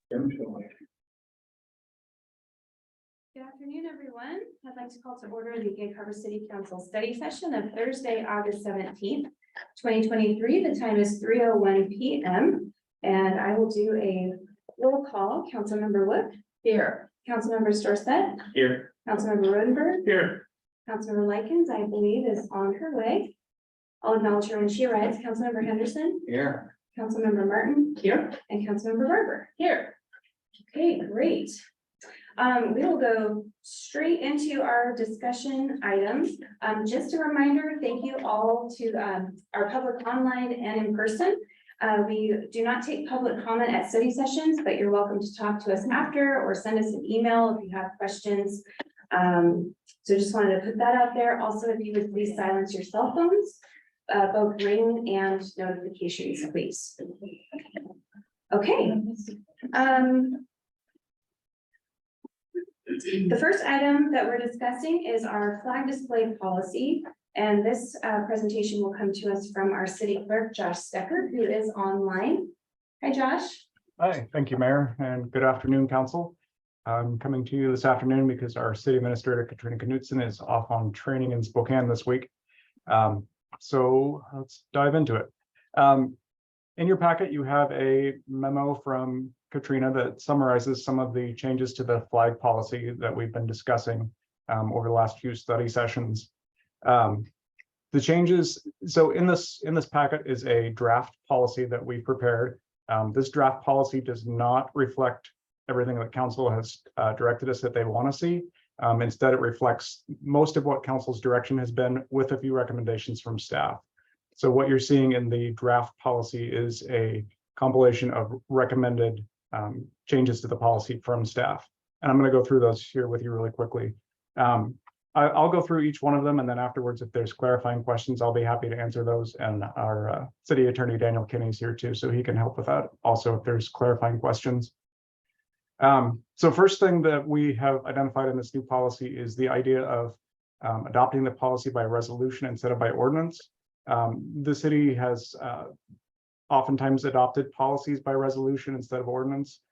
Good afternoon, everyone. I'd like to call to order the Gig Harbor City Council study session of Thursday, August 17th, 2023. The time is 3:01 p.m. And I will do a roll call. Councilmember Wood. Here. Councilmember Storsett. Here. Councilmember Rodenberg. Here. Councilmember Likens, I believe, is on her way. I'll acknowledge her when she arrives. Councilmember Henderson. Here. Councilmember Martin. Here. And Councilmember Barber. Here. Okay, great. We will go straight into our discussion items. Just a reminder, thank you all to our public online and in person. We do not take public comment at study sessions, but you're welcome to talk to us after or send us an email if you have questions. So just wanted to put that out there. Also, if you would please silence your cell phones, both ring and notifications, please. Okay. The first item that we're discussing is our flag display policy, and this presentation will come to us from our city clerk, Josh Stecker, who is online. Hi, Josh. Hi, thank you, Mayor, and good afternoon, Council. I'm coming to you this afternoon because our City Administrator, Katrina Knutson, is off on training in Spokane this week. So let's dive into it. In your packet, you have a memo from Katrina that summarizes some of the changes to the flag policy that we've been discussing over the last few study sessions. The changes, so in this packet is a draft policy that we prepared. This draft policy does not reflect everything that Council has directed us that they want to see. Instead, it reflects most of what Council's direction has been, with a few recommendations from staff. So what you're seeing in the draft policy is a compilation of recommended changes to the policy from staff. And I'm going to go through those here with you really quickly. I'll go through each one of them, and then afterwards, if there's clarifying questions, I'll be happy to answer those. And our City Attorney, Daniel Kinney, is here too, so he can help with that also if there's clarifying questions. So first thing that we have identified in this new policy is the idea of adopting the policy by resolution instead of by ordinance. The city has oftentimes adopted policies by resolution instead of ordinance.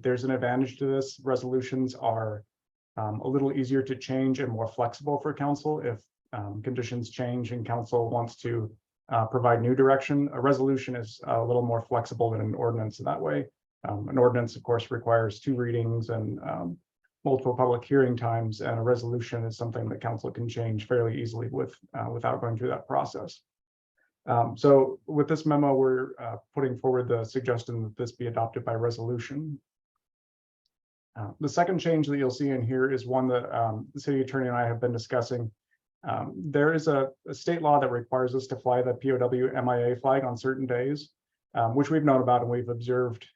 There's an advantage to this. Resolutions are a little easier to change and more flexible for Council if conditions change and Council wants to provide new direction. A resolution is a little more flexible than an ordinance in that way. An ordinance, of course, requires 2 readings and multiple public hearing times, and a resolution is something that Council can change fairly easily without going through that process. So with this memo, we're putting forward the suggestion that this be adopted by resolution. The second change that you'll see in here is one that the City Attorney and I have been discussing. There is a state law that requires us to fly the POW MIA flag on certain days, which we've known about and we've observed,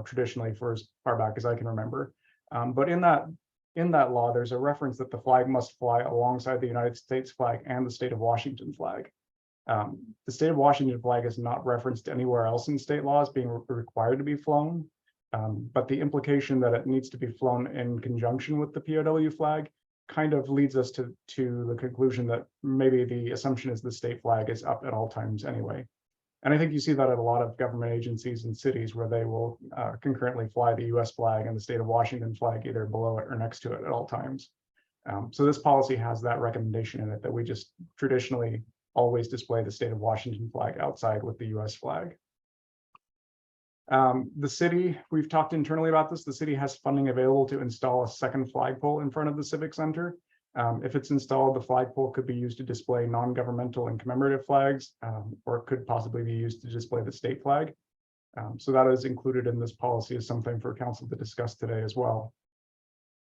traditionally for as far back as I can remember. But in that law, there's a reference that the flag must fly alongside the United States flag and the state of Washington flag. The state of Washington flag is not referenced anywhere else in state laws being required to be flown, but the implication that it needs to be flown in conjunction with the POW flag kind of leads us to the conclusion that maybe the assumption is the state flag is up at all times anyway. And I think you see that at a lot of government agencies and cities where they will concurrently fly the US flag and the state of Washington flag either below it or next to it at all times. So this policy has that recommendation in it that we just traditionally always display the state of Washington flag outside with the US flag. The city, we've talked internally about this, the city has funding available to install a second flagpole in front of the Civic Center. If it's installed, the flagpole could be used to display non-governmental and commemorative flags, or it could possibly be used to display the state flag. So that is included in this policy as something for Council to discuss today as well.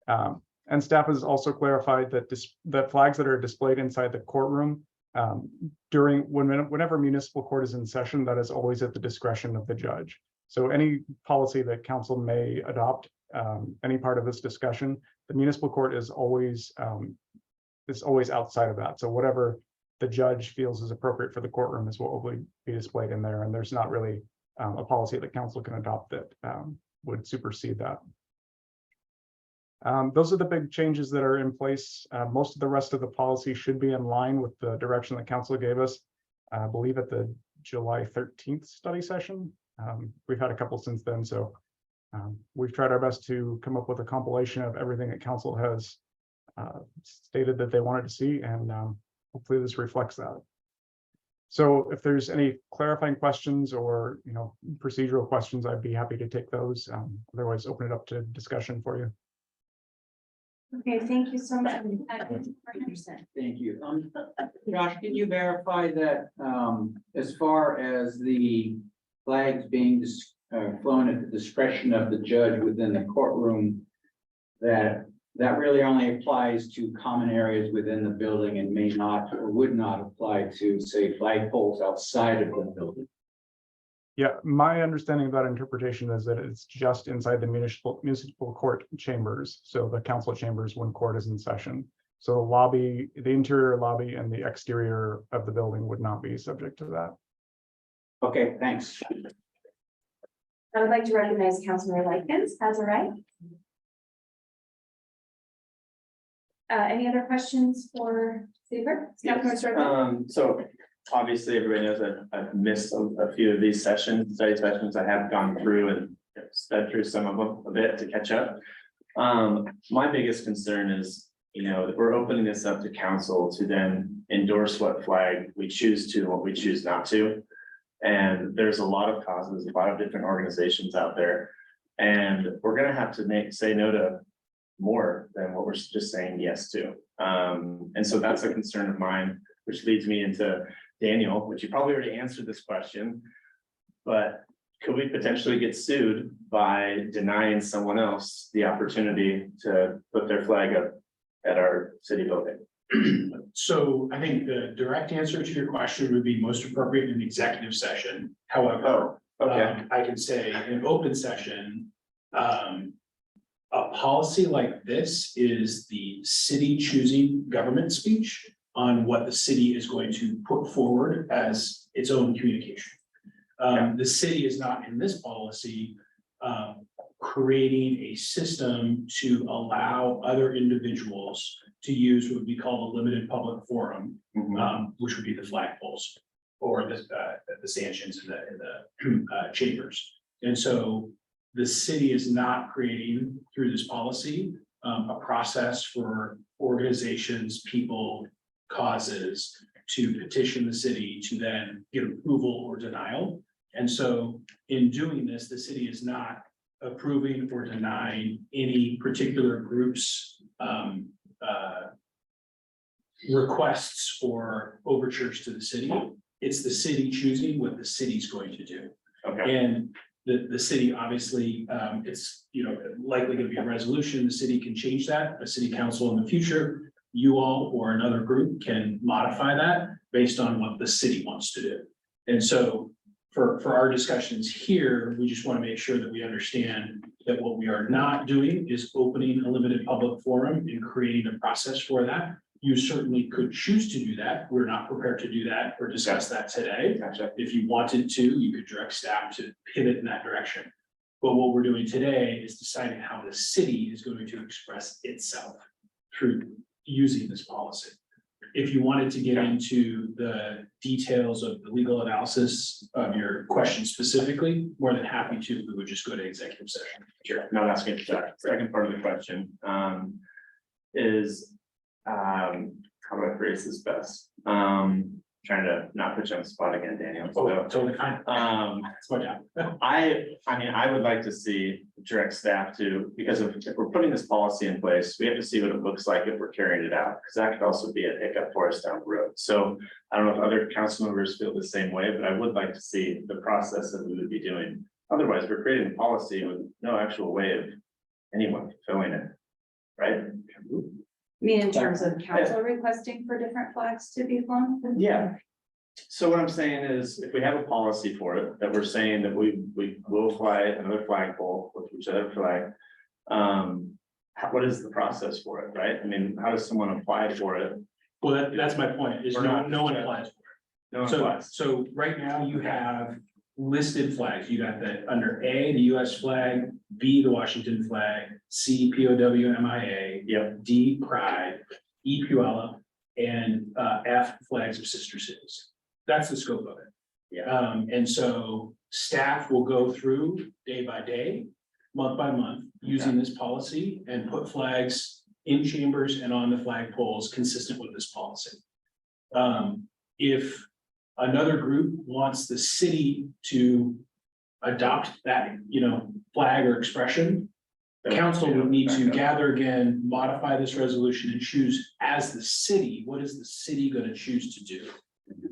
And staff has also clarified that that flags that are displayed inside the courtroom whenever municipal court is in session, that is always at the discretion of the judge. So any policy that Council may adopt, any part of this discussion, the municipal court is always outside of that. So whatever the judge feels is appropriate for the courtroom is what will be displayed in there. And there's not really a policy that Council can adopt that would supersede that. Those are the big changes that are in place. Most of the rest of the policy should be in line with the direction that Council gave us, I believe at the July 13th study session. We've had a couple since then, so We've tried our best to come up with a compilation of everything that council has stated that they wanted to see, and hopefully this reflects that. So if there's any clarifying questions or, procedural questions, I'd be happy to take those. Otherwise, open it up to discussion for you. Okay, thank you so much. Henderson. Thank you. Josh, can you verify that, as far as the flags being flown at the discretion of the judge within the courtroom, that really only applies to common areas within the building and may not or would not apply to, say, flagpoles outside of the building? Yeah, my understanding of that interpretation is that it's just inside the municipal court chambers. So the council chambers when court is in session. So the lobby, the interior lobby and the exterior of the building would not be subject to that. Okay, thanks. I would like to recognize Councilmember Likens. That's all right. Any other questions for Super? So obviously everybody knows that I've missed a few of these study sessions. I have gone through and sped through some of them a bit to catch up. My biggest concern is, that we're opening this up to council to then endorse what flag we choose to and what we choose not to. And there's a lot of causes, a lot of different organizations out there. And we're gonna have to say no to more than what we're just saying yes to. And so that's a concern of mine, which leads me into Daniel, which you probably already answered this question, but could we potentially get sued by denying someone else the opportunity to put their flag up at our city building? So I think the direct answer to your question would be most appropriate in executive session. However, I can say in open session, a policy like this is the city choosing government speech on what the city is going to put forward as its own communication. The city is not in this policy creating a system to allow other individuals to use what would be called a limited public forum, which would be the flagpoles or the stanchions in the chambers. And so the city is not creating through this policy a process for organizations, people, causes to petition the city to then get approval or denial. And so in doing this, the city is not approving or denying any particular group's requests or overtures to the city. It's the city choosing what the city's going to do. Okay. And the city, obviously, it's likely going to be a resolution. The city can change that. A city council in the future, you all or another group can modify that based on what the city wants to do. And so for our discussions here, we just want to make sure that we understand that what we are not doing is opening a limited public forum and creating a process for that. You certainly could choose to do that. We're not prepared to do that or discuss that today. Gotcha. If you wanted to, you could direct staff to pivot in that direction. But what we're doing today is deciding how the city is going to express itself through using this policy. If you wanted to get into the details of the legal analysis of your question specifically, more than happy to. We would just go to executive session. Sure. Not asking for that. Second part of the question is how do I phrase this best? Trying to not put you on the spot again, Daniel. Oh, totally fine. That's my job. I mean, I would like to see direct staff to, because if we're putting this policy in place, we have to see what it looks like if we're carrying it out, because that could also be a hiccup for us down the road. So I don't know if other council members feel the same way, but I would like to see the process that we would be doing. Otherwise, we're creating a policy with no actual way of anyone fulfilling it, right? I mean, in terms of council requesting for different flags to be flown? Yeah. So what I'm saying is, if we have a policy for it, that we're saying that we will fly another flagpole with whichever flag. What is the process for it, right? I mean, how does someone apply for it? Well, that's my point, is Or no not. one applies for No one it. applies. So right now you have listed flags. You got the under A, the US flag, B, the Washington flag, C, POW, MIA, Yep. D, Pride, E, Puyallup, and F, flags of sister cities. That's the scope of it. Yeah. And so staff will go through day by day month by month, using this policy and put flags in chambers and on the flag poles consistent with this policy. If another group wants the city to adopt that, flag or expression, the council would need to gather again, modify this resolution and choose as the city, what is the city going to choose to do?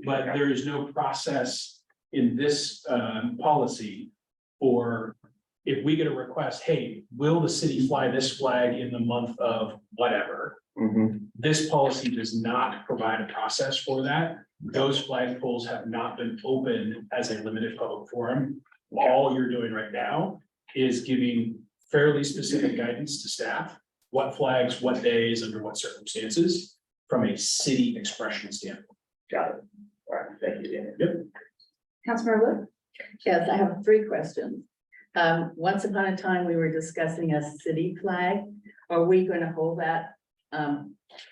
But there is no process in this policy for if we get a request, hey, will the city fly this flag in the month of whatever? This policy does not provide a process for that. Those flag poles have not been open as a limited public forum. All you're doing right now is giving fairly specific guidance to staff, what flags, what days, under what circumstances, from a city expression standpoint. Got it. All right, thank you, Danny. Yep. Councilmember Wood? Yes, I have 3 questions. Once upon a time, we were discussing a city flag. Are we going to hold that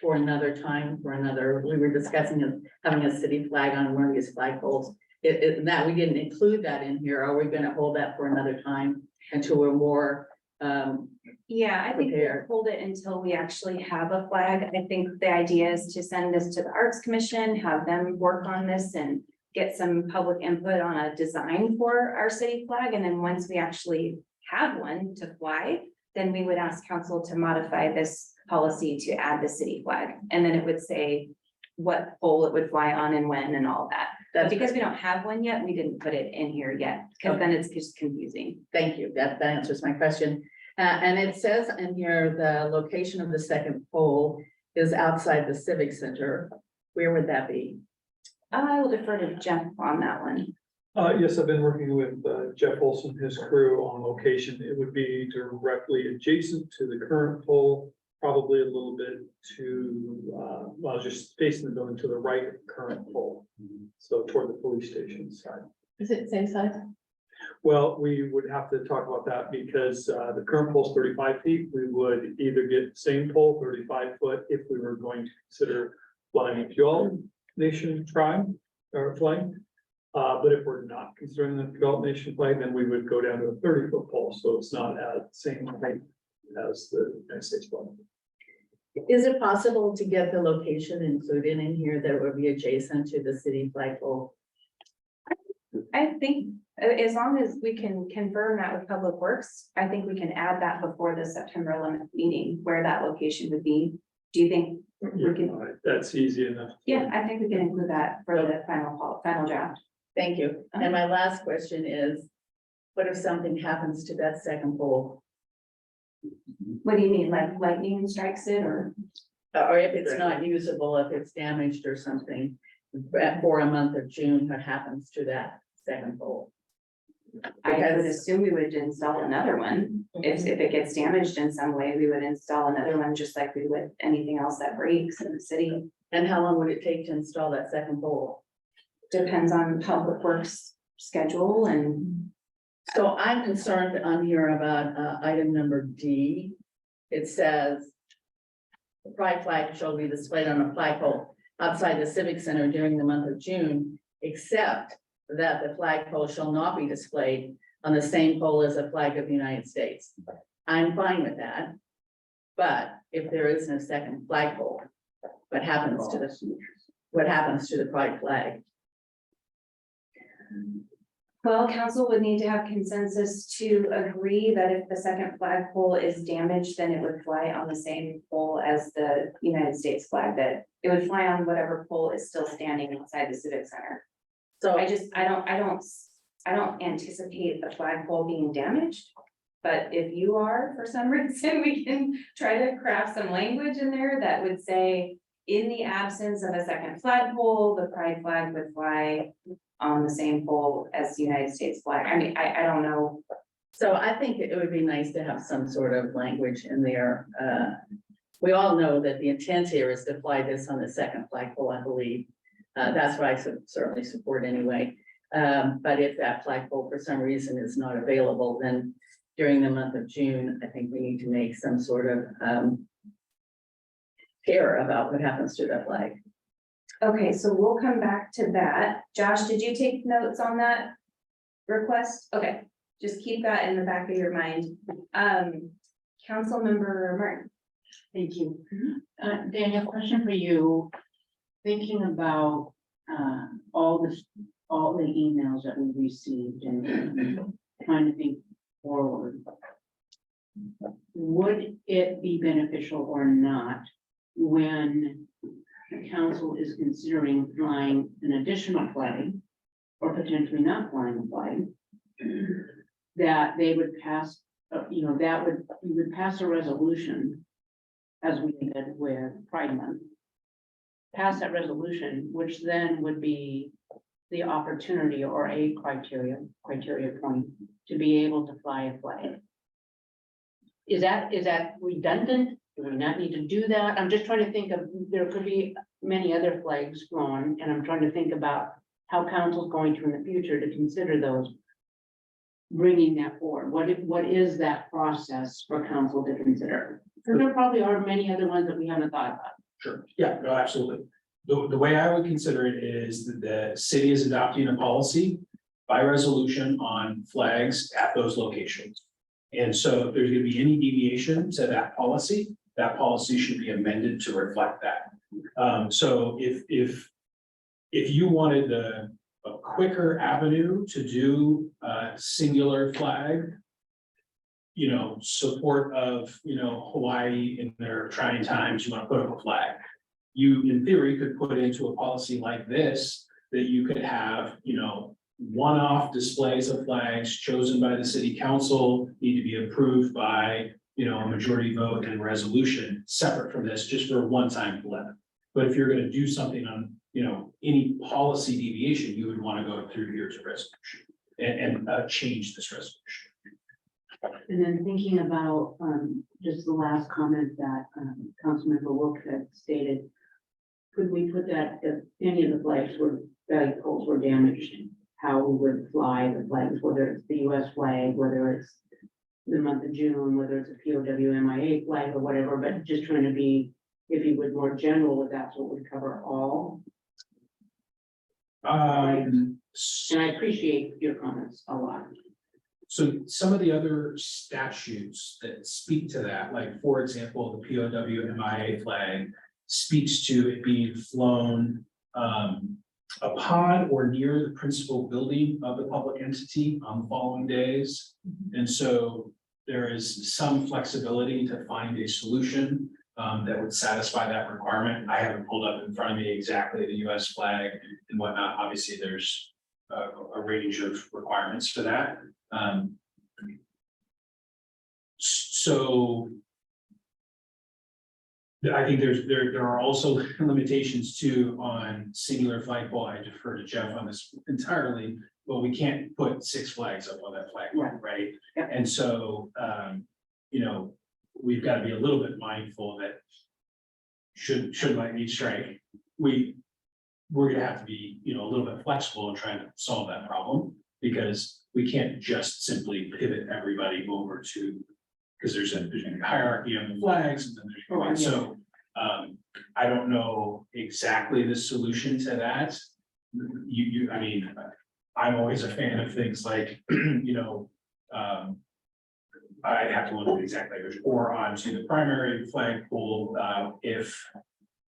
for another time, we were discussing having a city flag on one of these flag poles. That we didn't include that in here. Are we going to hold that for another time until we're more Yeah, I think we'll prepared? hold it until we actually have a flag. I think the idea is to send this to the Arts Commission, have them work on this and get some public input on a design for our city flag. And then once we actually have one to fly, then we would ask council to modify this policy to add the city flag. And then it would say what pole it would fly on and when and all that. But That's because we don't have one yet, we didn't put it in here yet, because then it's just confusing. Thank you. That answers my question. And it says in here, the location of the second pole is outside the Civic Center. Where would that be? I will defer to Jeff on that one. Yes, I've been working with Jeff Olson, and his crew on location. It would be directly adjacent to the current pole, probably a little bit to, just facing the building to the right of the current pole. So toward the police station side. Is it same size? Well, we would have to talk about that because the current pole is 35 feet. We would either get the same pole, 35 foot, if we were going to consider flying a Puyallup Nation tribe or flag. But if we're not considering the Puyallup Nation flag, then we would go down to a 30-foot pole. So it's not at the same height as the United States flag. Is it possible to get the location included in here that would be adjacent to the city flagpole? I think as long as we can confirm that with Public Works, I think we can add that before the September 11th meeting, where that location would be. Do you think we can? That's easy enough. Yeah, I think we can include that for the final draft. Thank you. And my last question is, what if something happens to that second pole? What do you mean, like lightning strikes it or? Or if it's not usable, if it's damaged or something, for a month of June, what happens to that second pole? I would Because- assume we would install another one. If it gets damaged in some way, we would install another one, just like we would anything else that breaks in the city. And how long would it take to install that second pole? Depends on Public Works schedule and So I'm concerned on here about item number D. It says the pride flag shall be displayed on a flagpole outside the Civic Center during the month of June, except that the flagpole shall not be displayed on the same pole as a flag of the United States. I'm fine with that. But if there is no second flagpole, what happens to the pride flag? well, council would need to have consensus to agree that if the second flagpole is damaged, then it would fly on the same pole as the United States flag, that it would fly on whatever pole is still standing outside the Civic Center. So I don't anticipate the flagpole being damaged. But if you are, for some reason, we can try to craft some language in there that would say, in the absence of a second flagpole, the pride flag would fly on the same pole as the United States flag. I mean, I don't know. So I think it would be nice to have some sort of language in there. We all know that the intent here is to fly this on the second flagpole, I believe. That's what I certainly support anyway. But if that flagpole for some reason is not available, then during the month of June, I think we need to make some sort of care about what happens to that flag. Okay, so we'll come back to that. Josh, did you take notes on that request? Okay, just keep that in the back of your mind. Councilmember Martin. Thank you. Daniel, question for you. Thinking about all the emails that we received and trying to think forward. Would it be beneficial or not when the council is considering flying an additional flag or potentially not flying a flag, that they would pass, we would pass a resolution as we did with Pride Month. Pass that resolution, which then would be the opportunity or a criteria point to be able to fly a flag. Is that redundant? Do we not need to do that? I'm just trying to think of, there could be many other flags flown, and I'm trying to think about how council's going to in the future to consider those. Bringing that forward, what is that process for council to consider? Because there probably are many other ones that we haven't thought about. Sure, yeah, no, absolutely. The way I would consider it is that the city is adopting a policy by resolution on flags at those locations. And so if there's gonna be any deviation to that policy should be amended to reflect that. So if you wanted a quicker avenue to do a singular flag, support of, Hawaii in their trying times, you want to put up a flag. You, in theory, could put into a policy like this, that you could have, one-off displays of flags chosen by the city council, need to be approved by, a majority vote and resolution, separate from this, just for a one-time flip. But if you're gonna do something on, any policy deviation, you would want to go through here's a resolution and change this resolution. And then thinking about just the last comment that Councilmember Wilk had stated. Could we put that if any of the flags poles were damaged, how we would fly the flags, whether it's the US flag, whether it's the month of June, whether it's a POW MIA flag or whatever, but just trying to be, if you would, more general with that, so it would cover all. And I appreciate your comments a lot. So some of the other statutes that speak to that, like, for example, the POW MIA flag speaks to it being flown upon or near the principal building of the public entity on the following days. And so there is some flexibility to find a solution that would satisfy that requirement. I haven't pulled up in front of me exactly the US flag and whatnot. Obviously, there's a range of requirements for that. So I think there are also limitations too on singular flagpole. I defer to Jeff on this entirely, but we can't put 6 flags up on that flagpole, right? Yep. And so, we've got to be a little bit mindful that should lightning strike, we're gonna have to be, a little bit flexible in trying to solve that problem, because we can't just simply pivot everybody over to, because there's gonna be a hierarchy of the flags, and then there's, so I don't know exactly the solution to that. I mean, I'm always a fan of things like, I have to look at the exact language, or onto the primary flagpole, if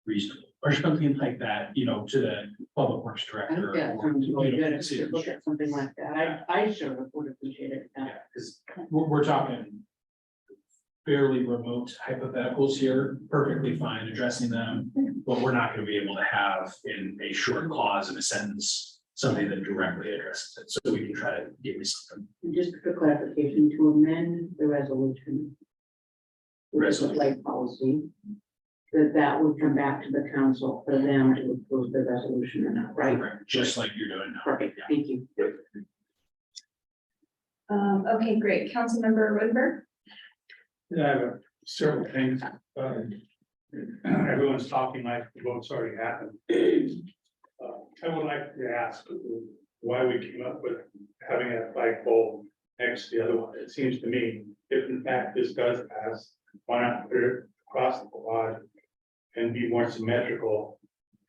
reasonable, or something like that, to the public works I director. think that or, sounds really good, if city you could look at something like that, I sure would appreciate it. Yeah, because we're talking fairly remote hypotheticals here, perfectly fine addressing them, but we're not gonna be able to have in a short clause in a sentence something that directly addresses it, so we can try to give you something. And just for clarification, to amend the resolution. With the flag policy, that would come back to the council for them to approve the resolution or not, right? Just like you're doing now. Perfect, thank you. Okay, great. Councilmember Woodburn. I have several things. Everyone's talking like the vote's already happened. I would like to ask why we came up with having a flagpole next to the other one. It seems to me, if in fact this does pass, why not put it across the quad and be more symmetrical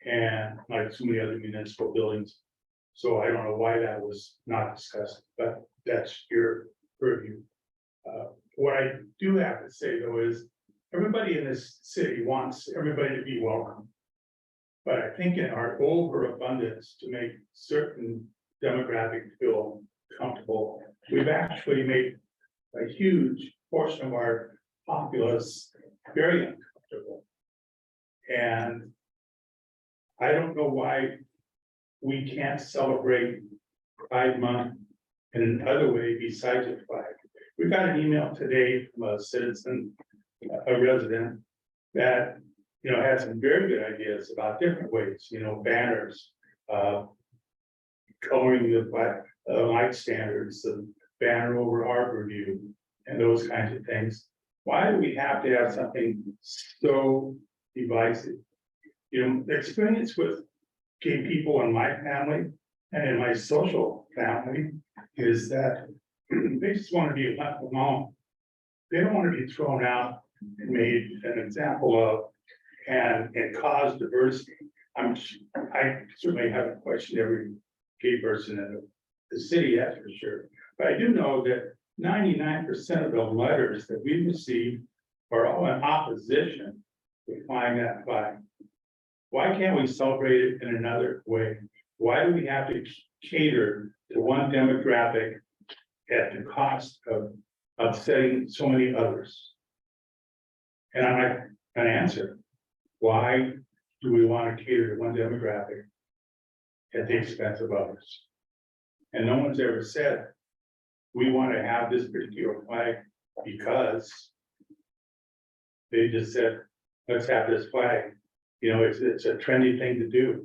and like so many other municipal buildings. So I don't know why that was not discussed, but that's your purview. What I do have to say though is, everybody in this city wants everybody to be welcome. But I think in our overabundance to make certain demographics feel comfortable, we've actually made a huge portion of our populace very uncomfortable. And I don't know why we can't celebrate Pride Month in another way besides a flag. We got an email today from a citizen, a resident, that, you know, had some very good ideas about different ways, you know, banners, coloring the flag, light standards, the banner over Harborview, and those kinds of things. Why do we have to have something so divisive? You know, the experience with gay people in my family and in my social family is that they just want to be left alone. They don't want to be thrown out and made an example of and cause diversity. I certainly haven't questioned every gay person in the city, that's for sure. But I do know that 99% of the letters that we receive are all in opposition to flying that flag. Why can't we celebrate it in another way? Why do we have to cater to one demographic at the cost of upsetting so many others? And I'd like an answer. Why do we want to cater to one demographic at the expense of others? And no one's ever said, we want to have this particular flag because they just said, let's have this flag. You know, it's a trendy thing to do.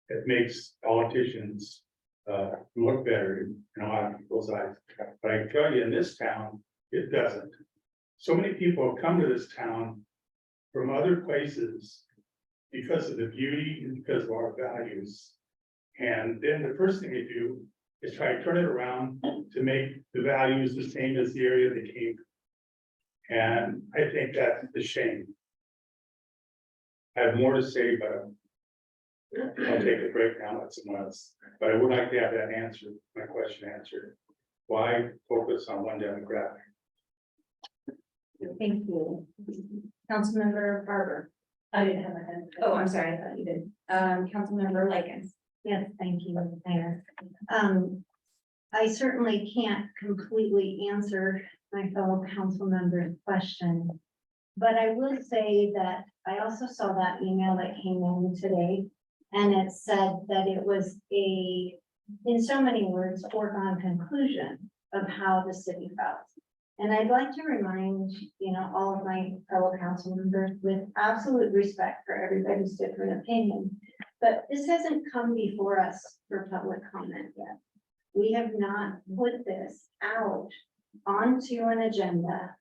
It makes politicians look better in a lot of people's eyes. But I can tell you, in this town, it doesn't. So many people have come to this town from other places because of the beauty and because of our values. And then the first thing they do is try to turn it around to make the values the same as the area they came from. And I think that's a shame. I have more to say, but I'll take a break now, let someone else. But I would like to have that answer, my question answered. Why focus on one demographic? Thank you. Councilmember Barber. I didn't have a hand. Oh, I'm sorry, I thought you did. Councilmember Likens. Yes, thank you, Mayor. I certainly can't completely answer my fellow council member's question. But I will say that I also saw that email that came in today. And it said that it was in so many words, foregone conclusion of how the city felt. And I'd like to remind, all of my fellow council members, with absolute respect for everybody's different opinion, but this hasn't come before us for public comment yet. We have not put this out onto an agenda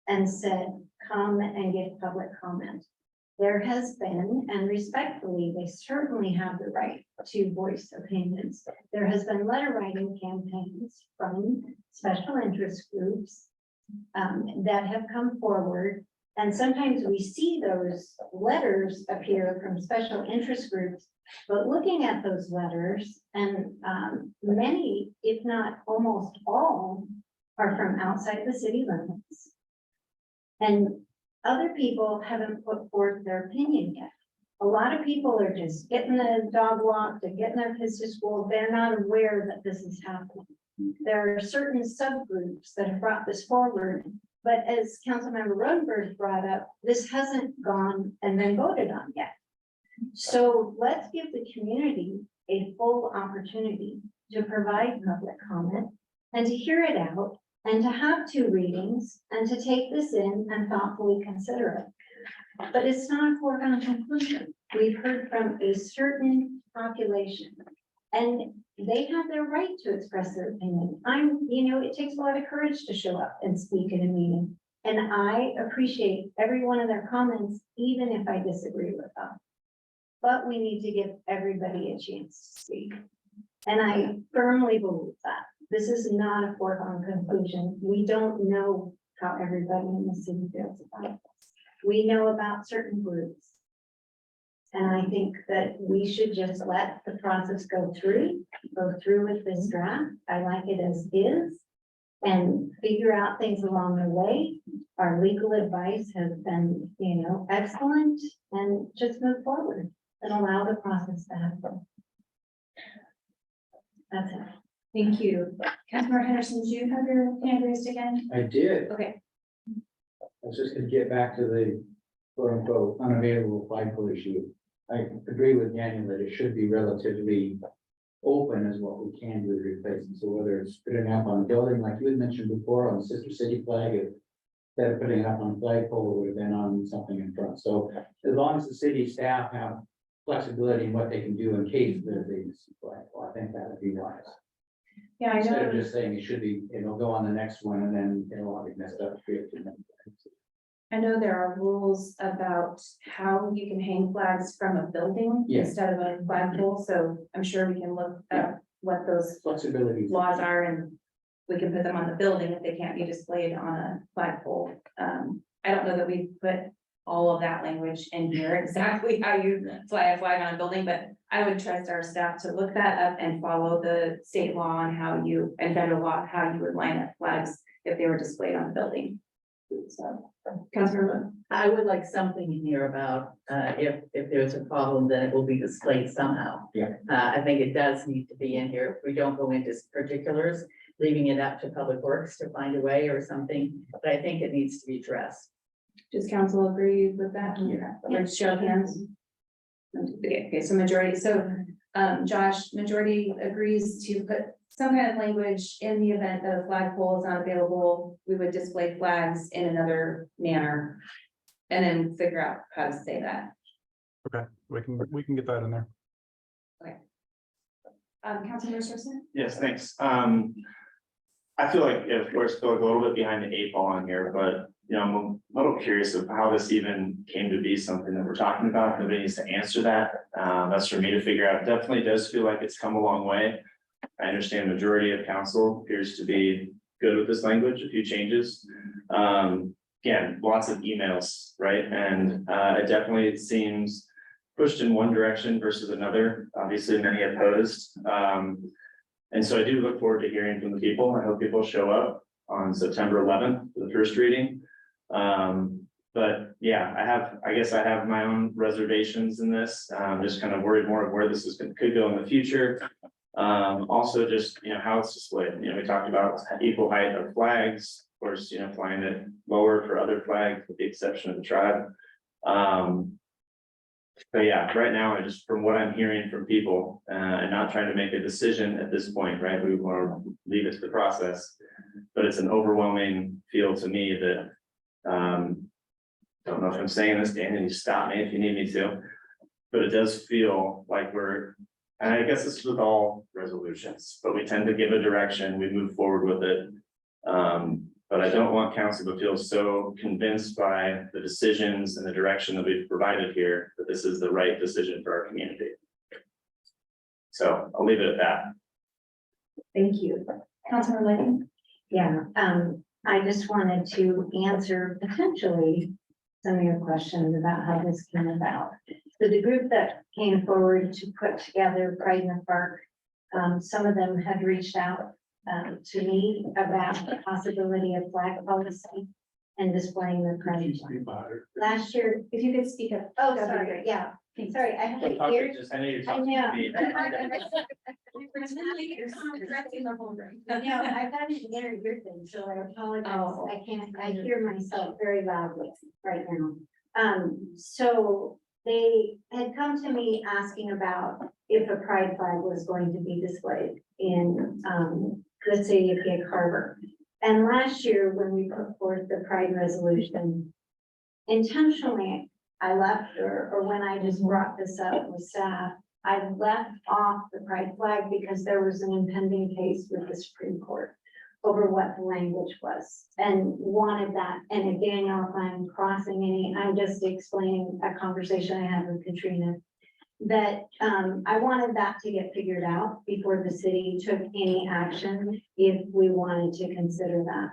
and said, come and give public comment. There has been, and respectfully, they certainly have the right to voice opinions. There has been letter writing campaigns from special interest groups that have come forward. And sometimes we see those letters appear from special interest groups, but looking at those letters, and many, if not almost all, are from outside the city limits. And other people haven't put forth their opinion yet. A lot of people are just getting the dog walked and getting their kids to school. They're not aware that this is happening. There are certain subgroups that have brought this forward, but as Councilmember Rodenberg brought up, this hasn't gone and been voted on yet. So let's give the community a full opportunity to provide public comment and to hear it out and to have 2 readings and to take this in and thoughtfully consider it. But it's not a foregone conclusion. We've heard from a certain population and they have their right to express their opinion. It takes a lot of courage to show up and speak in a meeting. And I appreciate every one of their comments, even if I disagree with them. But we need to give everybody a chance to speak. And I firmly believe that. This is not a foregone conclusion. We don't know how everybody in the city feels about this. We know about certain groups. And I think that we should just let the process go through with this draft. I like it as is. and figure out things along the way. Our legal advice has been, excellent, and just move forward and allow the process to happen. That's it. Thank you. Councilmember Henderson, do you have your hand raised again? I did. Okay, I was just gonna get back to the quote unquote unavailable flagpole issue. I agree with Daniel that it should be relatively open as what we can do to replace it. So whether it's putting up on a building, like you had mentioned before, on the Sister City flag, instead of putting it up on a flagpole, it would have been on something in front. So as long as the city staff have flexibility in what they can do in case there's a flagpole, I think that would be wise. yeah, I Instead of know, just saying it should be, it'll go on the next one and then it'll all be messed up. I know there are rules about how you can hang flags from a building Yeah. instead of a flagpole, so I'm sure we can look at what those Flexibility. laws are and we can put them on the building if they can't be displayed on a flagpole. I don't know that we put all of that language in here, exactly how you fly a flag on a building, but I would trust our staff to look that up and follow the state law on how you, and federal law, how you would line up flags if they were displayed on a building. So, Councilmember, I would like something in here about, if there's a problem, then it will be displayed somehow. Yeah. I think it does need to be in here. If we don't go into particulars, leaving it up to Public Works to find a way or something, but I think it needs to be addressed. does council agree with that? Let's show of hands. Okay, so majority, so, Josh, majority agrees to put some kind of language in the event that a flagpole is not available, we would display flags in another manner. And then figure out how to say that. Okay, we can get that in there. Councilmember Sirson? Yes, thanks. I feel like, of course, feel like a little bit behind the eight ball on here, but I'm a little curious of how this even came to be something that we're talking about. Nobody needs to answer that. That's for me to figure out. It definitely does feel like it's come a long way. I understand majority of council appears to be good with this language, a few changes. Again, lots of emails, right? And it definitely seems pushed in one direction versus another, obviously many opposed. And so I do look forward to hearing from the people. I hope people show up on September 11th for the first reading. But yeah, I guess I have my own reservations in this. I'm just kind of worried more of where this could go in the future. Also just, how it's displayed. We talked about equal height of flags, of course, flying it lower for other flags with the exception of the tribe. But yeah, right now, from what I'm hearing from people, and not trying to make a decision at this point, right? We want to leave it to the process. But it's an overwhelming feel to me that, don't know if I'm saying this, Dan, and you stop me if you need me to. But it does feel like and I guess this is with all resolutions, but we tend to give a direction, we move forward with it. But I don't want council to feel so convinced by the decisions and the direction that we've provided here, that this is the right decision for our community. So I'll leave it at that. Thank you. Councilmember Layton? Yeah, I just wanted to answer potentially some of your questions about how this came about. So the group that came forward to put together Pride in the Park, some of them had reached out to me about the possibility of flag policy and displaying the pride flag. Last year, If you could speak up. oh, that'd be sorry, great. yeah, sorry, I have Don't it talk here. to- I know you're I talking know. to me. No, I've got it near your thing, so I apologize. Oh. I hear myself very loudly right now. So they had come to me asking about if a pride flag was going to be displayed in, the city of Gig Harbor. And last year, when we put forth the pride resolution, intentionally, I left, or when I just brought this up with staff, I left off the pride flag because there was an impending case with the Supreme Court over what the language was and wanted that. And Daniel, if I'm crossing any, I'm just explaining a conversation I had with Katrina that I wanted that to get figured out before the city took any action if we wanted to consider that.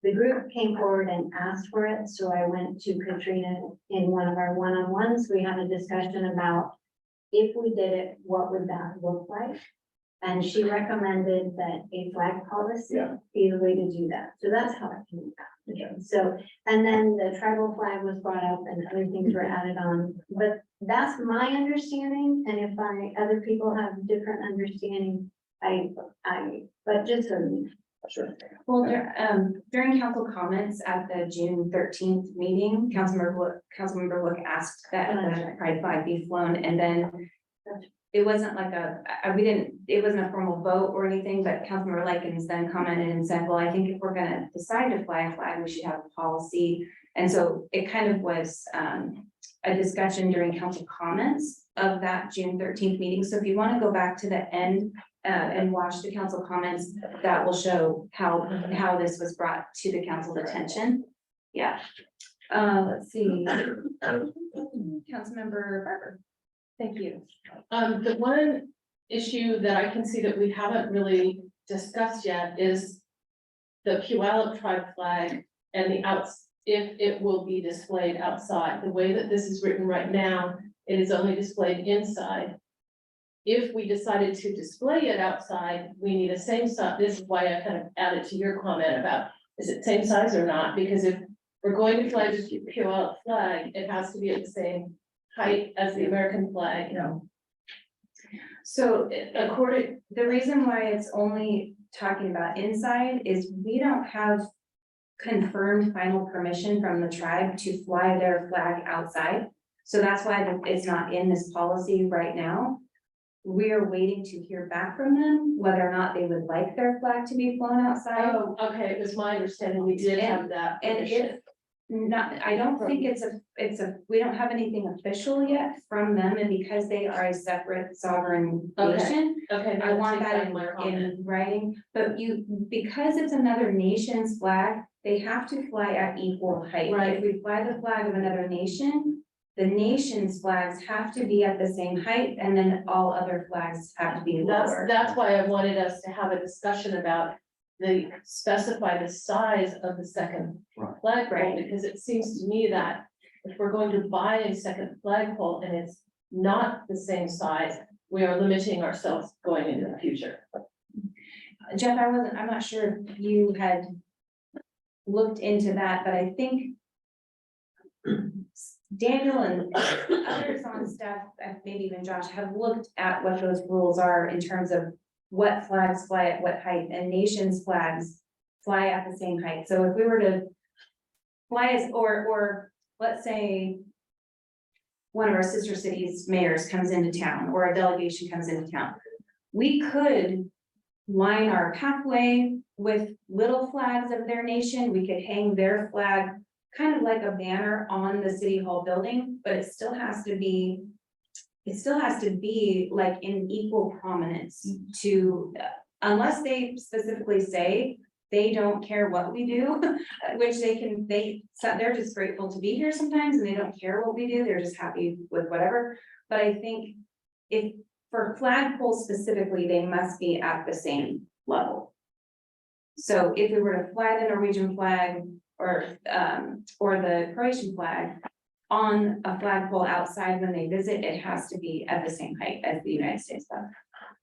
The group came forward and asked for it, so I went to Katrina in one of our one-on-ones. We had a discussion about if we did it, what would that look like? And she recommended that a flag policy Yeah. be the way to do that. So that's how it came about. Okay, so, and then the tribal flag was brought up and other things were added on. But that's my understanding. And if other people have different understanding, but just so you know. Sure. Well, during council comments at the June 13th meeting, Councilmember Look asked that the pride flag be flown, and then it wasn't like it wasn't a formal vote or anything, but Councilmember Likens then commented and said, well, I think if we're gonna decide to fly a flag, we should have a policy. And so it kind of was a discussion during council comments of that June 13th meeting. So if you want to go back to the end and watch the council comments, that will show how this was brought to the council's attention. Yeah. Let's see. Councilmember Barber. Thank you. The one issue that I can see that we haven't really discussed yet is the Puyallup tribe flag and if it will be displayed outside. The way that this is written right now, it is only displayed inside. If we decided to display it outside, we need a same size. This is why I kind of added to your comment about, is it same size or not? Because if we're going to fly the Puyallup flag, it has to be at the same height as the American flag, So the reason why it's only talking about inside is we don't have confirmed final permission from the tribe to fly their flag outside. So that's why it's not in this policy right now. We are waiting to hear back from them whether or not they would like their flag to be flown outside. Oh, okay, it was my understanding we did have that. And if not, I don't think we don't have anything official yet from them, and because they are a separate sovereign Okay. nation, Okay. I want that in my comment. in writing, but because it's another nation's flag, they have to fly at equal height. Right. If we fly the flag of another nation, the nation's flags have to be at the same height, and then all other flags have to be lower. That's why I wanted us to have a discussion about specify the size of the second Right. flagpole, Right. because it seems to me that if we're going to buy a second flagpole and it's not the same size, we are limiting ourselves going into the future. Jeff, I'm not sure if you had looked into that, but I think Daniel and others on staff, maybe even Josh, have looked at what those rules are in terms of what flags fly at what height, and nations flags fly at the same height. So if we were to fly or let's say one of our sister cities mayors comes into town, or a delegation comes into town, we could line our pathway with little flags of their nation. We could hang their flag kind of like a banner on the city hall building, but it still has to be like in equal prominence to, unless they specifically say they don't care what we do, which they're just grateful to be here sometimes and they don't care what we do. They're just happy with whatever. But I think if for flagpoles specifically, they must be at the same level. So if we were to fly the Norwegian flag or the Croatian flag on a flagpole outside when they visit, it has to be at the same height as the United States flag.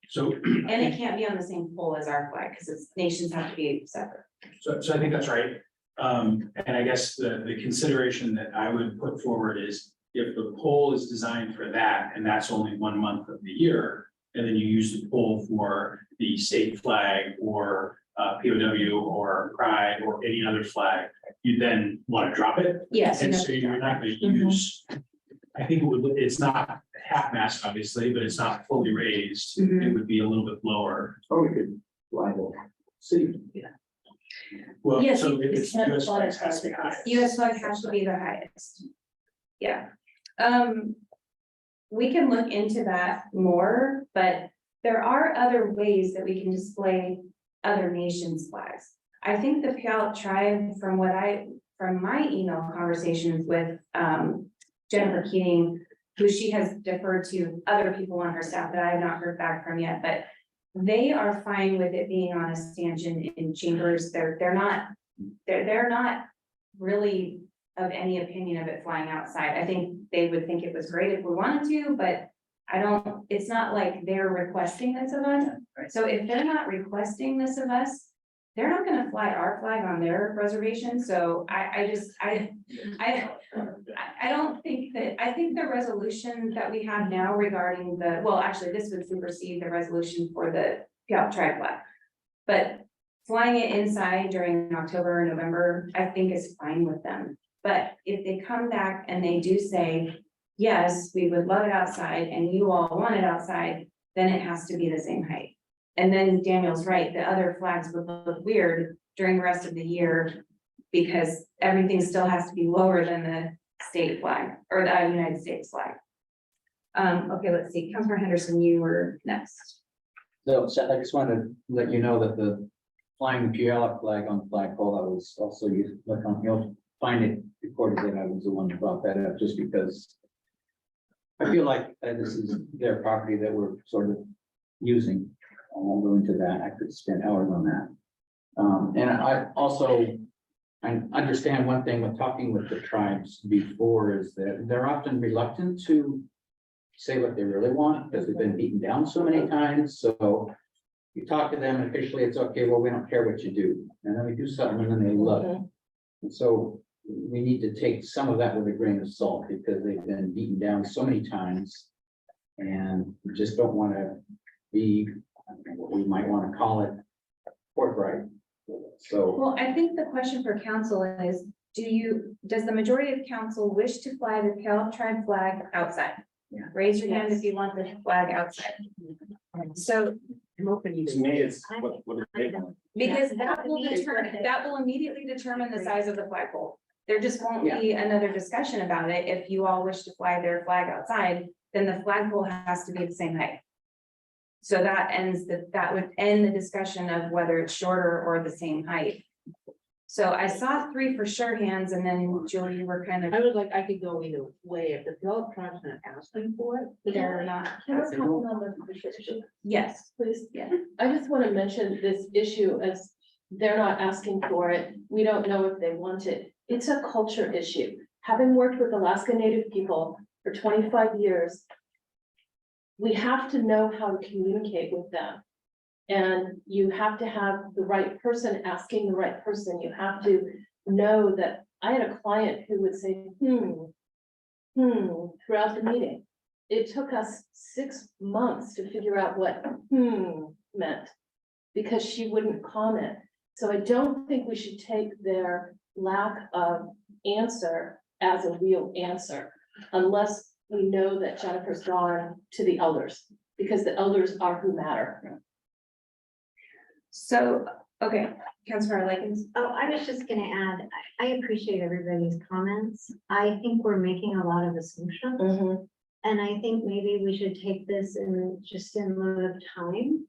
So, And it can't be on the same pole as our flag, because nations have to be separate. so I think that's right. And I guess the consideration that I would put forward is if the pole is designed for that, and that's only 1 month of the year, and then you use the pole for the state flag or POW or Pride or any other flag, you then want to drop it. Yes. And so you're not going to use, I think it's not half mast, obviously, but it's not fully raised. Mhm. It would be a little bit lower. Or we could fly the city. Well, Yes, so you- it's can't US fly flags it has to be outside. high. US flag has to be the highest. Yeah. We can look into that more, but there are other ways that we can display other nations' flags. I think the Puyallup tribe, from my email conversations with Jennifer Keating, who she has deferred to other people on her staff that I have not heard back from yet, but they are fine with it being on a stanchion in Chambers. They're not really of any opinion of it flying outside. I think they would think it was great if we wanted to, but it's not like they're requesting this of us. So if they're not requesting this of us, they're not gonna fly our flag on their reservation, so I don't think that, I think the resolution that we have now regarding well, actually, this would supersede the resolution for the Puyallup tribe flag. But flying it inside during October or November, I think is fine with them. But if they come back and they do say, yes, we would love it outside and you all want it outside, then it has to be the same height. And then Daniel's right, the other flags would look weird during the rest of the year because everything still has to be lower than the state flag or the United States flag. Okay, let's see, Councilor Henderson, you were next. So Seth, I just wanted to let you know that the flying the Puyallup flag on the flagpole, I was also used, look on, you'll find it recorded that I was the one that brought that up, just because I feel like this is their property that we're sort of using. I won't go into that. I could spend hours on that. And I understand one thing with talking with the tribes before is that they're often reluctant to say what they really want because they've been beaten down so many times. So you talk to them officially, it's okay, well, we don't care what you do. And then we do something and then they love it. And so we need to take some of that with a grain of salt because they've been beaten down so many times. And we just don't want to be, I don't know what we might want to call it, forthright. So, Well, I think the question for council is, does the majority of council wish to fly the Puyallup tribe flag outside? Yeah. Raise your hand if you want the flag outside. So, To me, it's what they want. because that will immediately determine the size of the flagpole. There just won't be another discussion about it. If you all wish to fly their flag outside, then the flagpole has to be the same height. So that would end the discussion of whether it's shorter or the same height. So I saw 3 for sure hands and then Julie, you were kind of, I was like, I could go either way. If the Puyallup tribe's not asking for it, they're not. Yes, Please, yeah. I just want to mention this issue as they're not asking for it. We don't know if they want it. It's a culture issue. Having worked with Alaska Native people for 25 years, we have to know how to communicate with them. And you have to have the right person asking the right person. You have to know that I had a client who would say, throughout the meeting. It took us 6 months to figure out what meant because she wouldn't comment. So I don't think we should take their lack of answer as a real answer unless we know that Jennifer's gone to the elders, because the elders are who matter. So, okay, Councilor Likens. Oh, I was just gonna add, I appreciate everybody's comments. I think we're making a lot of assumptions. And I think maybe we should take this in just in lieu of time.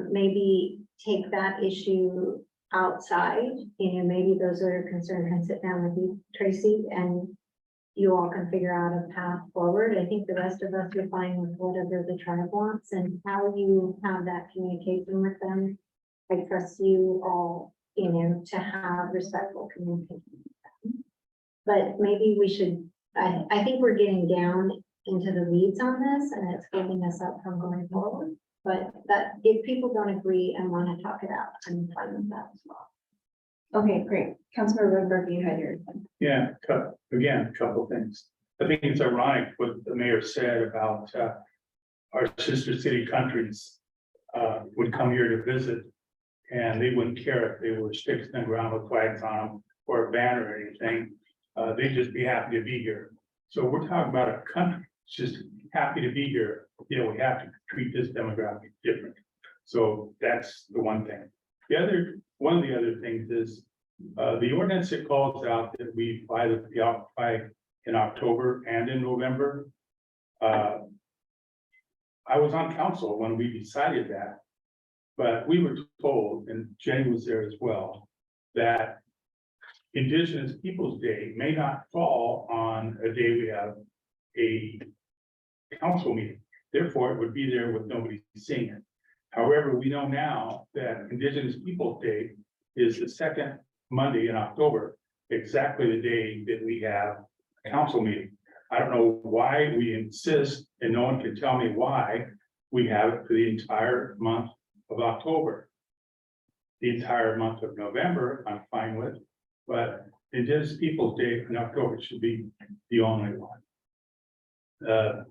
Maybe take that issue outside, maybe those that are concerned can sit down with you, Tracy, and you all can figure out a path forward. I think the rest of us are fine with whatever the tribe wants and how you have that communication with them. I trust you all, to have respectful communication with them. But maybe we should, I think we're getting down into the weeds on this and it's holding us up from going forward. But that if people don't agree and want to talk it out, I'm fine with that as well. Okay, great. Councilor Rodenberg, you had your. Yeah, again, a couple of things. I think it's ironic what the mayor said about our sister city countries would come here to visit. And they wouldn't care if they were sticks in the ground with flags on them or a banner or anything. They'd just be happy to be here. So we're talking about a country that's just happy to be here. We have to treat this demographic different. So that's the one thing. One of the other things is the ordinance that calls out that we fly the Puyallup flag in October and in November. I was on council when we decided that. But we were told, and Jenny was there as well, that Indigenous Peoples' Day may not fall on a day we have a council meeting. Therefore, it would be there with nobody seeing it. However, we know now that Indigenous Peoples' Day is the second Monday in October, exactly the day that we have a council meeting. I don't know why we insist, and no one can tell me why we have it for the entire month of October. The entire month of November, I'm fine with, but Indigenous Peoples' Day in October should be the only one. I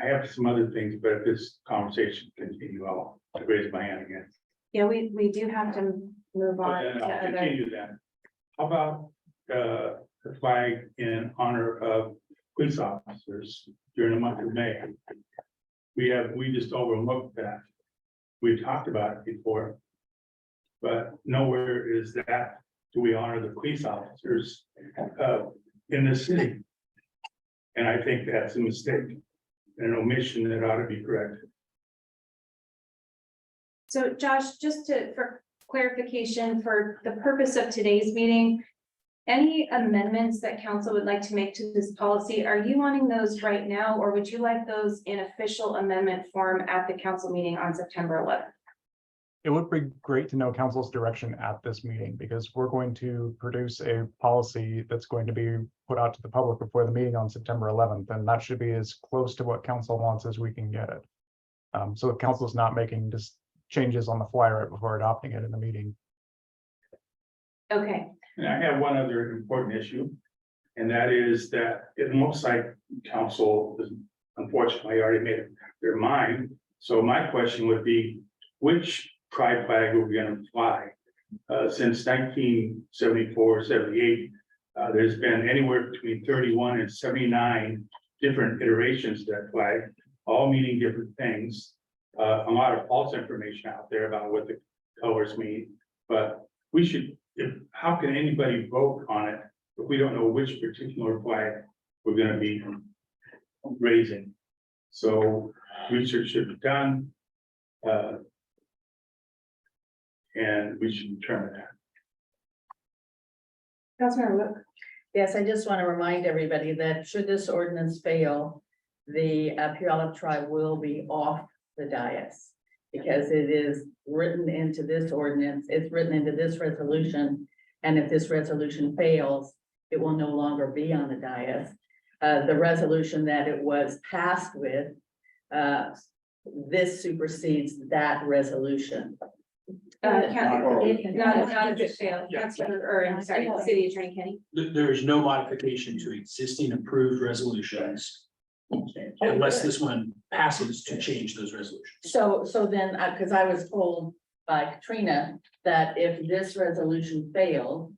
have some other things, but if this conversation continues, I'll raise my hand again. Yeah, we do have to move But on then to I'll other. continue then. How about the flag in honor of police officers during the month of May? We just overlooked that. We talked about it before. But nowhere is that, do we honor the police officers in the city? And I think that's a mistake, an omission that ought to be corrected. So Josh, just for clarification, for the purpose of today's meeting, any amendments that council would like to make to this policy, are you wanting those right now, or would you like those in official amendment form at the council meeting on September 11th? It would be great to know council's direction at this meeting, because we're going to produce a policy that's going to be put out to the public before the meeting on September 11th, and that should be as close to what council wants as we can get it. So if council's not making just changes on the fly right before adopting it in the meeting. Okay, And I have one other important issue, and that is that it looks like council is unfortunately already made up their mind. So my question would be, which pride flag are we gonna fly? Since 1974, 78, there's been anywhere between 31 and 79 different iterations of that flag, all meaning different things. A lot of false information out there about what the colors mean, but we should, how can anybody vote on it if we don't know which particular flag we're gonna be raising? So research should be done. And we should determine that. Councilmember Wood. Yes, I just want to remind everybody that should this ordinance fail, the Puyallup tribe will be off the dais. Because it is written into this ordinance, it's written into this resolution, and if this resolution fails, it will no longer be on the dais. The resolution that it was passed with, this supersedes that resolution. Not if it failed, Councilmember, or I'm sorry, City Attorney Kenny. There is no modification to existing approved resolutions. Unless this one passes to change those resolutions. So then, because I was told by Katrina that if this resolution failed.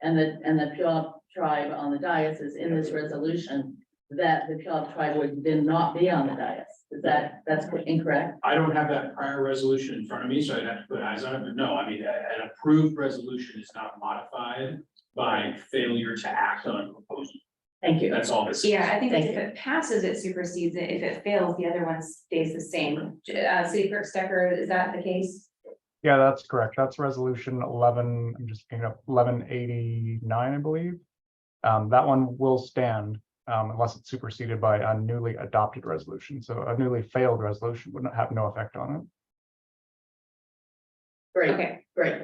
And the Puyallup tribe on the dais is in this resolution, that the Puyallup tribe would then not be on the dais. Is that's incorrect? I don't have that prior resolution in front of me, so I'd have to put eyes on it, but no, I mean, an approved resolution is not modified by failure to act on a proposal. Thank you. That's all this is. Yeah, I think Thank if it passes, it supersedes it. If it fails, the other one stays the same. City Clerk Stecker, is that the case? Yeah, that's correct. That's resolution 11, I'm just picking up 1189, I believe. That one will stand unless it's superseded by a newly adopted resolution. So a newly failed resolution would not have no effect on it. Great, Okay, great.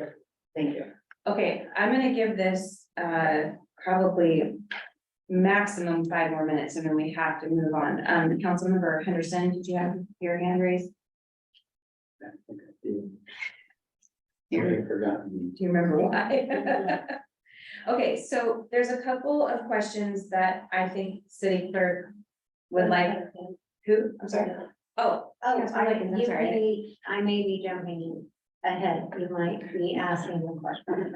Thank you. okay, I'm gonna give this probably maximum 5 more minutes and then we have to move on. Councilmember Henderson, did you have your hand raised? Already forgotten. Do you remember why? Okay, so there's a couple of questions that I think City Clerk would like. Who? I'm sorry. Oh, Oh, Councilmember Lakins, I'm sorry. I may be jumping ahead. You might be asking the question.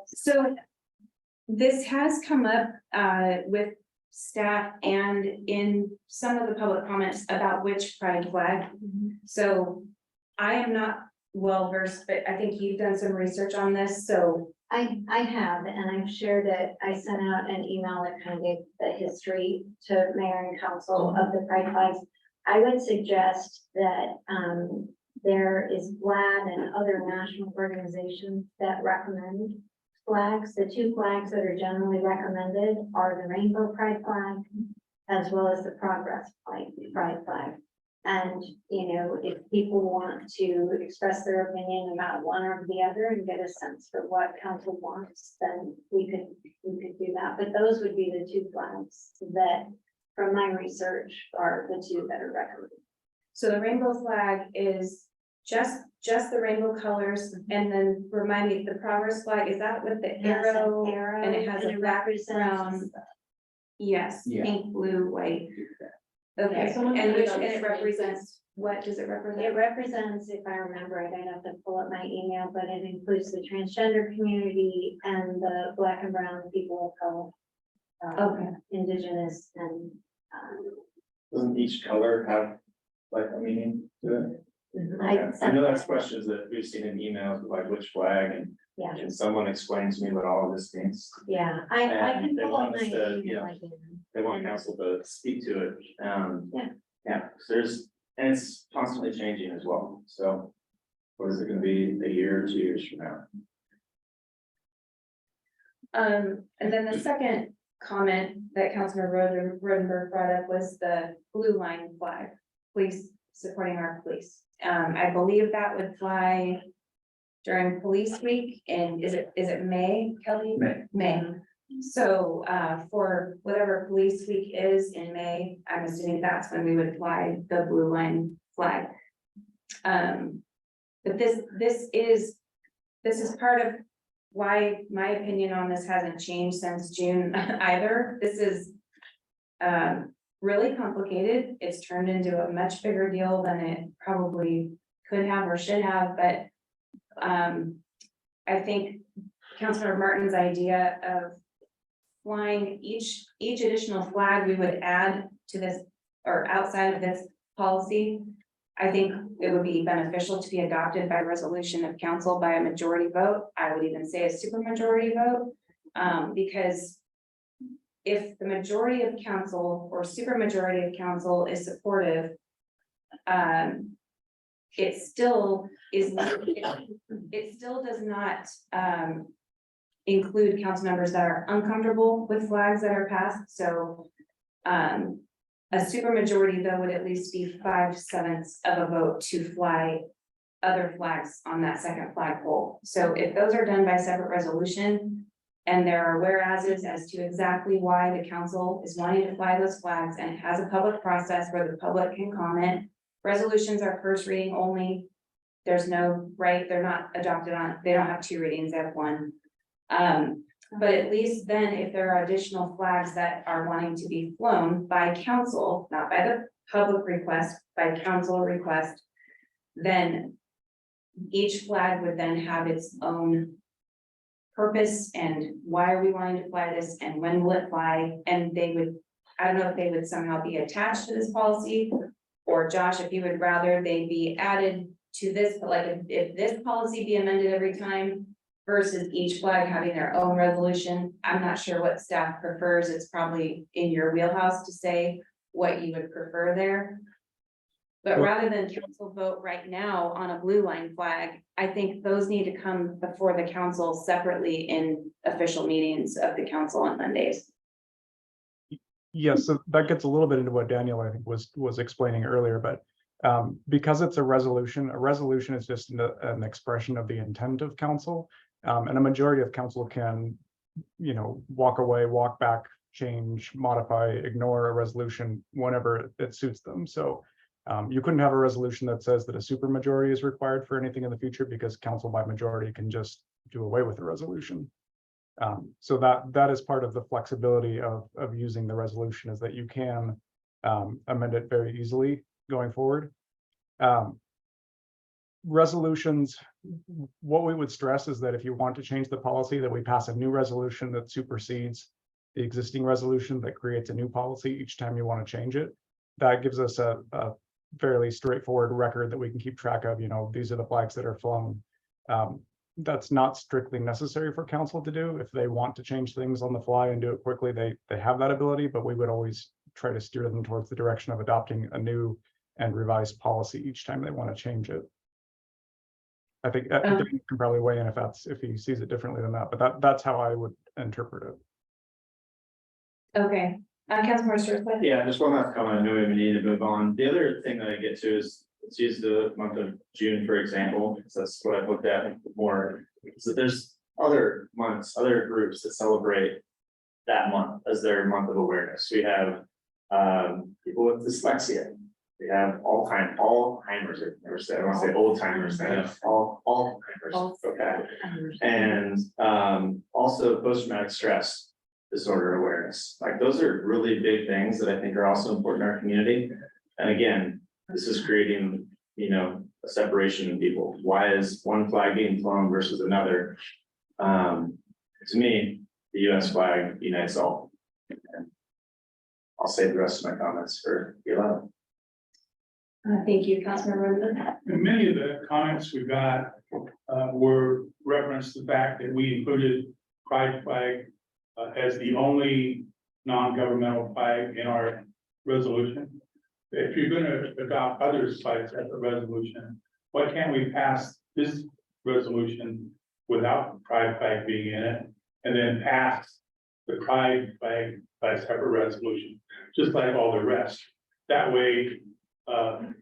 So this has come up with staff and in some of the public comments about which pride flag. So I am not well versed, but I think you've done some research on this, so. I have, and I've shared it. I sent out an email that kind of gave the history to mayor and council of the pride flags. I would suggest that there is GLAAD and other national organizations that recommend flags. The 2 flags that are generally recommended are the Rainbow Pride flag as well as the Progress Pride flag. And, you know, if people want to express their opinion about one or the other and get a sense for what council wants, then we could do that. But those would be the two flags that, from my research, are the two that are recommended. So the rainbow flag is just the rainbow colors, and then remind me, the progress flag, is that with the Yes, an arrow? arrow, And it has a and it background. represents- Yes, Yeah. pink, blue, white. Okay, Yeah, someone and put it which, on and it screen. represents, what does it It represent? represents, if I remember it, I'd have to pull up my email, but it includes the transgender community and the Black and brown people of color. Okay. Indigenous and, Doesn't each color have like a meaning to it? I know that's questions that we've seen in emails, like which flag, and Yeah, can someone explain to me what all of this means? yeah, I And can they pull up want my us to, email again. They want council to speak to it. Yeah. Yeah, so and it's constantly changing as well, so what is it gonna be a year or 2 years from now? And then the second comment that Councilor Rodenberg brought up was the blue line flag, police supporting our police. I believe that would fly during police week, and is it May, Kelly? May. So, for whatever police week is in May, I'm assuming that's when we would fly the blue line flag. But this is part of why my opinion on this hasn't changed since June either. This is really complicated. It's turned into a much bigger deal than it probably could have or should have, but I think Councilor Martin's idea of flying each additional flag we would add to this or outside of this policy, I think it would be beneficial to be adopted by resolution of council by a majority vote. I would even say a supermajority vote. Because if the majority of council or supermajority of council is supportive, it still is, it still does not include council members that are uncomfortable with flags that are passed, so a supermajority though would at least be 5/7 of a vote to fly other flags on that second flagpole. So if those are done by separate resolution, and there are whereases as to exactly why the council is wanting to fly those flags, and it has a public process where the public can comment. Resolutions are first reading only. There's no right, they're not adopted on, they don't have two readings, they have one. But at least then, if there are additional flags that are wanting to be flown by council, not by the public request, by council request, then each flag would then have its own purpose and why are we wanting to fly this and when will it fly? And they would, I don't know if they would somehow be attached to this policy, or Josh, if you would rather they be added to this, but like if this policy be amended every time versus each flag having their own resolution, I'm not sure what staff prefers. It's probably in your wheelhouse to say what you would prefer there. But Well- rather than council vote right now on a blue line flag, I think those need to come before the council separately in official meetings of the council on Mondays. Yes, so that gets a little bit into what Daniel, I think, was explaining earlier, but because it's a resolution is just an expression of the intent of council. And a majority of council can, you know, walk away, walk back, change, modify, ignore a resolution whenever it suits them. So you couldn't have a resolution that says that a supermajority is required for anything in the future because council by majority can just do away with the resolution. So that is part of the flexibility of using the resolution, is that you can amend it very easily going forward. Resolutions, what we would stress is that if you want to change the policy, that we pass a new resolution that supersedes the existing resolution that creates a new policy each time you want to change it. That gives us a fairly straightforward record that we can keep track of. You know, these are the flags that are flown. That's not strictly necessary for council to do. If they want to change things on the fly and do it quickly, they have that ability, but we would always try to steer them towards the direction of adopting a new and revised policy each time they want to change it. I think Dan can probably weigh in if he sees it differently than that, but that's how I would interpret it. Okay, Councilmember Sirleaf? Yeah, just one last comment. I know we need to move on. The other thing that I get to is, let's use the month of June, for example, because that's what I've looked at more. So there's other months, other groups that celebrate that month as their month of awareness. We have people with dyslexia. We have Alzheimer's, I want to say old timers, Alzheimer's, okay. And also post-traumatic stress disorder awareness. Like, those are really big things that I think are also important in our community. And again, this is creating, a separation in people. Why is one flag being flown versus another? To me, the US flag unites all. And I'll save the rest of my comments for the 11th. Thank you, Councilmember Rutherford. And many of the comments we got were referenced the fact that we included pride flag as the only non-governmental flag in our resolution. If you're gonna adopt other flags as a resolution, why can't we pass this resolution without the pride flag being in it? And then pass the pride flag by separate resolution, just like all the rest. That way,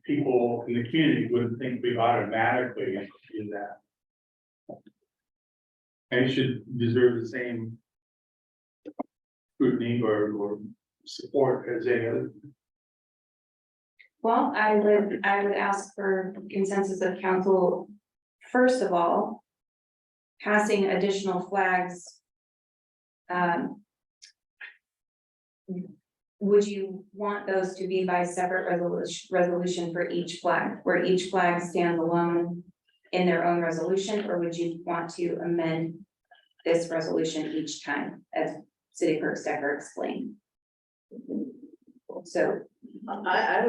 people in the community wouldn't think we automatically do that. And it should deserve the same scrutiny or support as any other. Well, I would ask for consensus of council, first of all, passing additional flags. Would you want those to be by separate resolution for each flag, where each flag stands alone in their own resolution, or would you want to amend this resolution each time, as City Clerk Stecker explained? So I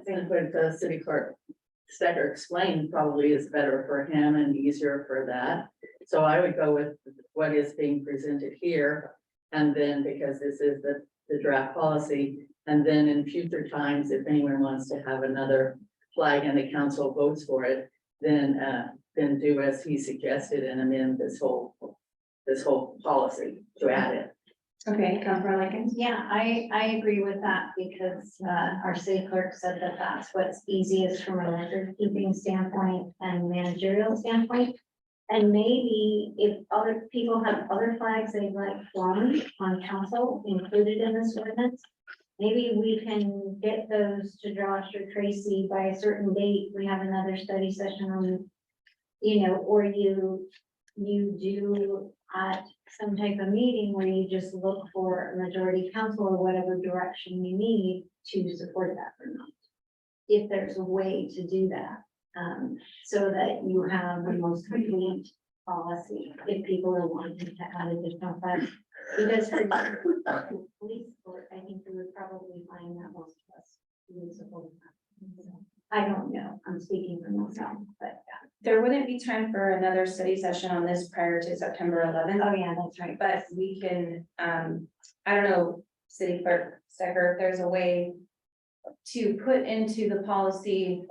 think what the city clerk Stecker explained probably is better for him and easier for that. So I would go with what is being presented here. And then, because this is the draft policy, and then in future times, if anyone wants to have another flag and the council votes for it, then do as he suggested and amend this whole policy to add it. okay, Councilmember Likens? Yeah, I agree with that because our city clerk said that that's what's easiest from a record keeping standpoint and managerial standpoint. And maybe if other people have other flags they'd like flown on council included in this ordinance, maybe we can get those to Josh or Tracy by a certain date. We have another study session on, or you do at some type of meeting where you just look for a majority council or whatever direction you need to support that or not. If there's a way to do that, so that you have the most complete policy, if people are wanting to add additional flags. Because for police support, I think we would probably find that most of us would support that. I don't know, I'm speaking for myself, but. There wouldn't be time for another study session on this prior to September 11th. Oh, yeah, that's right. But we can, I don't know, City Clerk Stecker, if there's a way to put into the policy,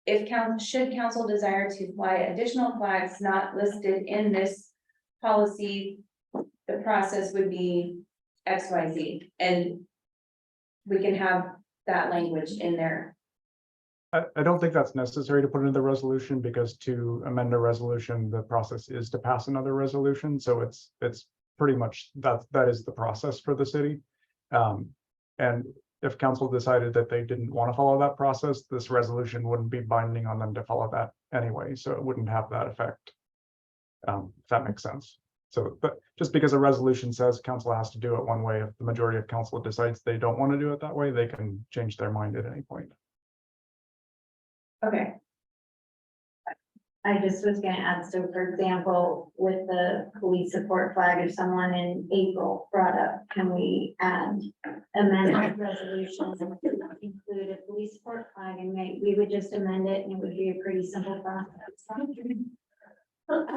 if should council desire to fly additional flags not listed in this policy, the process would be XYZ, and we can have that language in there. I don't think that's necessary to put into the resolution, because to amend a resolution, the process is to pass another resolution. So it's pretty much that is the process for the city. And if council decided that they didn't want to follow that process, this resolution wouldn't be binding on them to follow that anyway. So it wouldn't have that effect. If that makes sense. So, but just because a resolution says council has to do it one way, if the majority of council decides they don't want to do it that way, they can change their mind at any point. Okay, I just was gonna add, so for example, with the police support flag, if someone in April brought up, can we add amendment resolutions and include a police support flag, and we would just amend it and it would be a pretty simple process.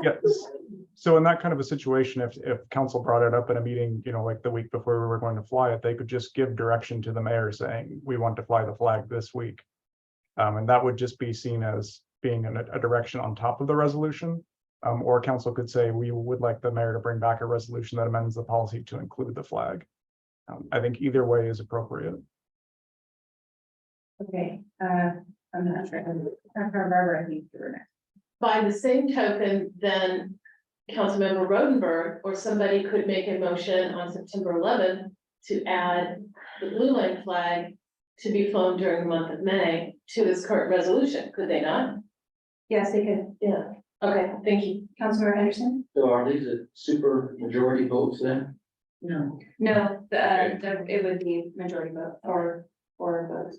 Yes. So in that kind of a situation, if council brought it up in a meeting, like the week before we were going to fly it, they could just give direction to the mayor saying, we want to fly the flag this week. And that would just be seen as being a direction on top of the resolution. Or council could say, we would like the mayor to bring back a resolution that amends the policy to include the flag. I think either way is appropriate. Okay, I'm not sure. Barbara, I think you were next. By the same token, then Councilmember Rodenberg or somebody could make a motion on September 11th to add the blue line flag to be flown during the month of May to this current resolution, could they not? Yes, they could. Yeah. Okay, thank you. Councilmember Henderson? So are these a super majority votes then? No. No, it would be majority vote or vote.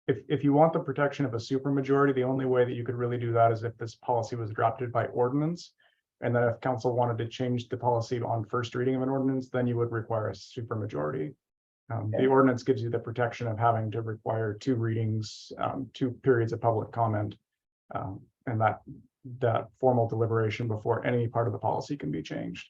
If you want the protection of a supermajority, the only way that you could really do that is if this policy was adopted by ordinance. And then if council wanted to change the policy on first reading of an ordinance, then you would require a supermajority. The ordinance gives you the protection of having to require 2 readings, 2 periods of public comment. And that formal deliberation before any part of the policy can be changed.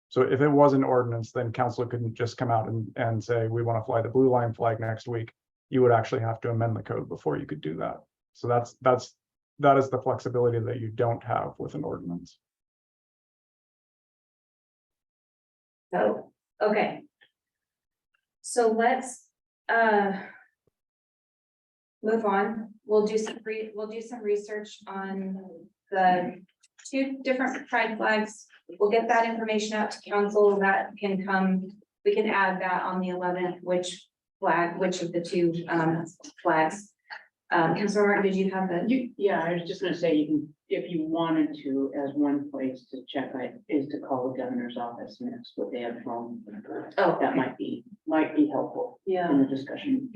So if it was an ordinance, then council couldn't just come out and say, we want to fly the blue line flag next week. You would actually have to amend the code before you could do that. So that is the flexibility that you don't have with an ordinance. So, okay. So let's move on. We'll do some research on the 2 different pride flags. We'll get that information out to council. That can come, we can add that on the 11th, which of the 2 flags. Councilor Martin, did you have the? Yeah, I was just gonna say, you can, if you wanted to, as one place to check it, is to call the governor's office next, what they have from. Oh, That might be helpful Yeah. in the discussion.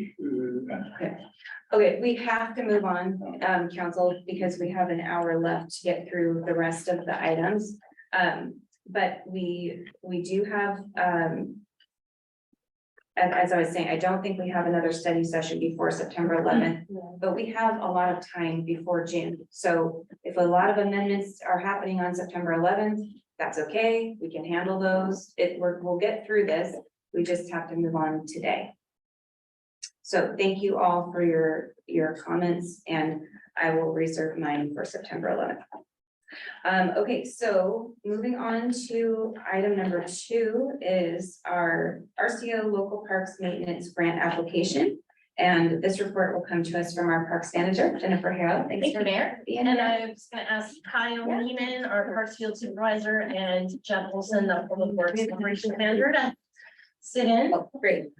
Okay, we have to move on, council, because we have an hour left to get through the rest of the items. But we do have, as I was saying, I don't think we have another study session before September 11th, but we have a lot of time before June. So if a lot of amendments are happening on September 11th, that's okay. We can handle those. We'll get through this. We just have to move on today. So thank you all for your comments, and I will reserve mine for September 11th. Okay, so moving on to item number 2 is our RCO Local Parks Maintenance Grant application. And this report will come to us from our Parks Manager, Jennifer Harrell. Thanks Thank for you, Mayor. being And here. I was gonna ask Kyle Neiman, our Parks Field Supervisor, and Jeff Olson, the Public Works Operations Manager, to sit in, Oh, great.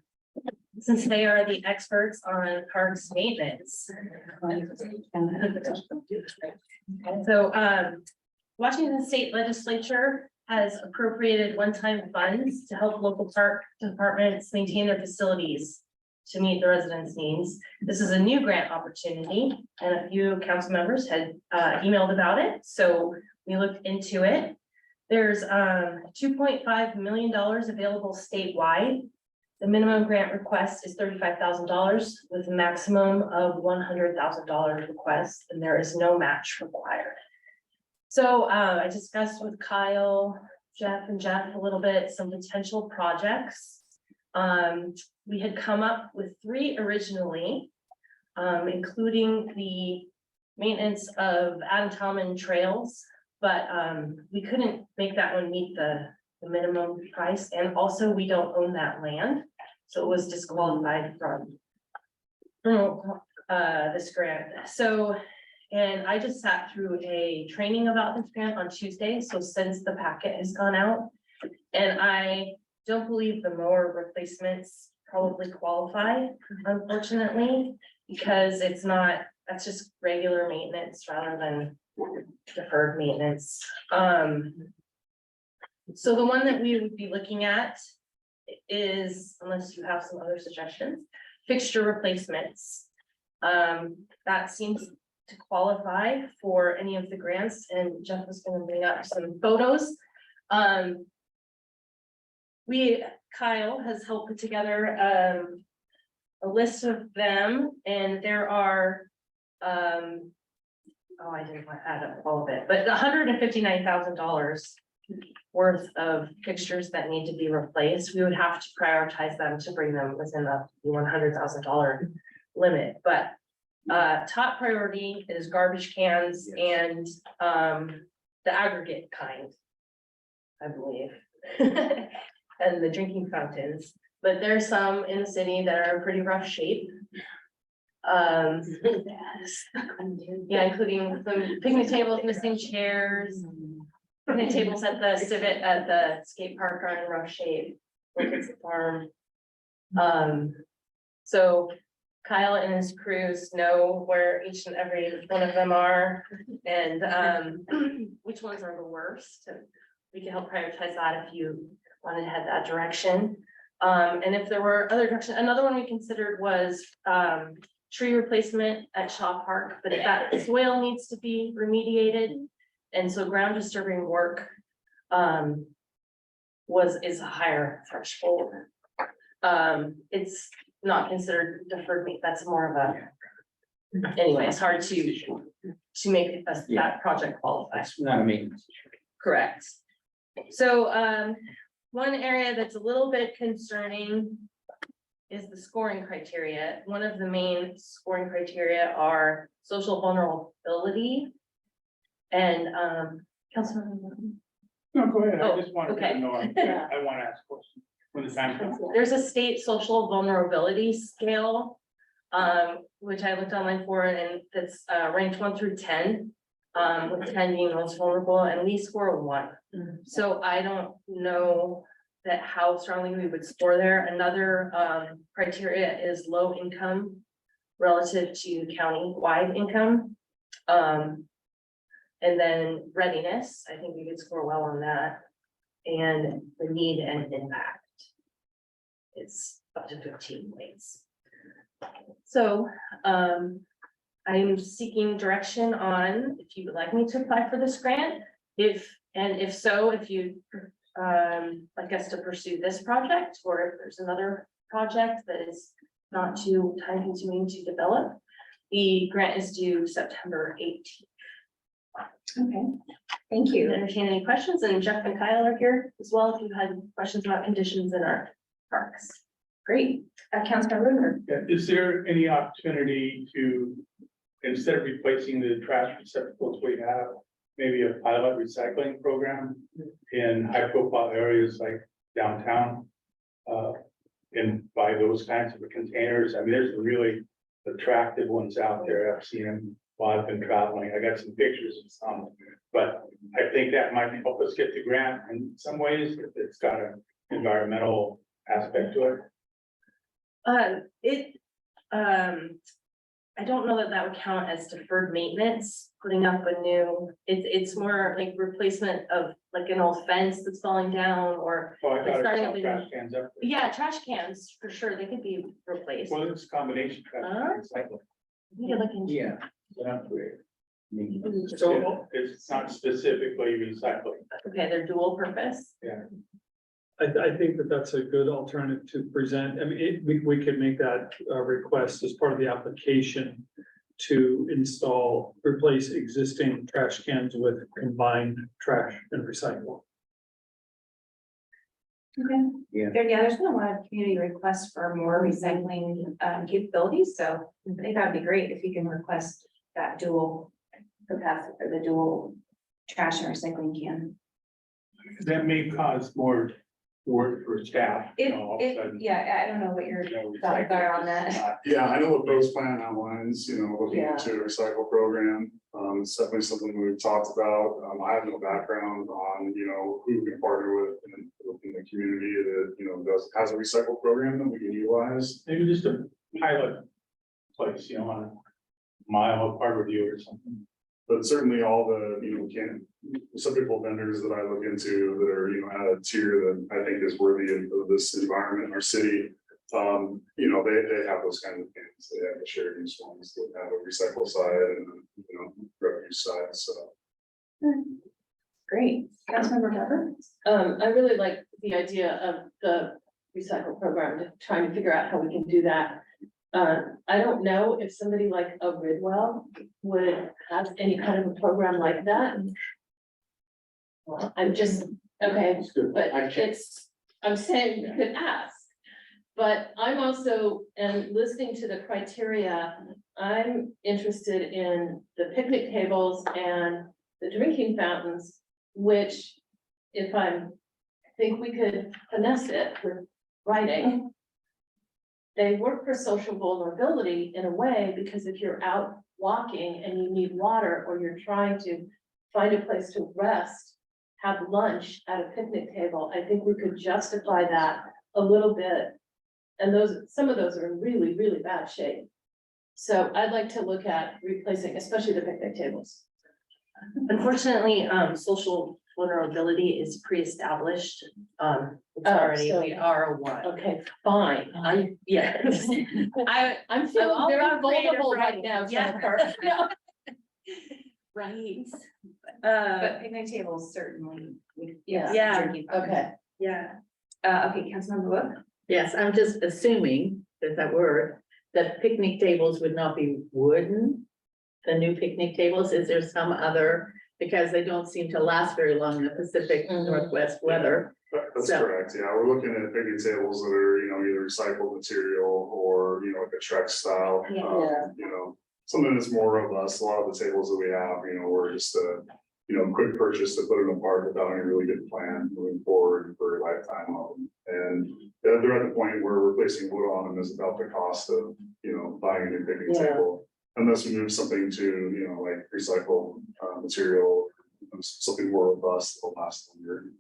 since they are the experts on parks maintenance. So, Washington State Legislature has appropriated one-time funds to help local park departments maintain their facilities to meet the residents' needs. This is a new grant opportunity, and a few council members had emailed about it, so we looked into it. There's $2.5 million available statewide. The minimum grant request is $35,000 with a maximum of $100,000 request, and there is no match required. So I discussed with Kyle, Jeff a little bit, some potential projects. We had come up with 3 originally, including the maintenance of Adam Tallman trails, but we couldn't make that one meet the minimum price, and also we don't own that land, so it was disqualified from this grant. So, and I just sat through a training about this grant on Tuesday, so since the packet has gone out, and I don't believe the mower replacements probably qualify, unfortunately, because it's not, that's just regular maintenance rather than deferred maintenance. So the one that we would be looking at is, unless you have some other suggestions, fixture replacements. That seems to qualify for any of the grants, and Jeff was going to bring up some photos. Kyle has helped put together a list of them, and there are I didn't add up all of it, but $159,000 worth of fixtures that need to be replaced. We would have to prioritize them to bring them within the $100,000 limit, but top priority is garbage cans and the aggregate kind, I believe. and the drinking fountains, but there's some in the city that are in pretty rough shape. Yeah, including some picnic tables, missing chairs. Picnic tables at the at the skate park are in rough shape. Wicket's Farm. So Kyle and his crews know where each and every one of them are and which ones are the worst. We can help prioritize that if you want to head that direction. And if there were other direction, another one we considered was tree replacement at Shaw Park, but if that soil needs to be remediated. And so ground disturbing work is a higher threshold. It's not considered deferred maintenance, that's more of a, anyway, it's hard to make that project qualify. That's not a maintenance issue. Correct. So one area that's a little bit concerning is the scoring criteria. One of the main scoring criteria are social vulnerability. And Councilman. No, go ahead. Oh, I just wanted okay. to know. I want to ask a question when the time comes. There's a state social vulnerability scale, which I looked online for, and it's ranked 1 through 10, with 10 being most vulnerable, and we score a 1. So I don't know that how strongly we would score there. Another criteria is low income relative to county-wide income. And then readiness, I think we could score well on that. And the need and impact. It's up to 15 points. So I'm seeking direction on if you would like me to apply for this grant. If so, if you like us to pursue this project, or if there's another project that is not too time consuming to develop. The grant is due September 18th. Okay, thank you. Entertain any questions, and Jeff and Kyle are here as well if you've had questions about conditions in our parks. Great. Councilmember River. Yeah, is there any opportunity to, instead of replacing the trash receptacles we have, maybe a pilot recycling program in high profile areas like downtown? And buy those kinds of containers. I mean, there's some really attractive ones out there. I've seen them while I've been traveling. I got some pictures of some, but I think that might help us get the grant in some ways. It's got an environmental aspect to it. I don't know that that would count as deferred maintenance, putting up a new, it's more like replacement of like an old fence that's falling down or. Well, I thought starting it up was a trash cans up there. Yeah, trash cans, for sure, they could be replaced. Well, it's a combination trash and recycling. We could look into. Yeah. But I'm clear. So it's not specifically recycling. Okay, they're dual purpose. I think that that's a good alternative to present. I mean, we could make that request as part of the application to replace existing trash cans with combined trash and recycle. Okay. Yeah. There's been a lot of community requests for more recycling capabilities, so I think that would be great if you can request that dual capacity or the dual trash and recycling can. That may cause more work for staff. you know, all of a sudden, Yeah, I don't know what your you know, thoughts are on recycling that. is not- Yeah, I know what Bill's plan outlines, looking Yeah. into a recycle program. It's definitely something we've talked about. I have no background on, who we can partner with and within the community that, has a recycle program that we can utilize. Maybe just a pilot place, on a mile of Harbor View or something. But certainly all the, typical vendors that I look into that are, at a tier that I think is worthy of this environment in our city. They have those kinds of things. They have the shared use ones that have a recycle side and, refuse side, so. Great. Councilmember Pepper? I really like the idea of the recycle program, trying to figure out how we can do that. I don't know if somebody like a Ridwell would have any kind of a program like that. Well, I'm just, okay, It's good. but I checked. I'm saying you could ask. But I'm also, and listening to the criteria, I'm interested in the picnic tables and the drinking fountains, which if I'm think we could finesse it with writing. They work for social vulnerability in a way, because if you're out walking and you need water, or you're trying to find a place to rest, have lunch at a picnic table, I think we could justify that a little bit. And some of those are in really, really bad shape. So I'd like to look at replacing, especially the picnic tables. Unfortunately, social vulnerability is pre-established. It's already, so- we are one. Okay, fine. Yeah. I'm feeling all very about creative vulnerable right writing. now, Yeah. Jennifer. No. Right. But picnic tables certainly. Yeah. Yeah. Drinking fountains. Okay, Yeah. Okay, Councilmember Wood? Yes, I'm just assuming, there's that word, that picnic tables would not be wooden. The new picnic tables, is there some other, because they don't seem to last very long in the Pacific Northwest weather. That's So- correct, yeah, we're looking at picnic tables that are, either recycled material or, like a Trex style. Yeah. Something that's more robust. A lot of the tables that we have, we're just quick purchase to put in a park without any really good plan moving forward for a lifetime of them. And they're at the point where replacing wood on them is about the cost of, buying a new picnic Yeah. table. Unless we move something to, like recycled material, something more robust that'll last longer.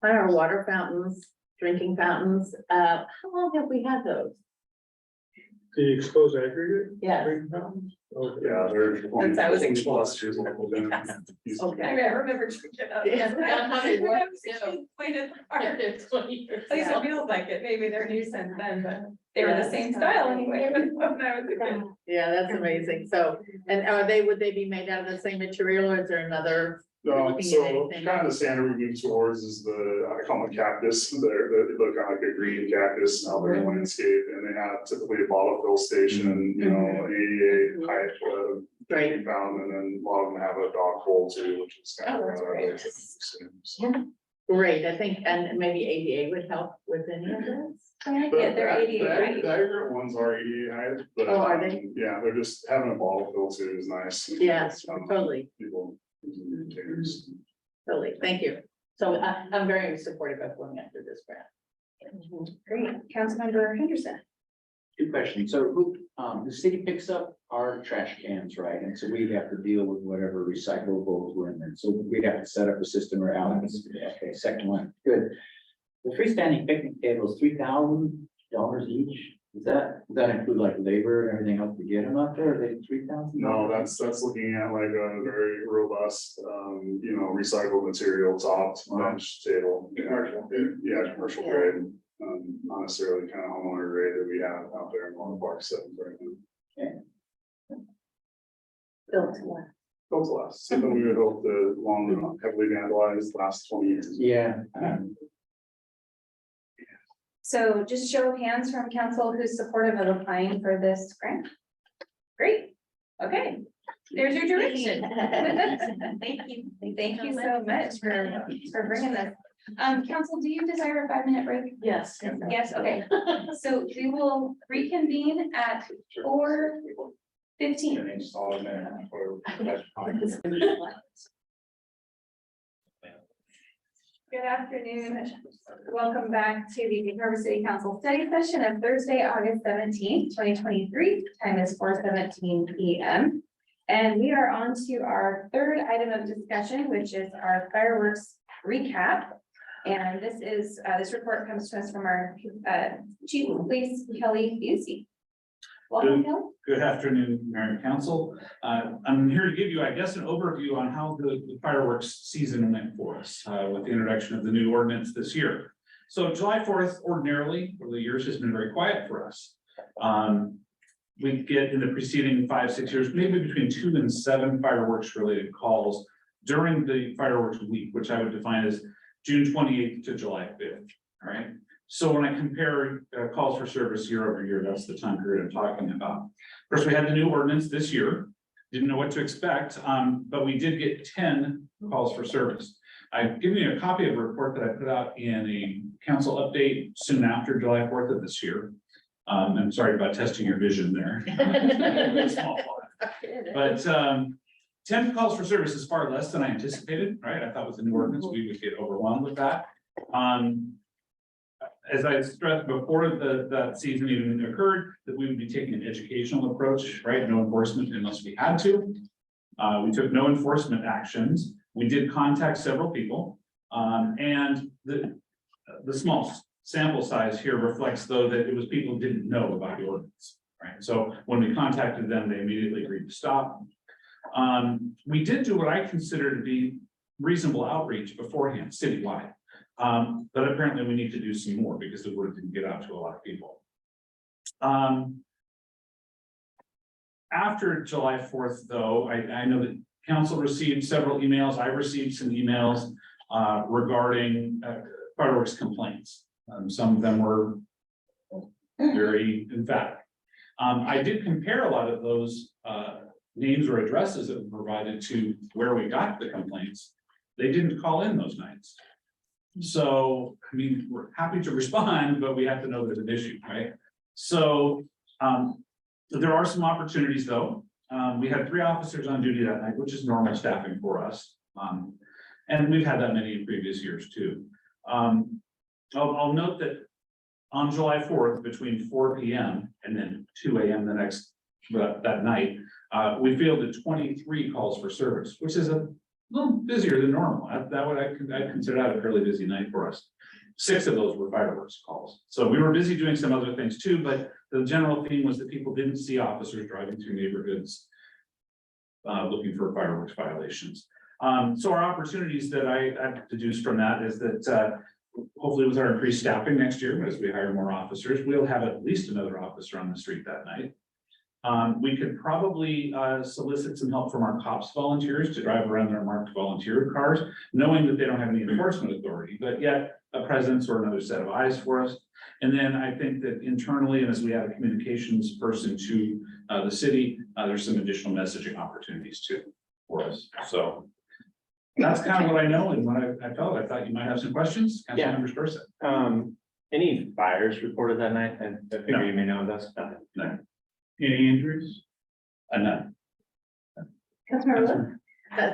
On our water fountains, drinking fountains, how long have we had those? The exposed aggregate? yeah, Okay. Yeah, they're. Since I was in 20+ years old. okay. I remember. Yeah, I forgot how they work, too. Pointed They're 20 years At least it old. feels like it. Maybe they're new since then, but they were the same style anyway when I was a kid. Yeah, that's amazing. So, and would they be made out of the same material, or is there another? Looking at So anything. kind of the standard we move towards is I call them cactus, they look kind of like a green cactus out there in the landscape, and they have typically a bottle fill station, 88 height. Great. Found, and then a lot of them have a dog hole too, which is kind Oh, of. that's great. Great, I think, and maybe ADA would help with any of this. Yeah, they're 88, right? The aggregate ones are 88 height, but. Oh, are they? Yeah, they're just having a bottle fill too is nice. Yes, totally, People. using containers. totally. Thank you. So I'm very supportive of going after this grant. Great. Councilmember Henderson? Two questions. So the city picks up our trash cans, right? And so we have to deal with whatever recyclables were in there. So we have to set up a system or Alex. Okay, second one, good. The freestanding picnic tables, $3,000 each. Does that include like labor and everything else to get them up there? Are they 3,000? No, that's looking at like a very robust, recycled material topped bench table. Yeah, commercial grade, not necessarily kind of homeowner grade that we have out there in Long Park settings right now. Built to last. Built to last, something we would hope to long, heavily vandalized last 20 years. Yeah. So just show of hands from council who's supportive of applying for this grant. Great. Okay, there's your direction. Thank you. Thank you so much for bringing this. Council, do you desire a 5-minute break? Yes. Yes, okay. So we will reconvene at 4:15. Good afternoon. Welcome back to the Harbor City Council study session of Thursday, August 17th, 2023. Time is 4:17 p.m. And we are on to our third item of discussion, which is our fireworks recap. And this report comes to us from our Chief of Police, Kelly Busey. Welcome, Kelly. Good afternoon, Mayor and Council. I'm here to give you, I guess, an overview on how the fireworks season went for us with the introduction of the new ordinance this year. So July 4th, ordinarily, over the years, has been very quiet for us. We get in the preceding 5-6 years, maybe between 2 and 7 fireworks related calls during the fireworks week, which I would define as June 28th to July 5th. All right. So when I compare calls for service year over year, that's the time period I'm talking about. Of course, we had the new ordinance this year. Didn't know what to expect, but we did get 10 calls for service. I've given you a copy of a report that I put out in a council update soon after July 4th of this year. I'm sorry about testing your vision there. But 10 calls for service is far less than I anticipated, right? I thought with the new ordinance, we would get overwhelmed with that. As I stressed before that season even occurred, that we would be taking an educational approach, right? No enforcement unless we had to. We took no enforcement actions. We did contact several people. And the small sample size here reflects though that it was people who didn't know about the ordinance, right? So when we contacted them, they immediately agreed to stop. We did do what I consider to be reasonable outreach beforehand, citywide. But apparently we need to do some more because the word didn't get out to a lot of people. After July 4th, though, I know that council received several emails. I received some emails regarding fireworks complaints. Some of them were very emphatic. I did compare a lot of those names or addresses that were provided to where we got the complaints. They didn't call in those nights. So, I mean, we're happy to respond, but we have to know there's an issue, right? So, there are some opportunities though. We had 3 officers on duty that night, which is normal staffing for us. And we've had that many in previous years too. I'll note that on July 4th, between 4 p.m. and then 2 a.m. that night, we fielded 23 calls for service, which is a little busier than normal. I'd consider that a fairly busy night for us. 6 of those were fireworks calls. So we were busy doing some other things too, but the general theme was that people didn't see officers driving through neighborhoods looking for fireworks violations. So our opportunities that I deduced from that is that hopefully with our increased staffing next year, as we hire more officers, we'll have at least another officer on the street that night. We could probably solicit some help from our cops volunteers to drive around their marked volunteer cars, knowing that they don't have any enforcement authority, but yet a presence or another set of eyes for us. And then I think that internally, and as we add a communications person to the city, there's some additional messaging opportunities too for us. So that's kind of what I know and what I felt. I thought you might have some questions. Yeah. Councilmember Sparsa. Any fires reported that night? And I figure you may know this. No. Any injuries? None. Councilmember Wood?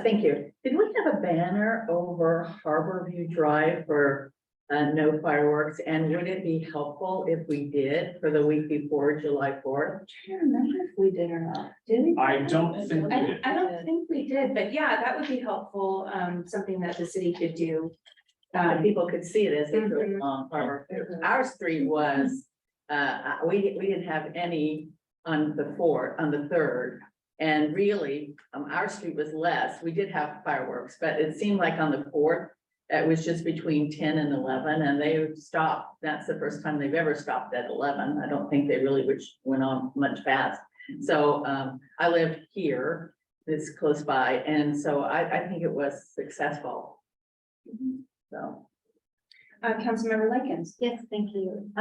Thank you. Did we have a banner over Harborview Drive for no fireworks? And would it be helpful if we did for the week before July 4th? I can't remember if we did or not. Did we? I don't think we did. I don't think we did, but yeah, that would be helpful, something that the city could do. That people could see it as they drove Mhm. on Harbor. Our street was, we didn't have any on the 4th, on the 3rd. And really, our street was less. We did have fireworks, but it seemed like on the 4th, it was just between 10 and 11 and they stopped. That's the first time they've ever stopped at 11. I don't think they really went on much fast. So I live here, it's close by. And so I think it was successful. So. Councilmember Likens? Yes, thank you.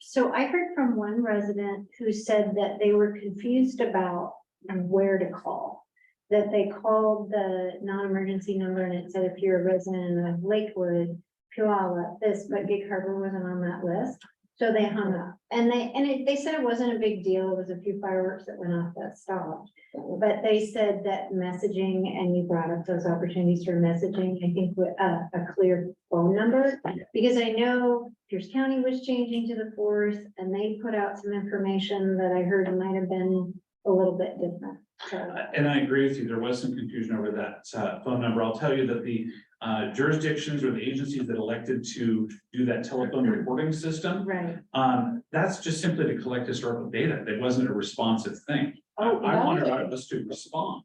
So I heard from one resident who said that they were confused about where to call. That they called the non-emergency number and it said if you're a resident of Lakewood, Puyallup, this, but Gig Harbor wasn't on that list. So they hung up and they said it wasn't a big deal. It was a few fireworks that went off that stopped. But they said that messaging, and you brought up those opportunities for messaging, I think with a clear phone number. Because I know Pierce County was changing to the 4th and they put out some information that I heard might have been a little bit different. So, And I agree with you. There was some confusion over that phone number. I'll tell you that the jurisdictions or the agencies that elected to do that telephone reporting system, right. that's just simply to collect historical data. It wasn't a responsive thing. Oh, I wanted really? us to respond.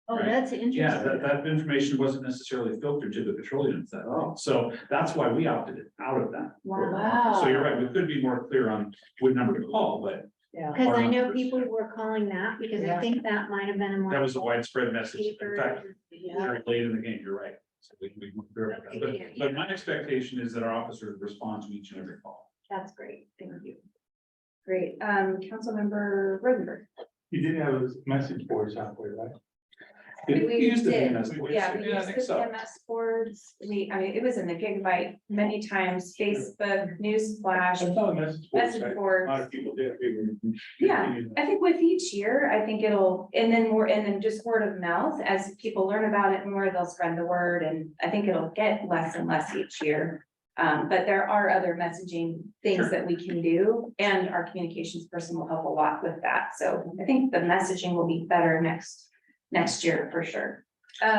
Oh, Right. that's interesting. Yeah, that information wasn't necessarily filtered to the patrol units that way. So that's why we opted out of that. Wow. So you're right, we could be more clear on what number to call, but Yeah. Because I know numbers. people were calling that because I think that might have been a more. that was a widespread message. In fact, Yeah. very late in the game, you're right. So we can be more clear about that. Okay, But my expectation is that our officers respond to each and every call. That's great. Thank you. Great. Councilmember Rosenberg? You did have a message boards out there, right? We used the did. VMS boards. Yeah, we I used think the so. MS boards. I mean, it was in the Gigabyte many times, Facebook, Newsflash, I saw a message boards, message right? A boards. lot of people did. Yeah, I think with each year, I think it'll, and then just word of mouth, as people learn about it more, they'll spread the word, and I think it'll get less and less each year. But there are other messaging things that we can do, and our communications person will help a lot with that. So I think the messaging will be better next year for sure. Did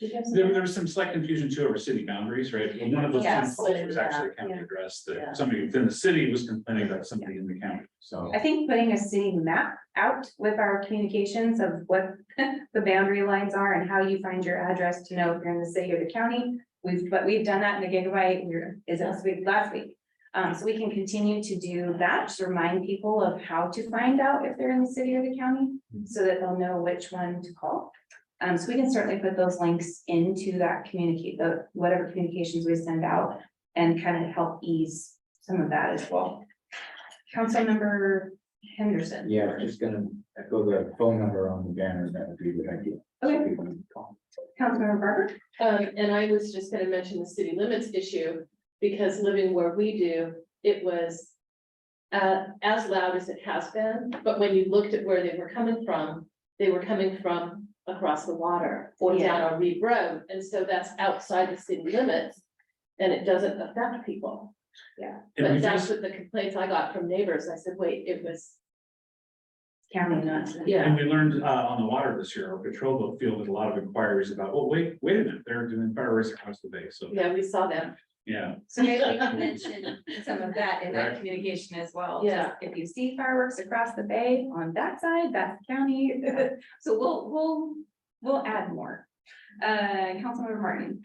you have something? There was some slight confusion too over city boundaries, right? Well, one of those Yes. phone calls was actually a county address that somebody within the city was complaining about somebody in the county, so. I think putting a city map out with our communications of what the boundary lines are and how you find your address to know if you're in the city or the county. We've done that in the Gigabyte, last week. So we can continue to do that, just remind people of how to find out if they're in the city or the county, so that they'll know which one to call. So we can certainly put those links into that whatever communications we send out, and kind of help ease some of that as well. Councilmember Henderson. Yeah, I'm just gonna echo the phone number on the banner, that would be a good idea. Okay. People can call. Councilmember Barber. And I was just gonna mention the city limits issue, because living where we do, it was as loud as it has been, but when you looked at where they were coming from across the water or down a Reed Road, and so that's outside the city limits, and it doesn't affect people. Yeah. And But we that's just, what the complaints I got from neighbors. I said, wait, it was, County nuts. yeah. and we learned on the water this year, our patrol boat fielded a lot of inquiries about, well, wait a minute, they're doing fireworks across the bay, so, Yeah, we saw them. yeah. So maybe we can mention some of that in that Right. communication as well. Yeah. Just if you see fireworks across the bay on that side, that's the county. So we'll add more. Councilmember Martin.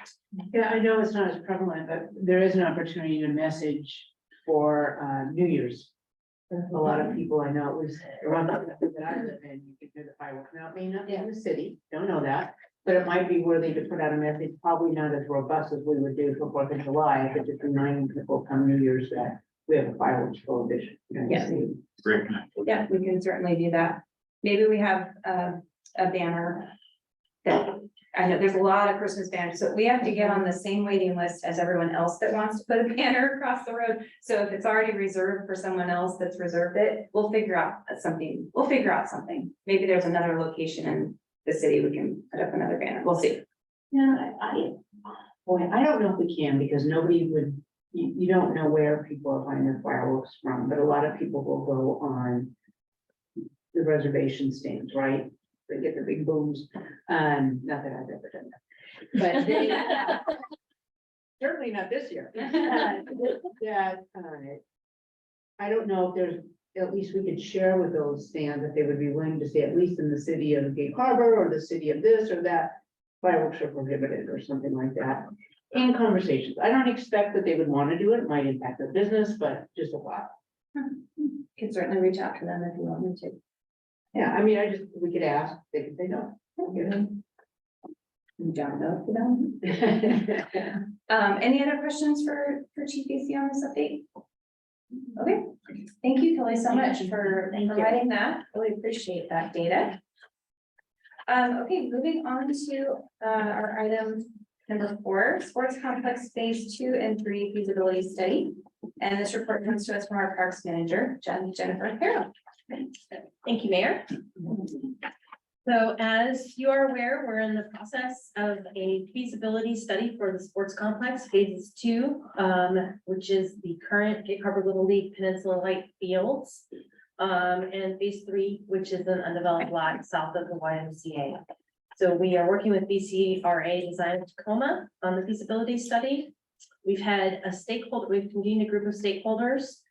Yeah, I know it's not as prevalent, but there is an opportunity to message for New Year's. A lot of people I know, it was around that I live in, you could do the fireworks. Now, it may not be in the city, don't know that. But it might be worthy to put out a message, probably not as robust as we would do for Fourth of July, but just reminding people come New Year's that we have a fireworks prohibition. Yes. Great. Yeah, we can certainly do that. Maybe we have a banner that, I know there's a lot of Christmas banners, so we have to get on the same waiting list as everyone else that wants to put a banner across the road. So if it's already reserved for someone else that's reserved it, we'll figure out something. Maybe there's another location in the city, we can put up another banner. We'll see. Yeah, I don't know if we can, because nobody would, you don't know where people are finding their fireworks from, but a lot of people will go on the reservation stands, right? They get the big booms, not that I've ever done that. But they, certainly not this year. I don't know if there's, at least we could share with those stands if they would be willing to say, at least in the city of Gig Harbor or the city of this or that, fireworks are prohibited or something like that. In conversations, I don't expect that they would want to do it, it might impact their business, but just a thought. Can certainly reach out to them if you want me to. Yeah, I mean, we could ask, they could say no. You don't know for them. Any other questions for Chief AC on this update? Okay, thank you, Kelly, so much for providing that. Really appreciate that data. Okay, moving on to our item number 4, sports complex phase 2 and 3 feasibility study. And this report comes to us from our parks manager, Jennifer Harrell. Thank you, Mayor. So as you are aware, we're in the process of a feasibility study for the sports complex phases 2, which is the current Gig Harbor Little League Peninsula Light Fields. And phase 3, which is an undeveloped lot south of the YMCA. So we are working with BCRA Design of Tacoma on the feasibility study. We've convened a group of stakeholders,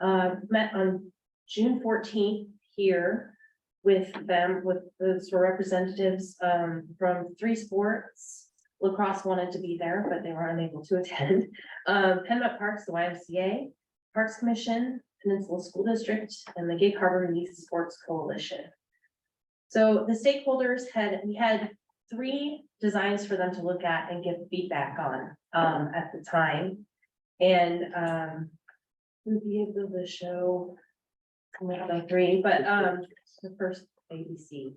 met on June 14th here with those representatives from 3 sports. Lacrosse wanted to be there, but they were unable to attend. PennDOT Parks, the YMCA, Parks Commission, Peninsula School District, and the Gig Harbor Youth Sports Coalition. So the stakeholders we had 3 designs for them to look at and give feedback on at the time. And we'll be able to show the 3, but the first ABC.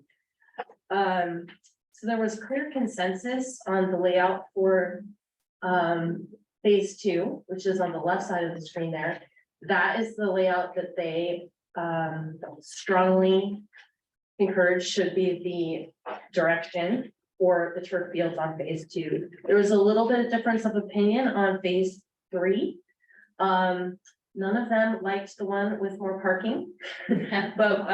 So there was clear consensus on the layout for phase 2, which is on the left side of the screen there. That is the layout that they strongly encourage should be the direction for the turf fields on phase 2. There was a little bit of difference of opinion on phase three. None of them liked the one with more parking. But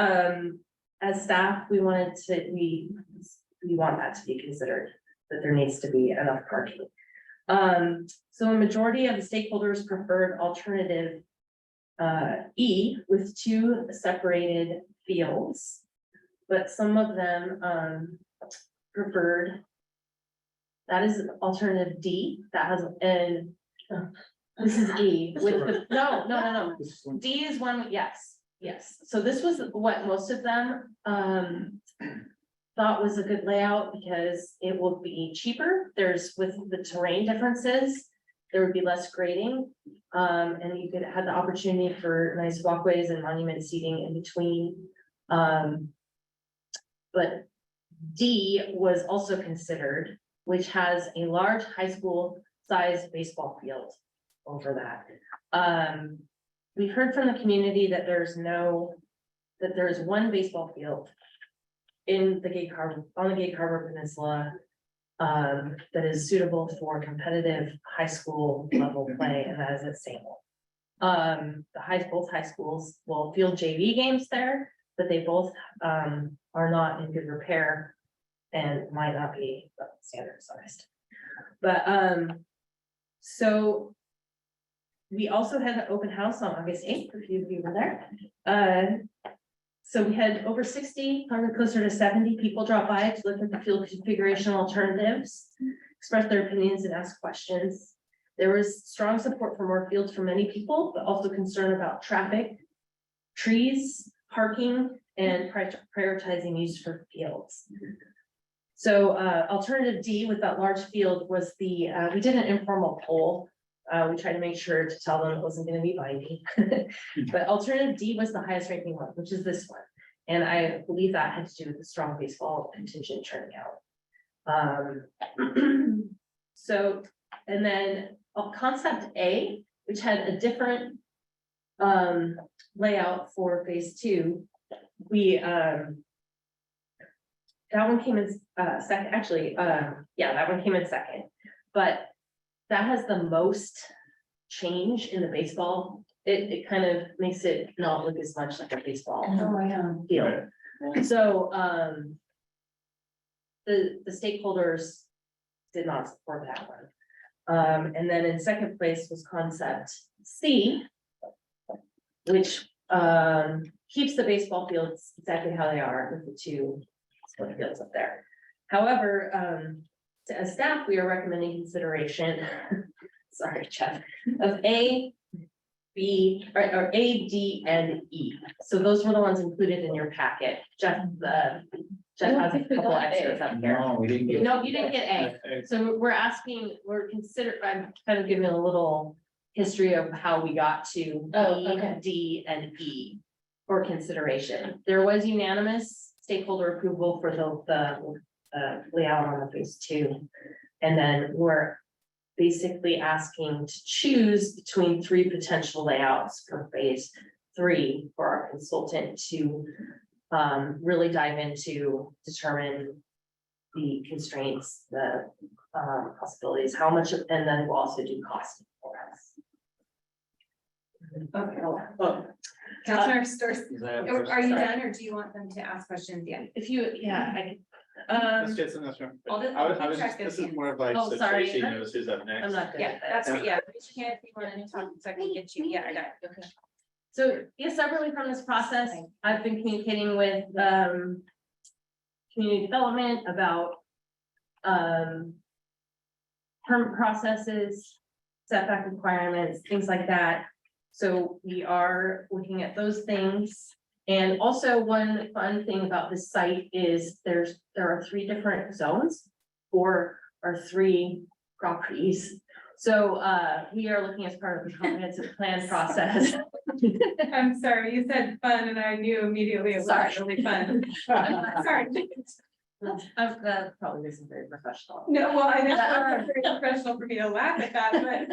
as staff, we want that to be considered, that there needs to be enough parking. So a majority of the stakeholders preferred alternative E with 2 separated fields. But some of them preferred. That is alternative D, that has, and this is E with the, no. D is one, yes. So this was what most of them thought was a good layout because it will be cheaper. There's with the terrain differences, there would be less grading. And you could have the opportunity for nice walkways and monument seating in between. But D was also considered, which has a large high school sized baseball field over that. We've heard from the community that there's one baseball field in the Gig Harbor, on the Gig Harbor Peninsula, that is suitable for competitive high school level play, and that is at Sable. Both high schools will field JV games there, but they both are not in good repair and might not be standardized. But so we also had an open house on August 8th, if you were there. So we had over 60, probably closer to 70 people drop by to look at the field configuration alternatives, express their opinions and ask questions. There was strong support for more fields from many people, but also concern about traffic, trees, parking, and prioritizing use for fields. So alternative D with that large field was we did an informal poll. We tried to make sure to tell them it wasn't going to be binding. But alternative D was the highest ranking one, which is this one. And I believe that had to do with the strong baseball contingent turning out. So, and then concept A, which had a different layout for phase 2, that one came in second, actually, yeah, that one came in second, but that has the most change in the baseball. It kind of makes it not look as much like a baseball field. So, the stakeholders did not support that one. And then in second place was concept C, which keeps the baseball fields exactly how they are with the 2 split fields up there. However, as staff, we are recommending consideration, sorry, Jeff, of A, B, or A, D, and E. So those were the ones included in your packet. Jeff has a couple extras up here. No, we didn't get. No, you didn't get A. So I'm kind of giving a little history of how we got to E, D, and E for consideration. There was unanimous stakeholder approval for the layout on the phase 2. And then we're basically asking to choose between 3 potential layouts for phase 3 for our consultant to really dive into, determine the constraints, the possibilities, how much, and then we'll also do costing for us. Okay. Councilor Stores, are you done, or do you want them to ask questions? Yeah. If you, yeah, Let's get some, that's right. I'll just- I was just, this is more of like, Oh, so sorry. Tracy knows who's up next. I'm not good. Yeah, at that. that's, yeah, raise your hand if you want to talk, so I can get you, yeah, I got it, okay. So, yeah, separately from this process, I've been communicating with community development about permit processes, setback requirements, things like that. So we are looking at those things. And also one fun thing about this site is there are 3 different zones for our 3 properties. So we are looking as part of the comprehensive plan process. I'm sorry, you said fun and I knew immediately it was really fun. Sorry. I've probably isn't very professional. No, well, I know it's very professional for me to laugh at that, but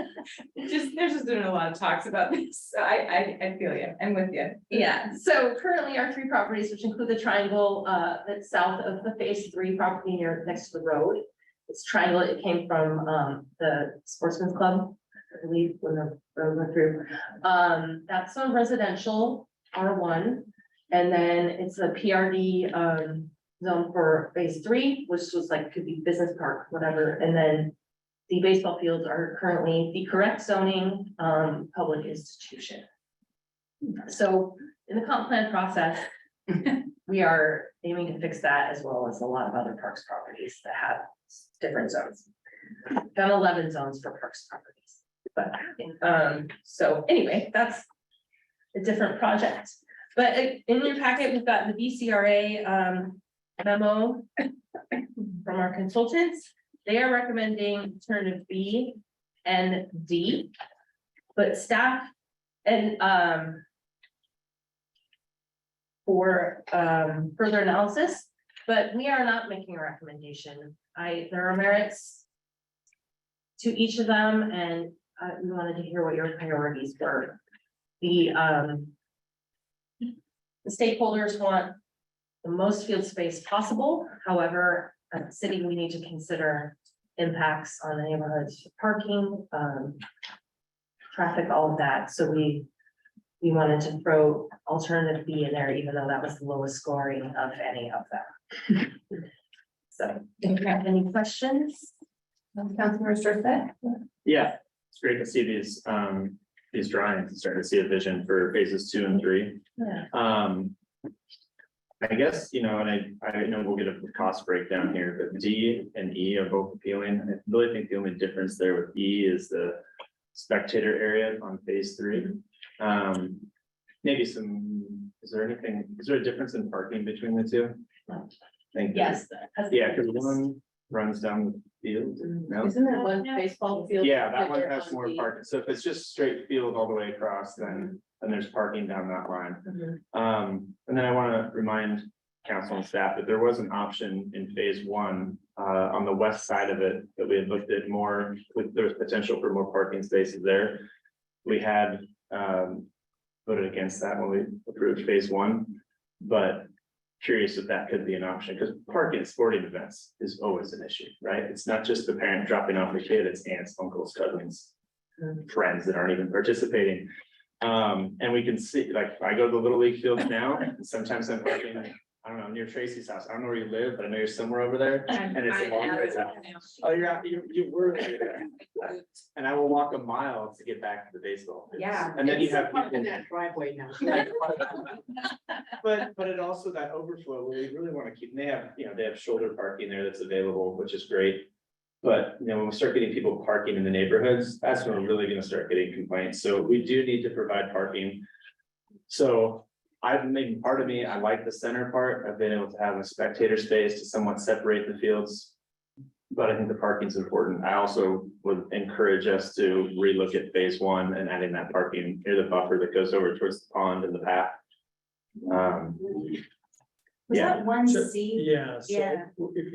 there's just been a lot of talks about this, so I feel you, I'm with you. Yeah, so currently our 3 properties, which include the triangle that's south of the phase 3 property near next to the road. It's triangle, it came from the Sportsman's Club. I believe, when the road went through. That's on residential R1. And then it's a PRD zone for phase 3, which was like, could be business park, whatever. And then the baseball fields are currently the correct zoning, public institution. So in the comp plan process, we are aiming to fix that as well as a lot of other parks properties that have different zones. Done 11 zones for parks properties, but, so anyway, that's a different project. But in your packet, we've got the BCRA, memo from our consultants. They are recommending alternative B and D, but staff and, for further analysis, but we are not making a recommendation. There are merits to each of them, and we wanted to hear what your priorities were. The stakeholders want the most field space possible. However, as a city, we need to consider impacts on the neighborhoods, parking, traffic, all of that. So we wanted to throw alternative B in there, even though that was the lowest scoring of any of them. So, if you have any questions? Councilmember Sturtevant? Yeah, it's great to see these drawings and starting to see a vision for phases 2 and 3. Yeah. I guess, and I know we'll get a cost breakdown here, but D and E are both appealing. I really think the only difference there with E is the spectator area on phase 3. Maybe is there a difference in parking between the two? Thank you. Yes. Yeah, because one runs down the field. No? Isn't that one baseball field? Yeah, that one They're has on more the- parking. So if it's just straight field all the way across, then there's parking down that line. And then I want to remind council and staff that there was an option in phase 1 on the west side of it that we had looked at more, there was potential for more parking spaces there. We had voted against that when we approved phase 1, but curious if that could be an option, because parking at sporting events is always an issue, right? It's not just the parent dropping off the kid, it's aunts, uncles, cousins, friends that aren't even participating. And we can see, like, I go to the Little League fields now, and sometimes I'm parking, I don't know, near Tracy's house. I don't know where you live, but I know you're somewhere over there. And it's a long ways out. Oh, you're out, you were there. And I will walk a mile to get back to the baseball. Yeah. And then you have people. in that driveway now. But it also, that overflow, we really want to keep, they have shoulder parking there that's available, which is great. But, when we start getting people parking in the neighborhoods, that's when we're really gonna start getting complaints. So we do need to provide parking. So part of me, I like the center part. I've been able to have a spectator space to somewhat separate the fields. But I think the parking's important. I also would encourage us to relook at phase 1 and adding that parking near the buffer that goes over towards the pond and the path. Was Yeah. that 1C? Yeah, so Yeah. if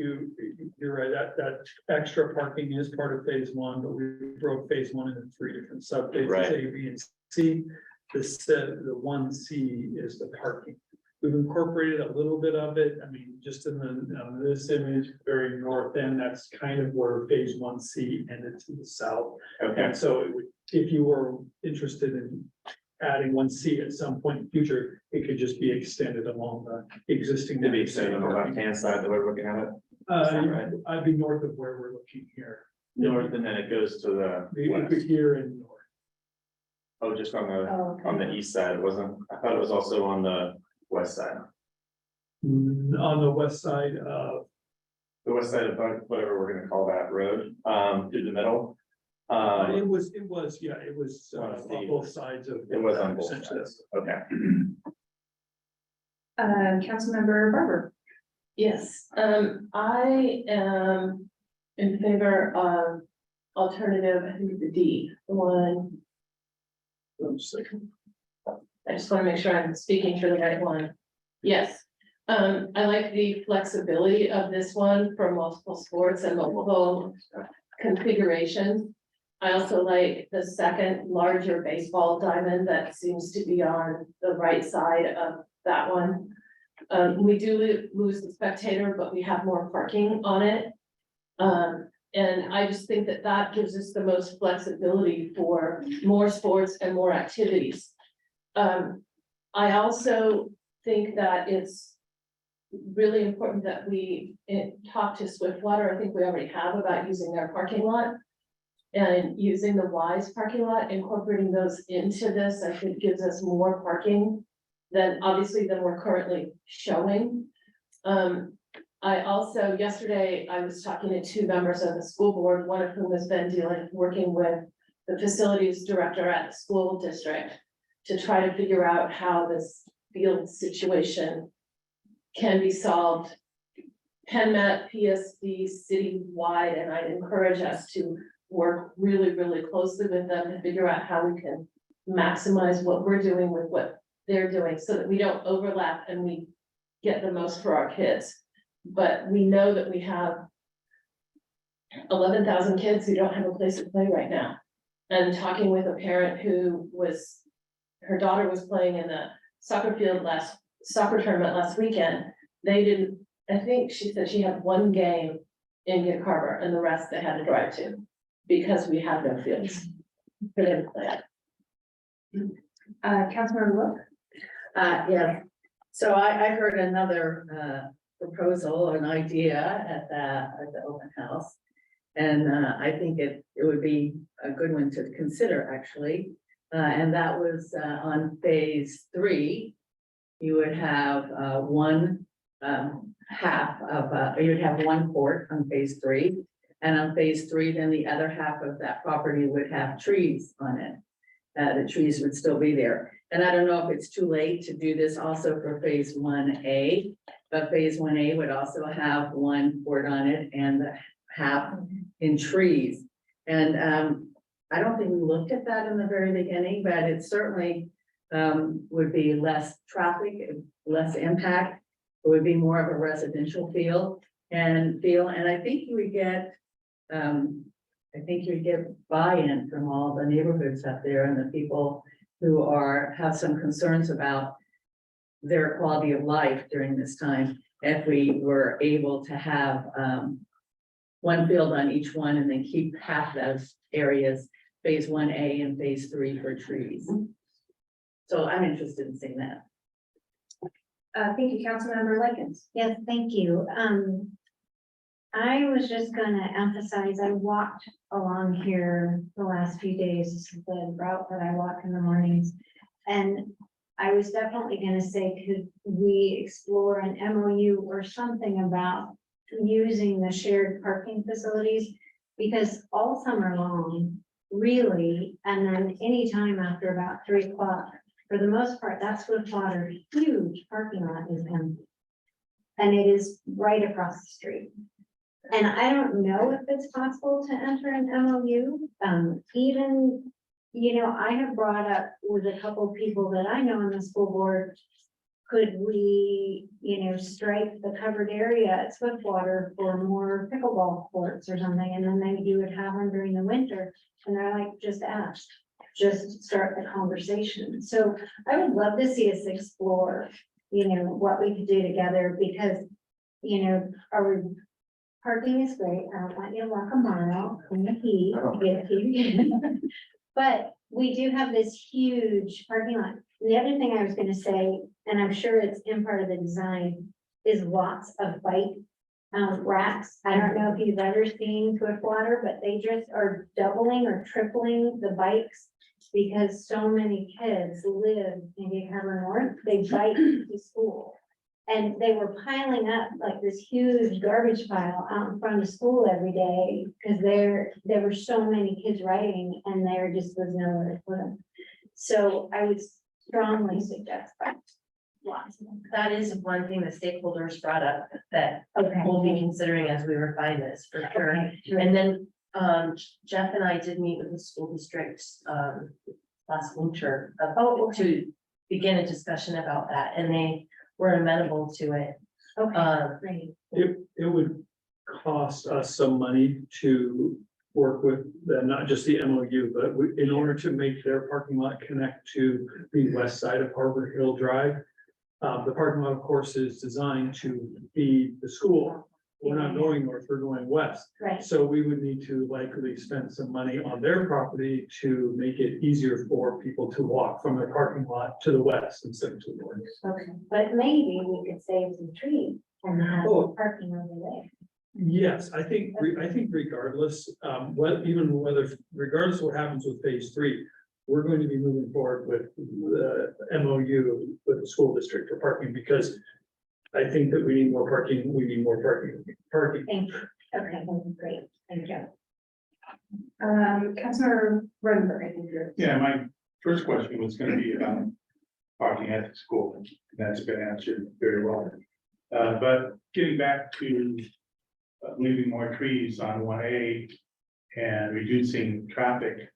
you're right, that extra parking is part of phase 1, but we broke phase 1 into 3 different subphases, Right. A, B, and C. The 1C is the parking. We've incorporated a little bit of it. I mean, just in this image, very north end, that's kind of where phase 1C ended to the south. Okay, And so if you were interested in adding 1C at some point in the future, it could just be extended along the existing. to be said on the left-hand side that we're looking at it, right. I'd be north of where we're looking here. north, and then it goes to the west. Here and north. Oh, just on Oh, okay. the east side, it wasn't, I thought it was also on the west side. On the west side of, The west side of whatever we're gonna call that road, through the middle. it was On on the- both sides of. It was on both essentially. sides, okay. Councilmember Barber. Yes, I am in favor of alternative, I think the D, the one. I just want to make sure I'm speaking for the right one. Yes, I like the flexibility of this one for multiple sports and multiple configurations. I also like the second larger baseball diamond that seems to be on the right side of that one. We do lose the spectator, but we have more parking on it. And I just think that that gives us the most flexibility for more sports and more activities. I also think that it's really important that we talk to Swiftwater. I think we already have about using their parking lot. And using the Wise parking lot, incorporating those into this, I think gives us more parking than obviously than we're currently showing. I also, yesterday, I was talking to two members of the school board, one of whom has been working with the facilities director at the school district to try to figure out how this field situation can be solved. PennMet, PSD, citywide, and I'd encourage us to work really, really closely with them to figure out how we can maximize what we're doing with what they're doing so that we don't overlap and we get the most for our kids. But we know that we have 11,000 kids who don't have a place to play right now. And talking with a parent who was, her daughter was playing in the soccer tournament last weekend. They didn't, I think she said she had one game in Gig Harbor and the rest they had to drive to because we have no fields for them to play at. Councilmember Look. Yeah, so I heard another proposal, an idea at the open house. And I think it would be a good one to consider, actually. And that was on phase 3. You would have one half of, you'd have one court on phase 3. And on phase 3, then the other half of that property would have trees on it. The trees would still be there. And I don't know if it's too late to do this also for phase 1A, but phase 1A would also have one court on it and the half in trees. And I don't think we looked at that in the very beginning, but it certainly would be less traffic, less impact. It would be more of a residential feel. And I think you would get, buy-in from all the neighborhoods up there and the people who have some concerns about their quality of life during this time. If we were able to have one field on each one and then keep half those areas, phase 1A and phase 3 for trees. So I'm interested in seeing that. Thank you, Councilmember Likens. Yes, thank you. I was just gonna emphasize, I walked along here the last few days, this is the route that I walk in the mornings. And I was definitely gonna say, could we explore an MOU or something about using the shared parking facilities? Because all summer long, really, and then anytime after about 3 o'clock, for the most part, that's Swiftwater huge parking lot is empty. And it is right across the street. And I don't know if it's possible to enter an MOU, even, I have brought up with a couple of people that I know in the school board, could we, strike the covered area at Swiftwater for more pickleball courts or something, and then maybe you would have them during the winter, and they're like, just ask, just start the conversation. So I would love to see us explore, what we could do together, because, our parking is great. I don't want you to walk a mile in the heat. But we do have this huge parking lot. The other thing I was gonna say, and I'm sure it's in part of the design, is lots of bike racks. I don't know if you've ever seen Swiftwater, but they just are doubling or tripling the bikes because so many kids live in Gig Harbor North, they bike to school. And they were piling up like this huge garbage pile out in front of school every day because there were so many kids riding and there just was nowhere to put them. So I would strongly suggest that. Lots of them. That is one thing the stakeholders brought up that Okay. we'll be considering as we refine this for sure. And then Jeff and I did meet with the school district last winter to begin a discussion about that, and they were amenable to it. Okay, great. It would cost us some money to work with them, not just the MOU, but in order to make their parking lot connect to the west side of Harbor Hill Drive. The parking lot, of course, is designed to be the school. we're not going north, we're going west. Right. So we would need to likely spend some money on their property to make it easier for people to walk from their parking lot to the west instead of to the north. Okay, but maybe we could save some trees and have Oh. parking over there. Yes, I think regardless, regardless of what happens with phase 3, we're going to be moving forward with the MOU with the school district for parking, because I think that we need more parking, parking. Thank you. Okay, great. Thank you. Councilmember Rodenberg, I think you're. Yeah, my first question was gonna be about parking at the school. That's been answered very well. But getting back to leaving more trees on 1A and reducing traffic.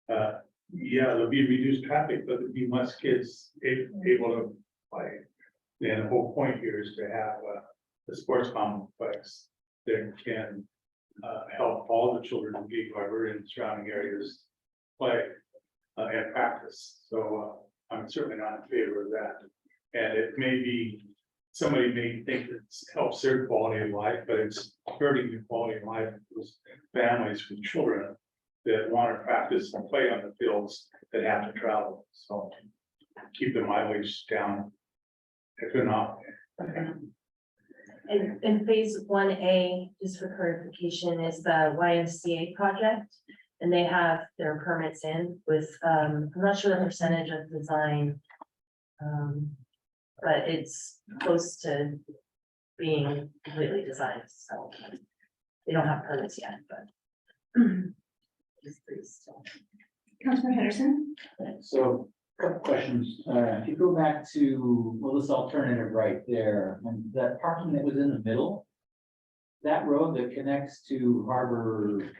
Yeah, there'll be reduced traffic, but there'll be less kids able to play. And the whole point here is to have a sports complex that can help all the children in Gig Harbor and surrounding areas play and practice. So I'm certainly not in favor of that. And it may be, somebody may think it helps their quality of life, but it's hurting the quality of life of those families with children that want to practice and play on the fields that have to travel. So keep the mileage down. If they're not. And phase 1A, just for clarification, is the YMCA project. And they have their permits in with, I'm not sure the percentage of design. But it's close to being completely designed, so they don't have permits yet, but. It's pretty still. Councilmember Henderson? So, couple questions, if you go back to, well, this alternative right there, and that parking that was in the middle. That road that connects to Harbor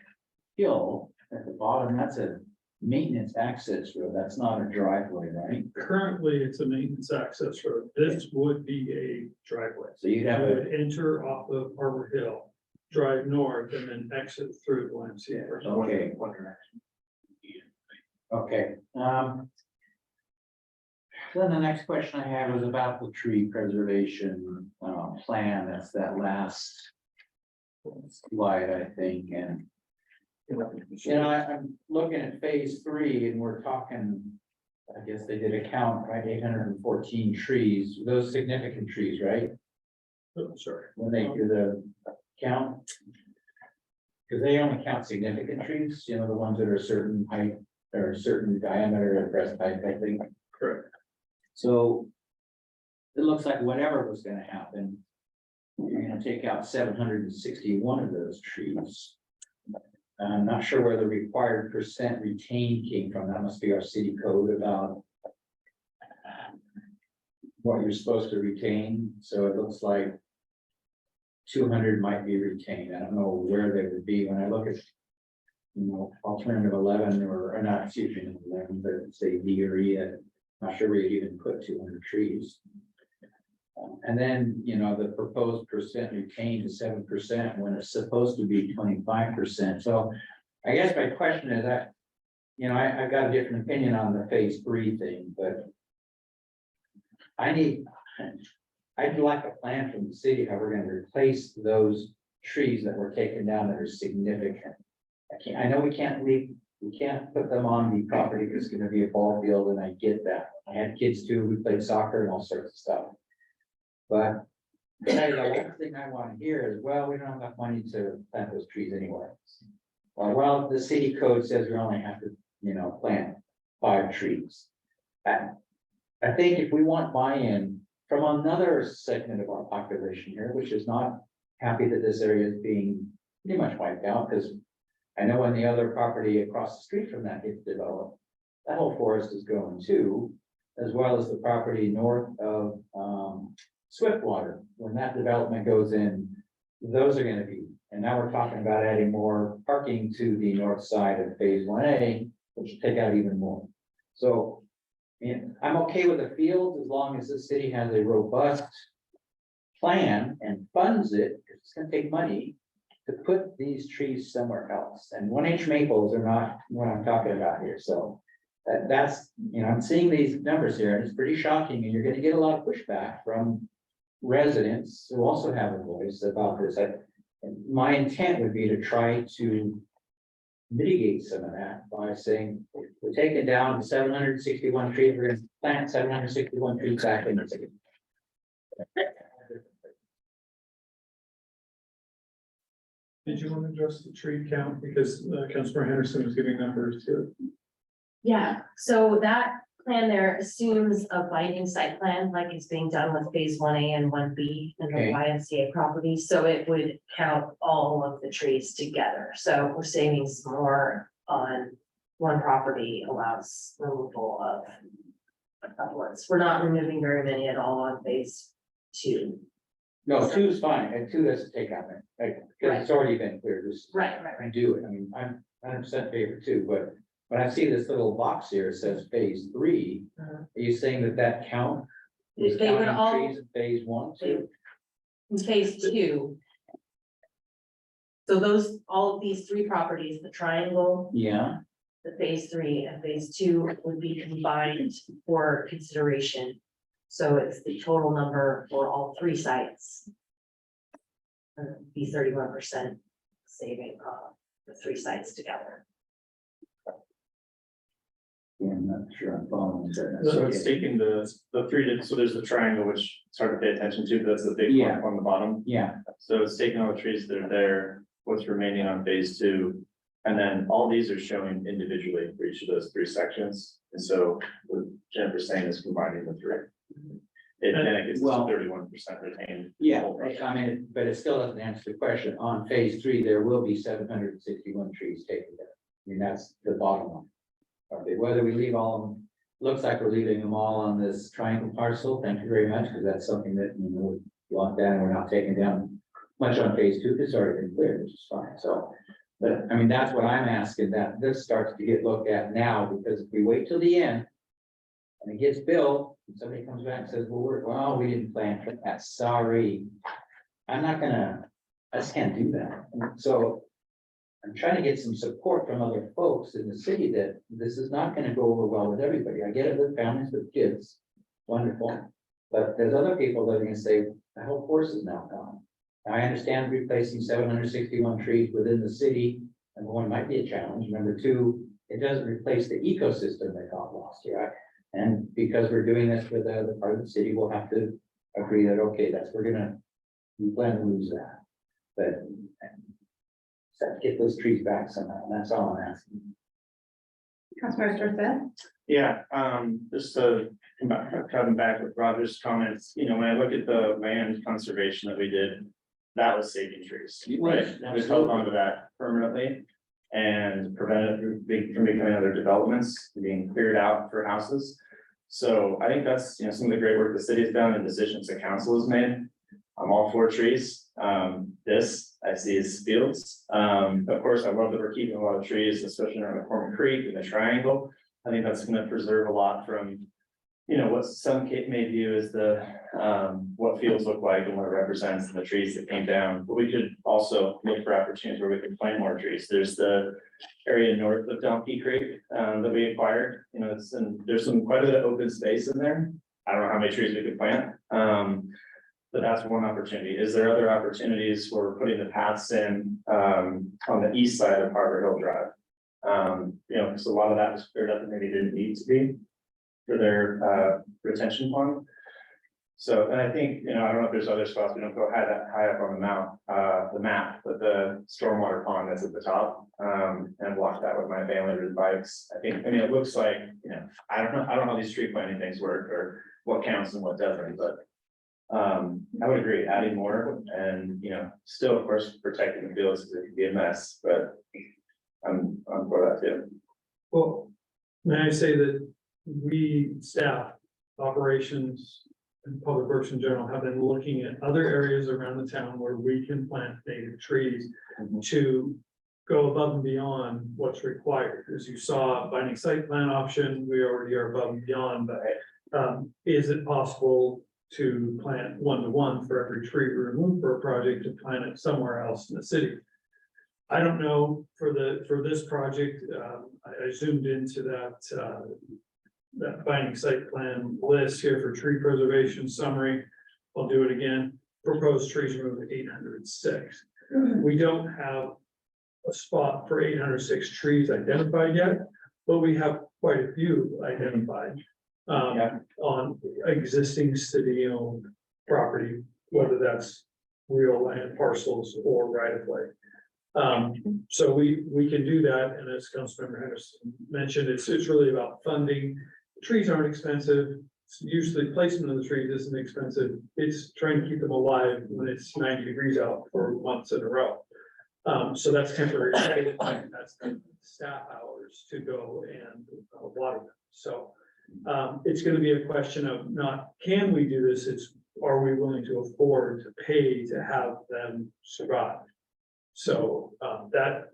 Hill at the bottom, that's a maintenance access road, that's not a driveway, right? Currently, it's a maintenance access road. This would be a driveway. So you'd have You a, would enter off of Harbor Hill, drive north, and then exit through the YMCA. okay. Okay, then the next question I had was about the tree preservation, plan, that's that last slide, I think, and you know, I'm looking at phase 3 and we're talking, I guess they did a count, right, 814 trees, those significant trees, right? Oh, sorry. When they do the count. Because they only count significant trees, you know, the ones that are a certain height or a certain diameter or breast height, I think. Correct. So it looks like whatever was gonna happen, you're gonna take out 761 of those trees. I'm not sure where the required percent retained came from. That must be our city code about what you're supposed to retain. So it looks like 200 might be retained. I don't know where they would be when I look at, you know, alternative 11 or not, excuse me, 11, but say D or E. I'm not sure where you'd even put 200 trees. And then, you know, the proposed percent retained is 7% when it's supposed to be 25%. So I guess my question is that, you know, I've got a different opinion on the phase 3 thing, but I'd like a plan from the city how we're gonna replace those trees that were taken down that are significant. I know we can't put them on the property because it's gonna be a ball field, and I get that. I had kids too, we played soccer and all sorts of stuff. But the one thing I want to hear is, well, we don't have enough money to plant those trees anywhere. Well, the city code says we only have to, you know, plant 5 trees. I think if we want buy-in from another segment of our population here, which is not happy that this area is being pretty much wiped out, because I know when the other property across the street from that gets developed, that whole forest is going too, as well as the property north of Swiftwater. When that development goes in, those are gonna be, and now we're talking about adding more parking to the north side of phase 1A, which will take out even more. So, and I'm okay with the field as long as the city has a robust plan and funds it, because it's gonna take money to put these trees somewhere else. And 1-inch maples are not what I'm talking about here, so that's, you know, I'm seeing these numbers here, and it's pretty shocking, and you're gonna get a lot of pushback from residents who also have a voice about this. And my intent would be to try to mitigate some of that by saying, we're taking down 761 trees, we're gonna plant 761 trees back in the city. Did you want to address the tree count? Because Councilor Henderson was giving numbers too. Yeah, so that plan there assumes a binding site plan, like it's being done with phase 1A and 1B in the Okay. YMCA property, so it would count all of the trees together. So we're saving some more on one property allows removal of upwards. We're not removing very many at all on phase 2. No, 2 is fine, and 2 doesn't take out that, like, because it's already been cleared, just Right. do it. I mean, I'm 100% favor too, but when I see this little box here, it says phase 3, are you saying that count? Was They would counting all- trees in phase 1 too? In phase 2. So those, all of these 3 properties, the triangle, Yeah, the phase 3 and phase 2 would be combined for consideration. So it's the total number for all 3 sites. Be 31% saving the 3 sites together. yeah, I'm not sure I'm following. So it's taking the 3, so there's the triangle, which it's hard to pay attention to, but that's the big Yeah. one on the bottom. Yeah, So it's taking all the trees that are there, what's remaining on phase 2. And then all these are showing individually for each of those 3 sections. And so what Jennifer's saying is combining the 3. It then it gets to Well- 31% retained. yeah, I mean, but it still doesn't answer the question. On phase 3, there will be 761 trees taken down. I mean, that's the bottom line. Okay, whether we leave all of them, looks like we're leaving them all on this triangle parcel. Thank you very much, because that's something that, we want down. We're not taking down much on phase 2. It's already been cleared, which is fine. So, but I mean, that's what I'm asking, that this starts to get looked at now, because if we wait till the end and it gets built, and somebody comes back and says, well, we didn't plan for that, sorry. I just can't do that. And so I'm trying to get some support from other folks in the city that this is not gonna go over well with everybody. I get it with families with kids, wonderful. But there's other people that are gonna say, the whole force is now gone. I understand replacing 761 trees within the city, number 1 might be a challenge. Number 2, it doesn't replace the ecosystem that got lost here. And because we're doing this with the other part of the city, we'll have to agree that, okay, we plan to lose that. But so get those trees back somehow, and that's all I'm asking. Councilmember Dorset? Yeah, just to come back with Roger's comments, when I look at the land conservation that we did, that was saving trees, right? We held on to that permanently and prevented it from becoming other developments, being cleared out for houses. So I think that's, some of the great work the city's done and decisions the council has made. I'm all for trees. This I see as fields. Of course, I love that we're keeping a lot of trees, especially around the Corman Creek and the triangle. I think that's gonna preserve a lot from, what some may view as what fields look like and what it represents and the trees that came down. But we could also look for opportunities where we can plant more trees. There's the area north of Donkey Creek that we acquired, there's quite a bit of open space in there. I don't know how many trees we could plant. But that's one opportunity. Is there other opportunities for putting the paths in on the east side of Harbor Hill Drive? Because a lot of that was cleared up and maybe didn't need to be for their retention pond. So, and I think, I don't know if there's other spots, we don't go high up on the map, but the stormwater pond that's at the top, and block that with my family with bikes. It looks like, I don't know how these tree planting things work or what counts and what doesn't, but I would agree, adding more and, still, of course, protecting the fields because it can be a mess, but I'm for that too. Well, may I say that we, staff, operations, and public works in general have been looking at other areas around the town where we can plant native trees to go above and beyond what's required. As you saw, binding site plan option, we already are above and beyond, but is it possible to plant 1-to-1 for every tree we remove for a project to plant it somewhere else in the city? I don't know for this project, I zoomed into that binding site plan list here for tree preservation summary. I'll do it again, proposed trees removed 806. We don't have a spot for 806 trees identified yet, but we have quite a few identified. On existing city-owned property, whether that's real land parcels or right of way. So we can do that, and as Councilmember Henderson mentioned, it's really about funding. Trees aren't expensive, usually placement of the trees isn't expensive, it's trying to keep them alive when it's 90 degrees out for months in a row. So that's temporary, that's the staff hours to go and water them, so. It's gonna be a question of not, can we do this, it's, are we willing to afford to pay to have them survive? So, that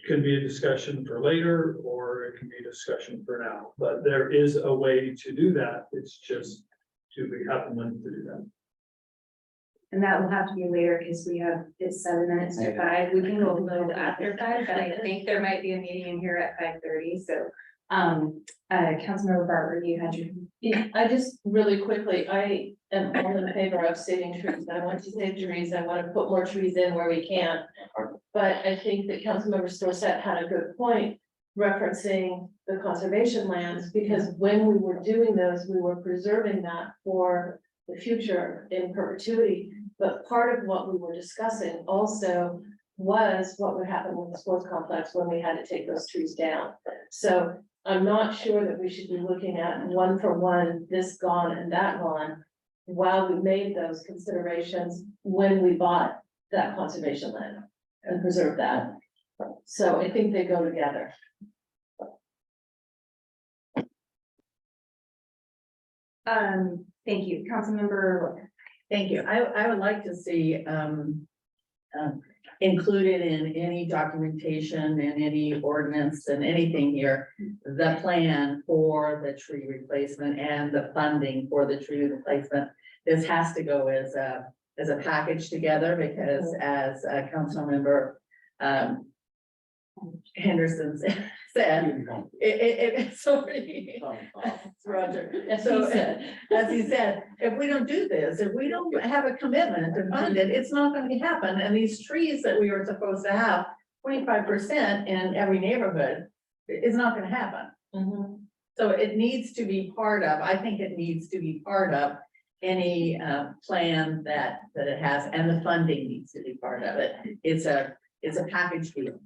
can be a discussion for later, or it can be a discussion for now, but there is a way to do that, it's just, do we have the money to do that? And that will have to be later because we have, it's 7 minutes to 5. We can go a little after 5, but I think there might be a meeting in here at 5:30. So, Councilmember Barber, you had your. Yeah, I just really quickly, I am all in favor of saving trees. I want to save trees. I want to put more trees in where we can. But I think that Councilmember Storsett had a good point referencing the conservation lands, because when we were doing those, we were preserving that for the future in perpetuity. But part of what we were discussing also was what would happen with the sports complex when we had to take those trees down. So I'm not sure that we should be looking at one for one, this gone and that gone, while we made those considerations when we bought that conservation land and preserved that. So I think they go together. Thank you, Councilmember. Thank you. I would like to see, included in any documentation and any ordinance and anything here, the plan for the tree replacement and the funding for the tree replacement. This has to go as a package together, because as Councilmember Henderson said, it's already, Roger. As he said, if we don't do this, if we don't have a commitment to fund it, it's not going to happen. And these trees that we were supposed to have 25% in every neighborhood is not going to happen. So it needs to be part of, I think it needs to be part of any plan that it has, and the funding needs to be part of it. It's a package deal.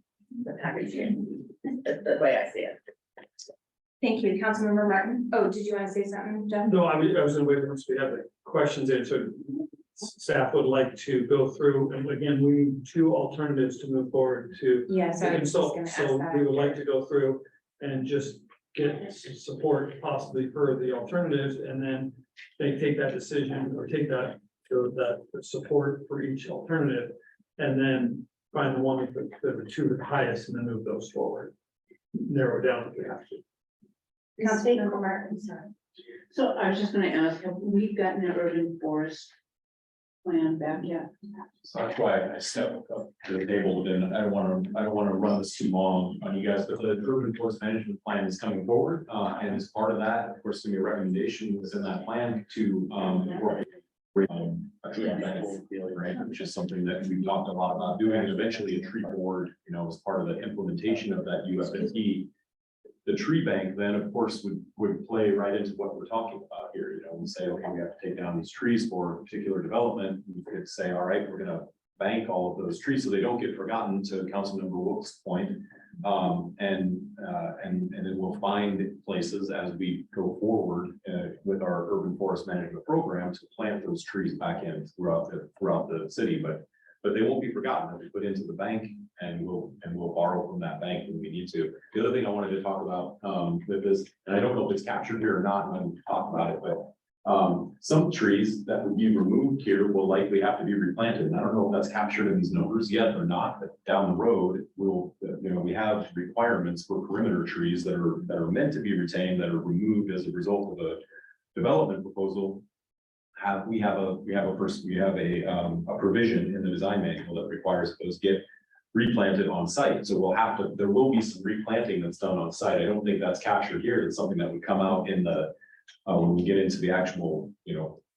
The packaging, the way I see it. Thank you, Councilmember Martin. Oh, did you want to say something, Jeff? No, I was gonna wait once we have the questions answered. Staff would like to go through, and again, we need 2 alternatives to move forward to. Yes, I was just consult. gonna ask So that. we would like to go through and just get some support possibly for the alternatives, and then they take that decision or take that support for each alternative, and then find the one with the 2 highest, and then move those forward. Narrow it down if we have to. Councilmember Martin, sorry. So I was just gonna ask, have we gotten an urban forest plan back yet? So that's why I stepped up to the table, and I don't wanna run this too long on you guys, but the urban forest management plan is coming forward. And as part of that, of course, gonna be a recommendation within that plan to, incorporate a tree bank, right, which is something that we've talked a lot about doing, and eventually a tree board, as part of the implementation of that UFNT. The tree bank then, of course, would play right into what we're talking about here. We say, okay, we have to take down these trees for a particular development. We could say, all right, we're gonna bank all of those trees so they don't get forgotten, to Councilmember Wilk's point. And then we'll find places as we go forward with our urban forest management program to plant those trees back in throughout the city, but they won't be forgotten. They'll be put into the bank, and we'll borrow from that bank when we need to. The other thing I wanted to talk about with this, and I don't know if it's captured here or not when we talk about it, but some trees that would be removed here will likely have to be replanted. And I don't know if that's captured in these numbers yet or not, but down the road, we have requirements for perimeter trees that are meant to be retained, that are removed as a result of a development proposal. We have a provision in the design manual that requires those get replanted on site. So there will be some replanting that's done on site. I don't think that's captured here. It's something that would come out in the when we get into the actual,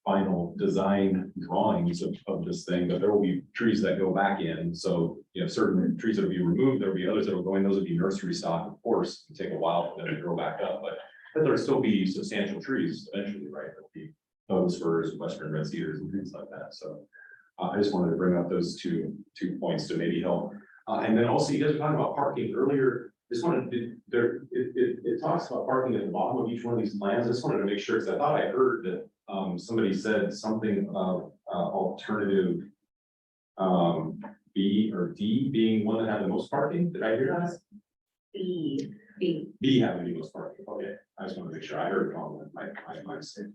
final design drawings of this thing, but there will be trees that go back in. So, you know, certain trees that will be removed, there will be others that will go in, those would be nursery stock, of course, it'll take a while for them to grow back up, but there'll still be substantial trees eventually, right? There'll be oaks, firs, western red cedars and things like that, so. I just wanted to bring up those two points to maybe help. And then also, you guys were talking about parking earlier. Just wanted to, it talks about parking at the bottom of each one of these plans. I just wanted to make sure, because I thought I heard that somebody said something of alternative B or D being one that had the most parking. Did I hear that? B having the most parking. Okay, I just want to make sure I heard it wrong. My mistake.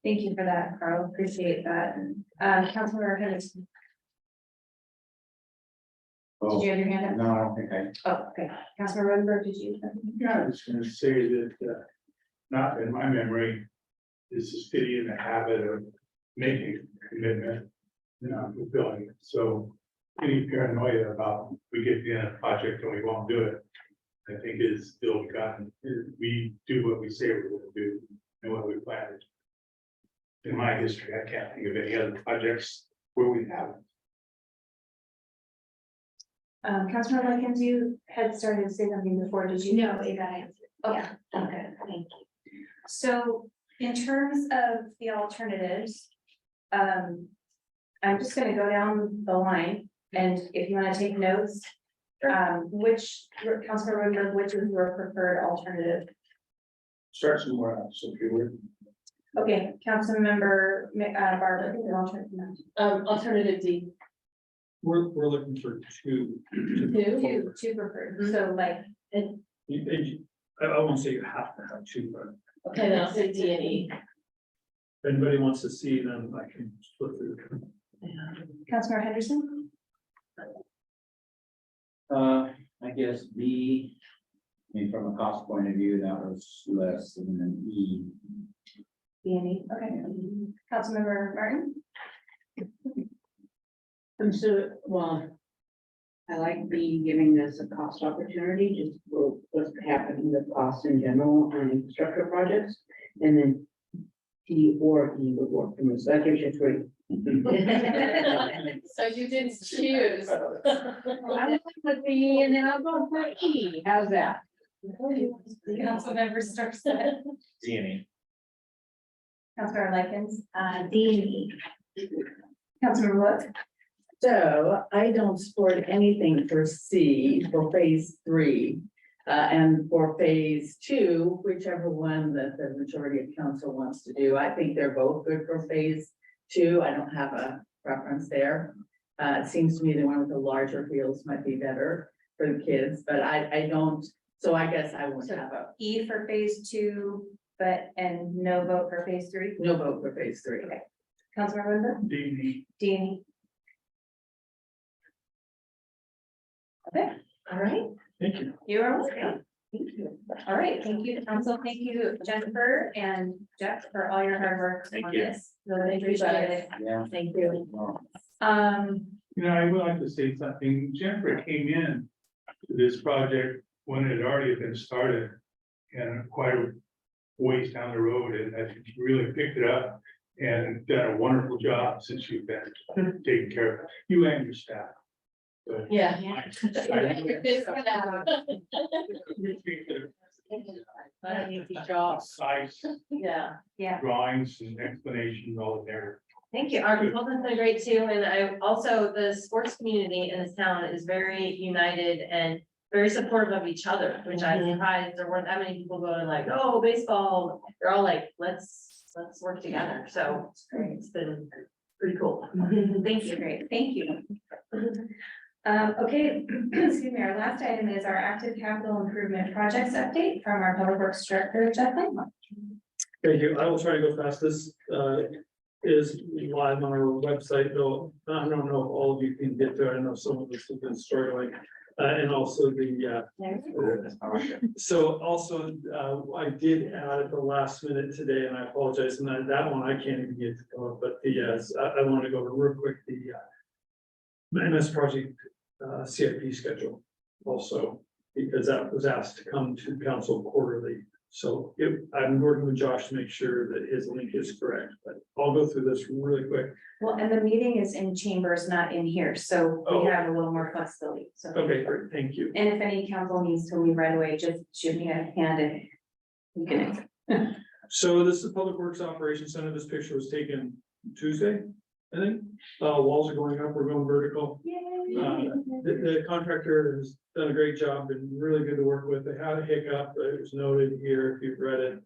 Thank you for that, Carl. Appreciate that. Councilmember Henderson. Did you have your hand up? No, I don't think I. Oh, okay. Councilmember Rodenberg, did you? Yeah, I was gonna say that, not in my memory, is the city in the habit of making a commitment, fulfilling it. So any paranoia about we get the end of the project and we won't do it, I think is still gotten, we do what we say we're gonna do and what we planned. In my history, I can't think of any other projects where we haven't. Councilmember Likens, you had started to say something before, did you? No, it got answered. Okay, Okay, thank you. so in terms of the alternatives, I'm just gonna go down the line, and if you wanna take notes, which, Councilmember Rodenberg, which is your preferred alternative? Start somewhere else, if you would. Okay, Councilmember Barber, your alternative. Alternative D. We're looking for two. Two preferred, so like, I won't say you have to have two, but Okay, then I'll say D and E. if anybody wants to see them, I can flip through. Councilmember Henderson? I guess B, I mean, from a cost point of view, that was less than an E. B and E, okay. Councilmember Martin? So, well, I like B, giving this a cost opportunity, just for what's happening with costs in general on infrastructure projects. And then D or E would work for me, so that gives you three. So you did choose. I went with B and then I'll go for E, how's that? Councilmember Starstad? D and E. Councilmember Likens? D and E. Councilmember Wood? So I don't support anything for C for phase 3. And for phase 2, whichever one that the majority of council wants to do, I think they're both good for phase 2. I don't have a preference there. It seems to me the one with the larger fields might be better for the kids, but I don't, so I guess I won't have a E for phase 2, and no vote for phase 3? no vote for phase 3. Okay. Councilmember Wood? D, D and E. Okay, all right. Thank you. You are welcome. Thank you. All right, thank you, council. Thank you, Jennifer and Jeff, for all your hard work Thank on you. this. Really appreciate it. Yeah. Thank you. I would like to say something. Jennifer came in to this project when it had already been started and quite a ways down the road, and I think she really picked it up and done a wonderful job since you've been taking care of it, you and your staff. But Yeah. size, Yeah. Yeah, drawings and explanations all in there. Thank you. Our consultant's been great too, and I also, the sports community in this town is very united and very supportive of each other, which I'm surprised there weren't that many people going like, oh, baseball. They're all like, let's work together. So it's great. It's been pretty cool. thank you, great, thank you. Okay, excuse me, our last item is our active capital improvement projects update from our public works director, Jeff Langman. Thank you. I will try to go fast. This is live on our website, though. I don't know if all of you can get there. I know some of us have been struggling. And also so also, I did add at the last minute today, and I apologize, and that one I can't even get to go up, but I want to go over real quick, the MS project CIP schedule also, because that was asked to come to council quarterly. So I'm working with Josh to make sure that his link is correct, but I'll go through this really quick. Well, and the meeting is in chambers, not in here, so Oh. we have a little more flexibility, so. Okay, great, thank you. And if any council needs to leave right away, just shoot me a hand and we can. So this is Public Works Operations Center. This picture was taken Tuesday, I think. Walls are going up, we're going vertical. The contractor has done a great job and really good to work with. They had a hiccup, but it was noted here, if you've read it,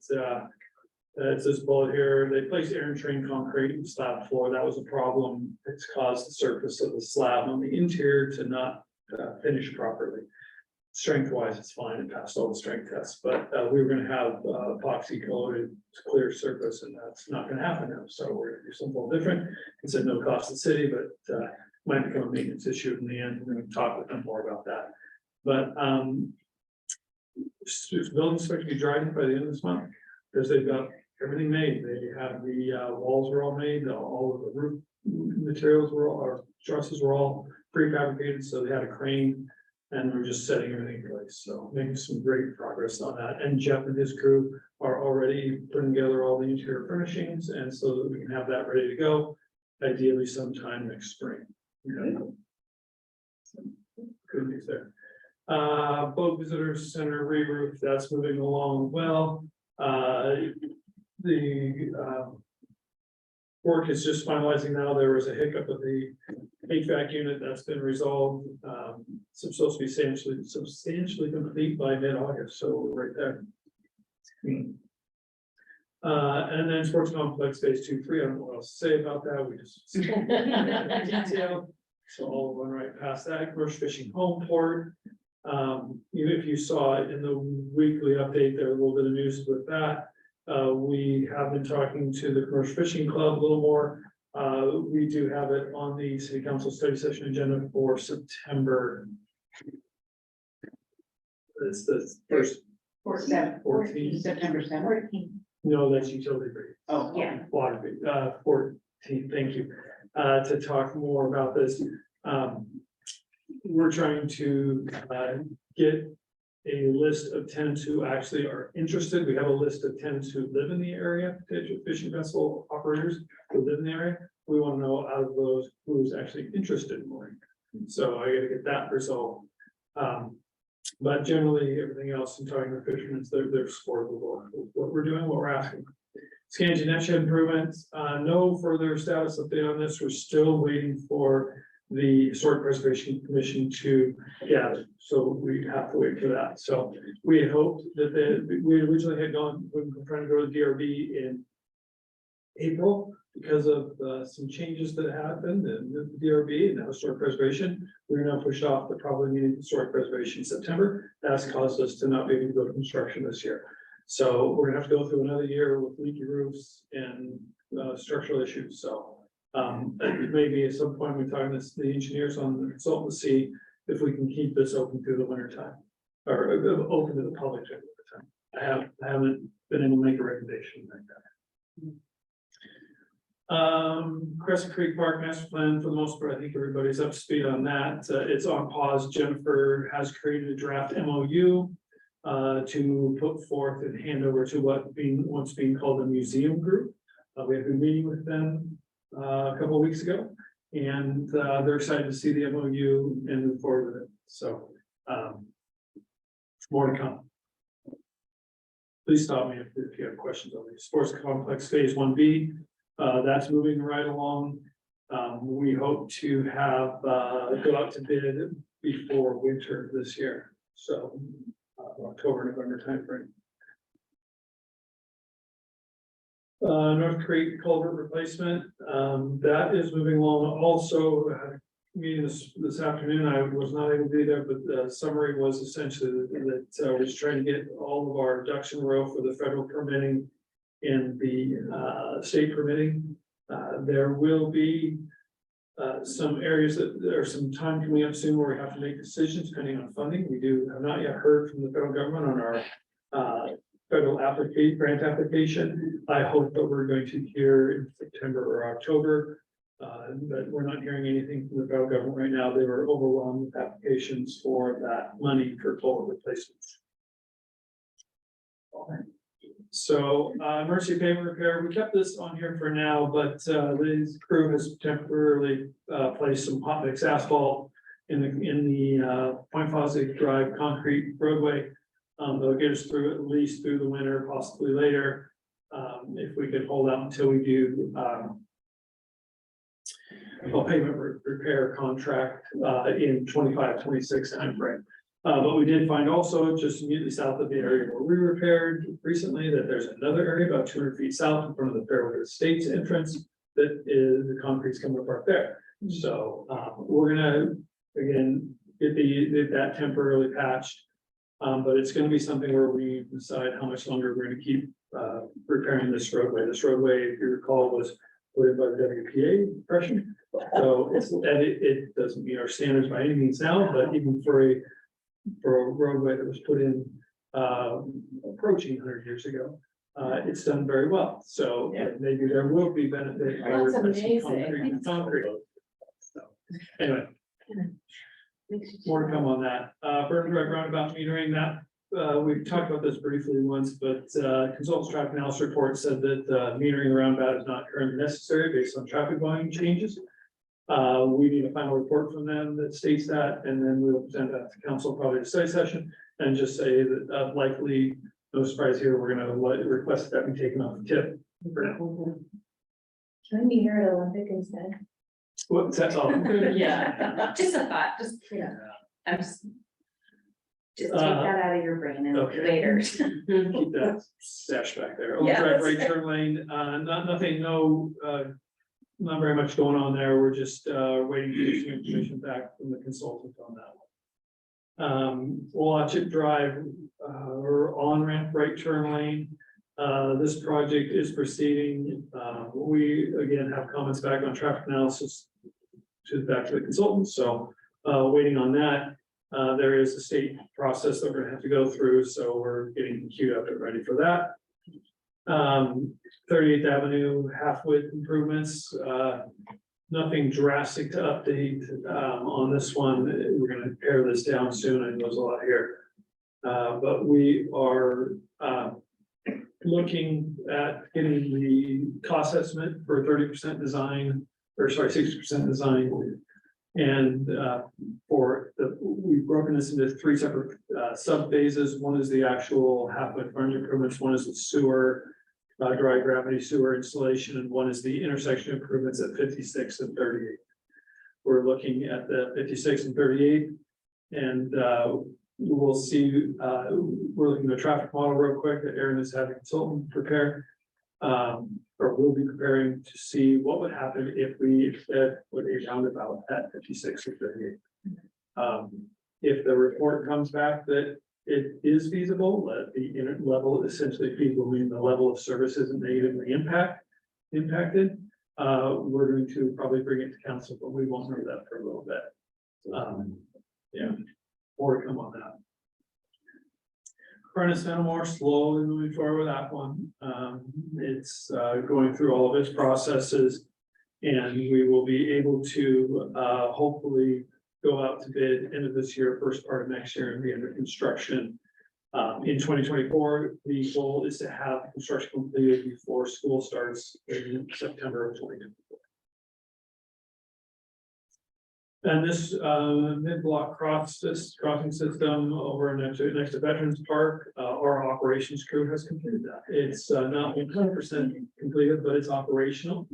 it's this bullet here. They placed air and train concrete in slab floor. That was a problem. It's caused the surface of the slab on the interior to not finish properly. Strength wise, it's fine. It passed all the strength tests, but we were gonna have epoxy coated clear surface, and that's not gonna happen now. So we're gonna do something a little different. It's at no cost to the city, but might become a maintenance issue in the end. We're gonna talk with them more about that. But building's supposed to be dry by the end of this month, because they've got everything made. They have the walls were all made, all of the roof materials were all, or trusses were all prefabricated, so they had a crane. And we're just setting everything in place, so making some great progress on that. And Jeff and his crew are already putting together all the interior furnishings, and so that we can have that ready to go, ideally sometime next spring. Okay. So, good news there. Boat Visitor Center re-roof, that's moving along well. Work is just finalizing now. There was a hiccup with the HVAC unit that's been resolved. It's supposed to be substantially complete by mid-August, so we're right there. And then sports complex phase 2, 3. I don't know what else to say about that. We just detail. So I'll run right past that. Commercial fishing home port. Even if you saw it in the weekly update, there a little bit of news with that. We have been talking to the commercial fishing club a little more. We do have it on the city council study session agenda for September. It's the first 14th. September 7th. No, that's utility rate. Oh, Yeah. Water rate, 14th, thank you, to talk more about this. We're trying to get a list of tenants who actually are interested. We have a list of tenants who live in the area, potential fishing vessel operators who live in the area. We want to know out of those who's actually interested in mooring. So I gotta get that resolved. But generally, everything else in talking to fishermen, they're supportive of what we're doing, what we're asking. Scanty net shed improvements, no further status update on this. We're still waiting for the Historic Preservation Commission to gather, so we have to wait for that. So we had hoped that we originally had gone, we were trying to go to DRB in April because of some changes that happened in the DRB and the Historic Preservation. We're now pushed off the probably meeting Historic Preservation in September. That's caused us to not be able to go to construction this year. So we're gonna have to go through another year with leaky roofs and structural issues, so. Maybe at some point, we're talking to the engineers on the consultant to see if we can keep this open through the winter time. Or open to the public during the winter time. I haven't been able to make a recommendation like that. Crescent Creek Park Master Plan, for the most part, I think everybody's up to speed on that. It's on pause. Jennifer has created a draft MOU to put forth and hand over to what's being called the museum group. We have been meeting with them a couple of weeks ago, and they're excited to see the MOU and move forward with it. So more to come. Please stop me if you have questions on the sports complex phase 1B. That's moving right along. We hope to have go out to bid before winter this year. So October, November timeframe. North Creek culvert replacement, that is moving along. Also, meeting this afternoon, I was not able to be there, but the summary was essentially that we're just trying to get all of our ducks in a row for the federal permitting and the state permitting. There will be some areas that there's some time coming up soon where we have to make decisions depending on funding. We have not yet heard from the federal government on our federal grant application. I hope that we're going to hear in September or October. But we're not hearing anything from the federal government right now. They were overwhelmed with applications for that money for culvert replacements. So, emergency pavement repair, we kept this on here for now, but, the crew has temporarily, placed some hot mix asphalt in the Point Fosdick Drive concrete roadway. They'll get us through at least through the winter, possibly later. If we could hold out until we do, a pavement repair contract, in 25-26 timeframe. But we did find also just immediately south of the area where we repaired recently that there's another area about 200 feet south in front of the Fairweather Estates entrance. That is, the concrete's coming apart there. So, we're gonna, again, get that temporarily patched. But it's gonna be something where we decide how much longer we're gonna keep, repairing this roadway. This roadway, if you recall, was put in by the WPA impression. So it doesn't meet our standards by any means now, but even for a roadway that was put in approaching 100 years ago, it's done very well. So maybe there will be benefit. by That's replacing amazing. concrete. So, anyway, more to come on that. Burton Drive roundabout metering that. We talked about this briefly once, but consultants traffic analysis report said that metering the roundabout is not currently necessary based on traffic volume changes. We need a final report from them that states that, and then we'll present that to council probably at a study session and just say that likely, no surprise here, we're gonna request that be taken off the tip. for now. Can we hear at Olympic instead? What's that? Oh, Yeah. Just a thought, just, Yeah. I'm just take that out of your brain and okay. later. Keep that stash back there. Old Yeah, Drive that's right turn lane, nothing, not very much going on there. We're just waiting to get some information back from the consultant on that one. Watchet Drive, or on ramp right turn lane. This project is proceeding. We again have comments back on traffic analysis back to the consultant, so waiting on that. There is a state process that we're gonna have to go through, so we're getting queued up and ready for that. 38th Avenue half-width improvements, nothing drastic to update on this one. We're gonna pare this down soon. I know there's a lot here. But we are looking at getting the cost estimate for 30% design, or sorry, 60% design. And we've broken this into 3 separate sub phases. One is the actual half-width frontage improvements, one is the sewer, dry gravity sewer installation, and one is the intersection improvements at 56 and 38. We're looking at the 56 and 38, and we'll see, we're looking at a traffic model real quick that Aaron is having a consultant prepare. Or we'll be preparing to see what would happen if we put a roundabout at 56 or 38. If the report comes back that it is feasible, that the inner level essentially feasible, meaning the level of service isn't negatively impacted, we're going to probably bring it to council, but we won't know that for a little bit. Yeah, more to come on that. Furnace Fenimore, slowly moving forward with that one. It's going through all of its processes. And we will be able to hopefully go out to bid end of this year, first part of next year, and be under construction. In 2024, the goal is to have construction completed before school starts in September of 2024. And this mid-block crossing system over next to Veterans Park, our operations crew has completed that. It's not 100% completed, but it's operational.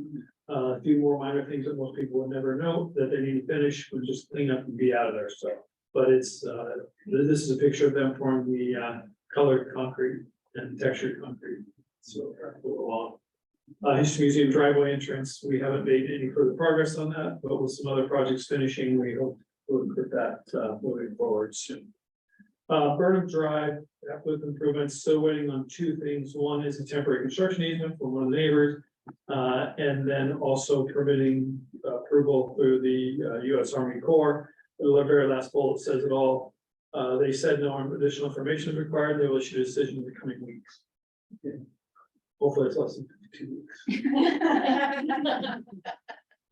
A few more minor things that most people would never know that they need to finish, we just clean up and be out of there. So, but it's this is a picture of them pouring the colored concrete and textured concrete. So along. History Museum driveway entrance, we haven't made any further progress on that, but with some other projects finishing, we hope we'll put that moving forward soon. Burnham Drive, with improvements, still waiting on 2 things. One is a temporary construction easement from one of the neighbors, and then also permitting approval through the U.S. Army Corps. The very last bullet says it all. They said no additional information is required. They will issue a decision in the coming weeks. Okay. Hopefully it's less than 2 weeks.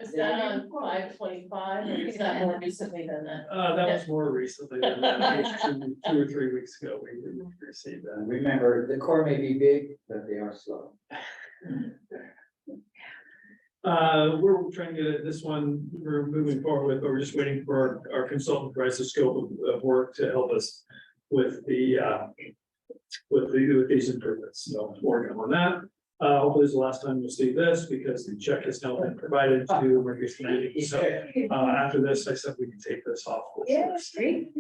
Is that on 5/25 or is that more recently than that? That was more recently than that. 2 or 3 weeks ago, we received that. Remember, the core may be big, but they are slow. We're trying to get this one, we're moving forward with, but we're just waiting for our consultant to price the scope of work to help us with with these improvements. So we're working on that. Hopefully this is the last time you'll see this because the check has now been provided to Mercury Community. So after this, I said we can take this off. Yeah, great.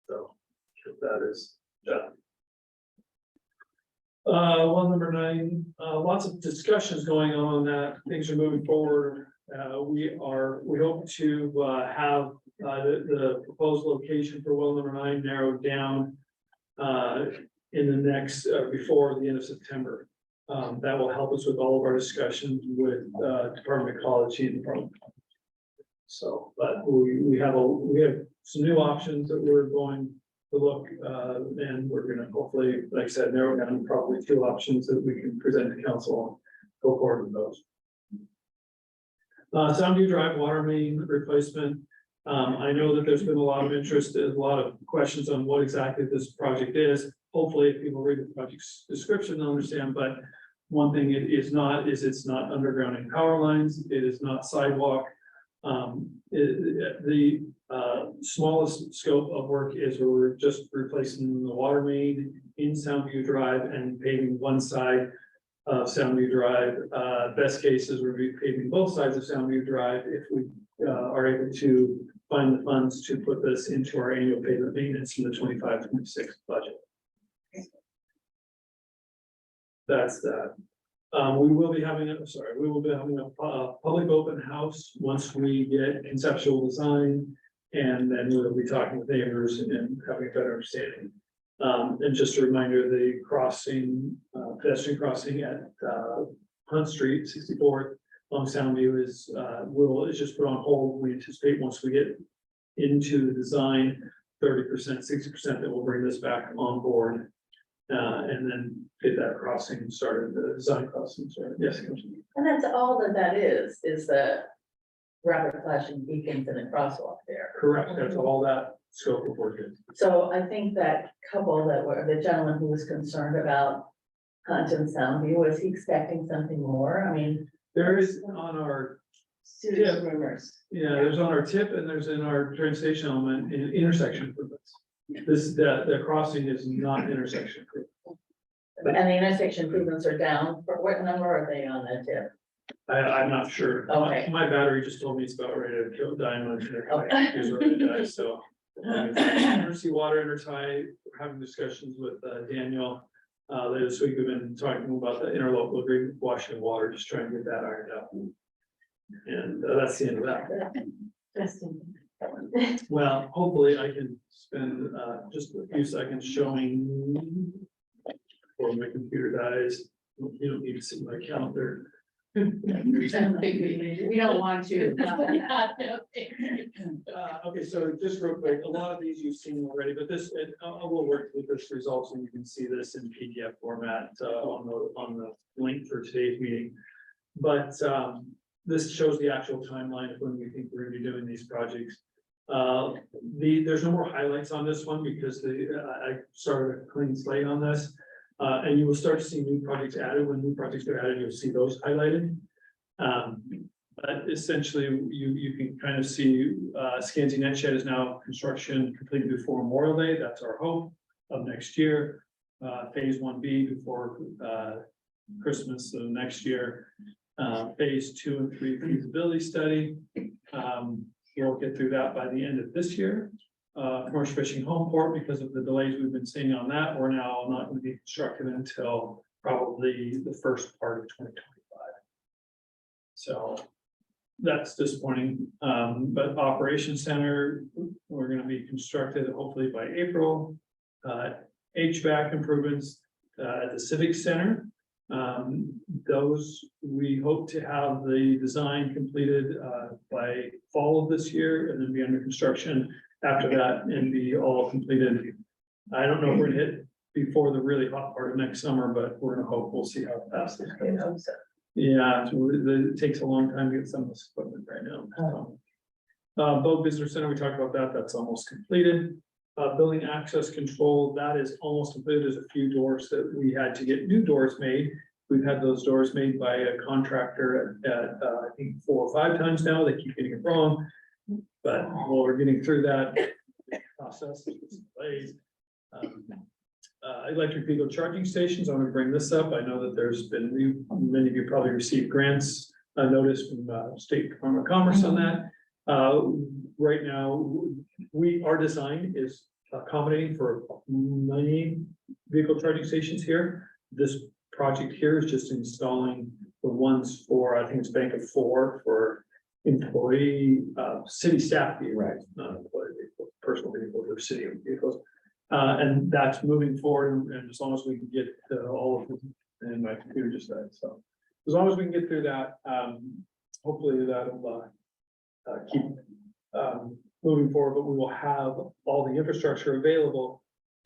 So that is done. Well, number 9, lots of discussions going on that things are moving forward. We hope to have the proposed location for well number 9 narrowed down in the next, before the end of September. That will help us with all of our discussions with Department of Ecology and Department. So, but we have some new options that we're going to look, and we're gonna hopefully, like I said, narrow down probably 2 options that we can present to council and go forward with those. Soundview Drive water main replacement. I know that there's been a lot of interest, there's a lot of questions on what exactly this project is. Hopefully, if people read the project's description, they'll understand, but one thing it is not, is it's not undergrounding power lines, it is not sidewalk. The smallest scope of work is where we're just replacing the water main in Soundview Drive and paving one side of Soundview Drive. Best case is we're paving both sides of Soundview Drive if we are able to find the funds to put this into our annual pavement maintenance in the 25-26 budget. That's that. We will be having a public open house once we get conceptual design. And then we'll be talking with neighbors and having a better understanding. And just a reminder, the crossing, pedestrian crossing at Hunt Street, 64th along Soundview is just put on hold. We anticipate once we get into the design, 30%, 60% that will bring this back on board. And then get that crossing started, the design crossing started. Yes. And that's all that is the rapid flashing beacons and a crosswalk there. Correct, that's all that scope of work is. So I think that couple the gentleman who was concerned about Hunt and Soundview, was he expecting something more? I mean. There is on our, Serious rumors. yeah, there's on our tip and there's in our train station element in intersection improvements. The crossing is not intersection improvement. And the intersection improvements are down, for what number are they on that tip? I'm not sure. Okay. My battery just told me it's about ready to kill diamond. Okay. It's ready to die, so. Emergency water intertie, we're having discussions with Daniel. Later this week, we've been talking about the interlocal agreement, with Washington Water, just trying to get that ironed out. And that's the end of that. Well, hopefully I can spend just a few seconds showing. Before my computer dies, you don't need to see my calendar. We don't want to. Okay, so just real quick, a lot of these you've seen already, but this, I will work with this results and you can see this in PDF format on the link for today's meeting. But this shows the actual timeline of when we think we're gonna be doing these projects. There's no more highlights on this one because I started a clean slate on this. And you will start to see new projects added. When new projects are added, you'll see those highlighted. But essentially, you can kind of see Scansy Net Shed is now construction completed before Memorial Day. That's our hope of next year. Phase 1B before Christmas of next year. Phase 2 and 3 feasibility study. We'll get through that by the end of this year. Commercial fishing home port, because of the delays we've been seeing on that, we're now not going to be constructed until probably the first part of 2025. So that's disappointing. But operations center, we're going to be constructed hopefully by April. HVAC improvements at the Civic Center. Those we hope to have the design completed by fall of this year and then be under construction after that and be all completed. I don't know if we're gonna hit before the really hot part of next summer, but we're gonna hope, we'll see how fast this goes. Yeah, it takes a long time to get some of this equipment right now. So. Boat Visitor Center, we talked about that, that's almost completed. Building access control, that is almost completed. There's a few doors that we had to get new doors made. We've had those doors made by a contractor at I think 4 or 5 times now. They keep getting it wrong. But while we're getting through that process, it's delays. Electric vehicle charging stations, I want to bring this up. I know that there's been, many of you probably received grants, notice from State Department of Commerce on that. Right now, our design is accommodating for many vehicle charging stations here. This project here is just installing the ones for, I think it's Bank of 4 for employee, city staff vehicles, Right. not employee vehicles, personal vehicles or city vehicles. And that's moving forward, and as long as we can get all of them, and my computer just died, so. As long as we can get through that, hopefully that'll keep moving forward, but we will have all the infrastructure available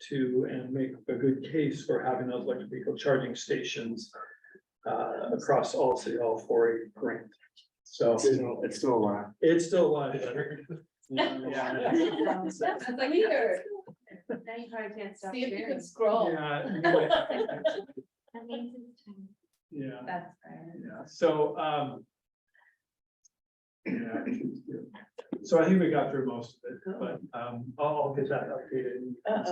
to, and make a good case for having those electric vehicle charging stations across all city hall for a grant. So It's still alive. it's still alive. That's like here. Now you probably can't stop See if you sharing. can scroll. Yeah, That means it's time. yeah, That's fine. yeah, so, yeah. So I think we got through most of it, but, I'll get that updated. That's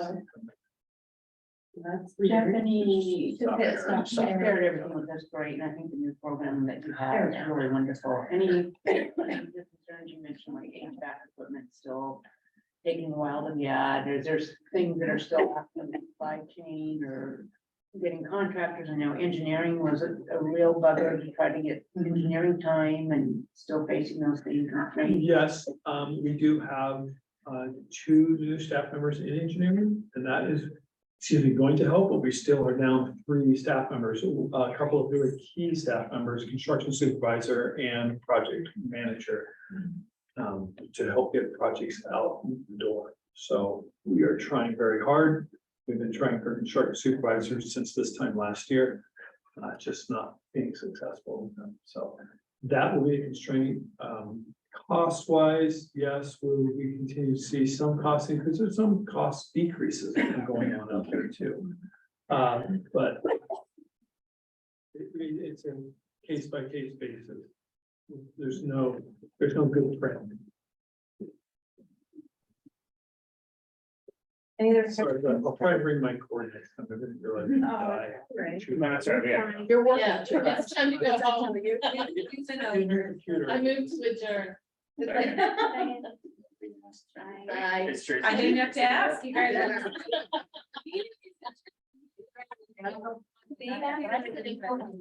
Stephanie Stop sharing. shared everything with us, great, and I think the new program that you have is really wonderful. Any concerns you mentioned, like HVAC equipment still taking a while to get, there's things that are still happening in the supply chain or getting contractors, and now engineering was a real bugger to try to get engineering time and still facing those things, right? Yes, we do have 2 new staff members in engineering, and that is, going to help, but we still are down 3 staff members. A couple of really key staff members, construction supervisor and project manager, to help get projects out the door. So we are trying very hard. We've been trying for construction supervisors since this time last year, just not being successful with them. So that will be a constraint. Cost wise, yes, we continue to see some cost increases, there's some cost decreases going on out there too. But it's a case by case basis. There's no good trend. Any other? Sorry, but I'll try to bring my coordinates. I didn't realize I'd die. Right. No, that's right, yeah. You're working. Yeah, it's time to go home. In your computer. I moved to adjourn. Bye. It's true. I didn't have to ask, you guys. See, that's important.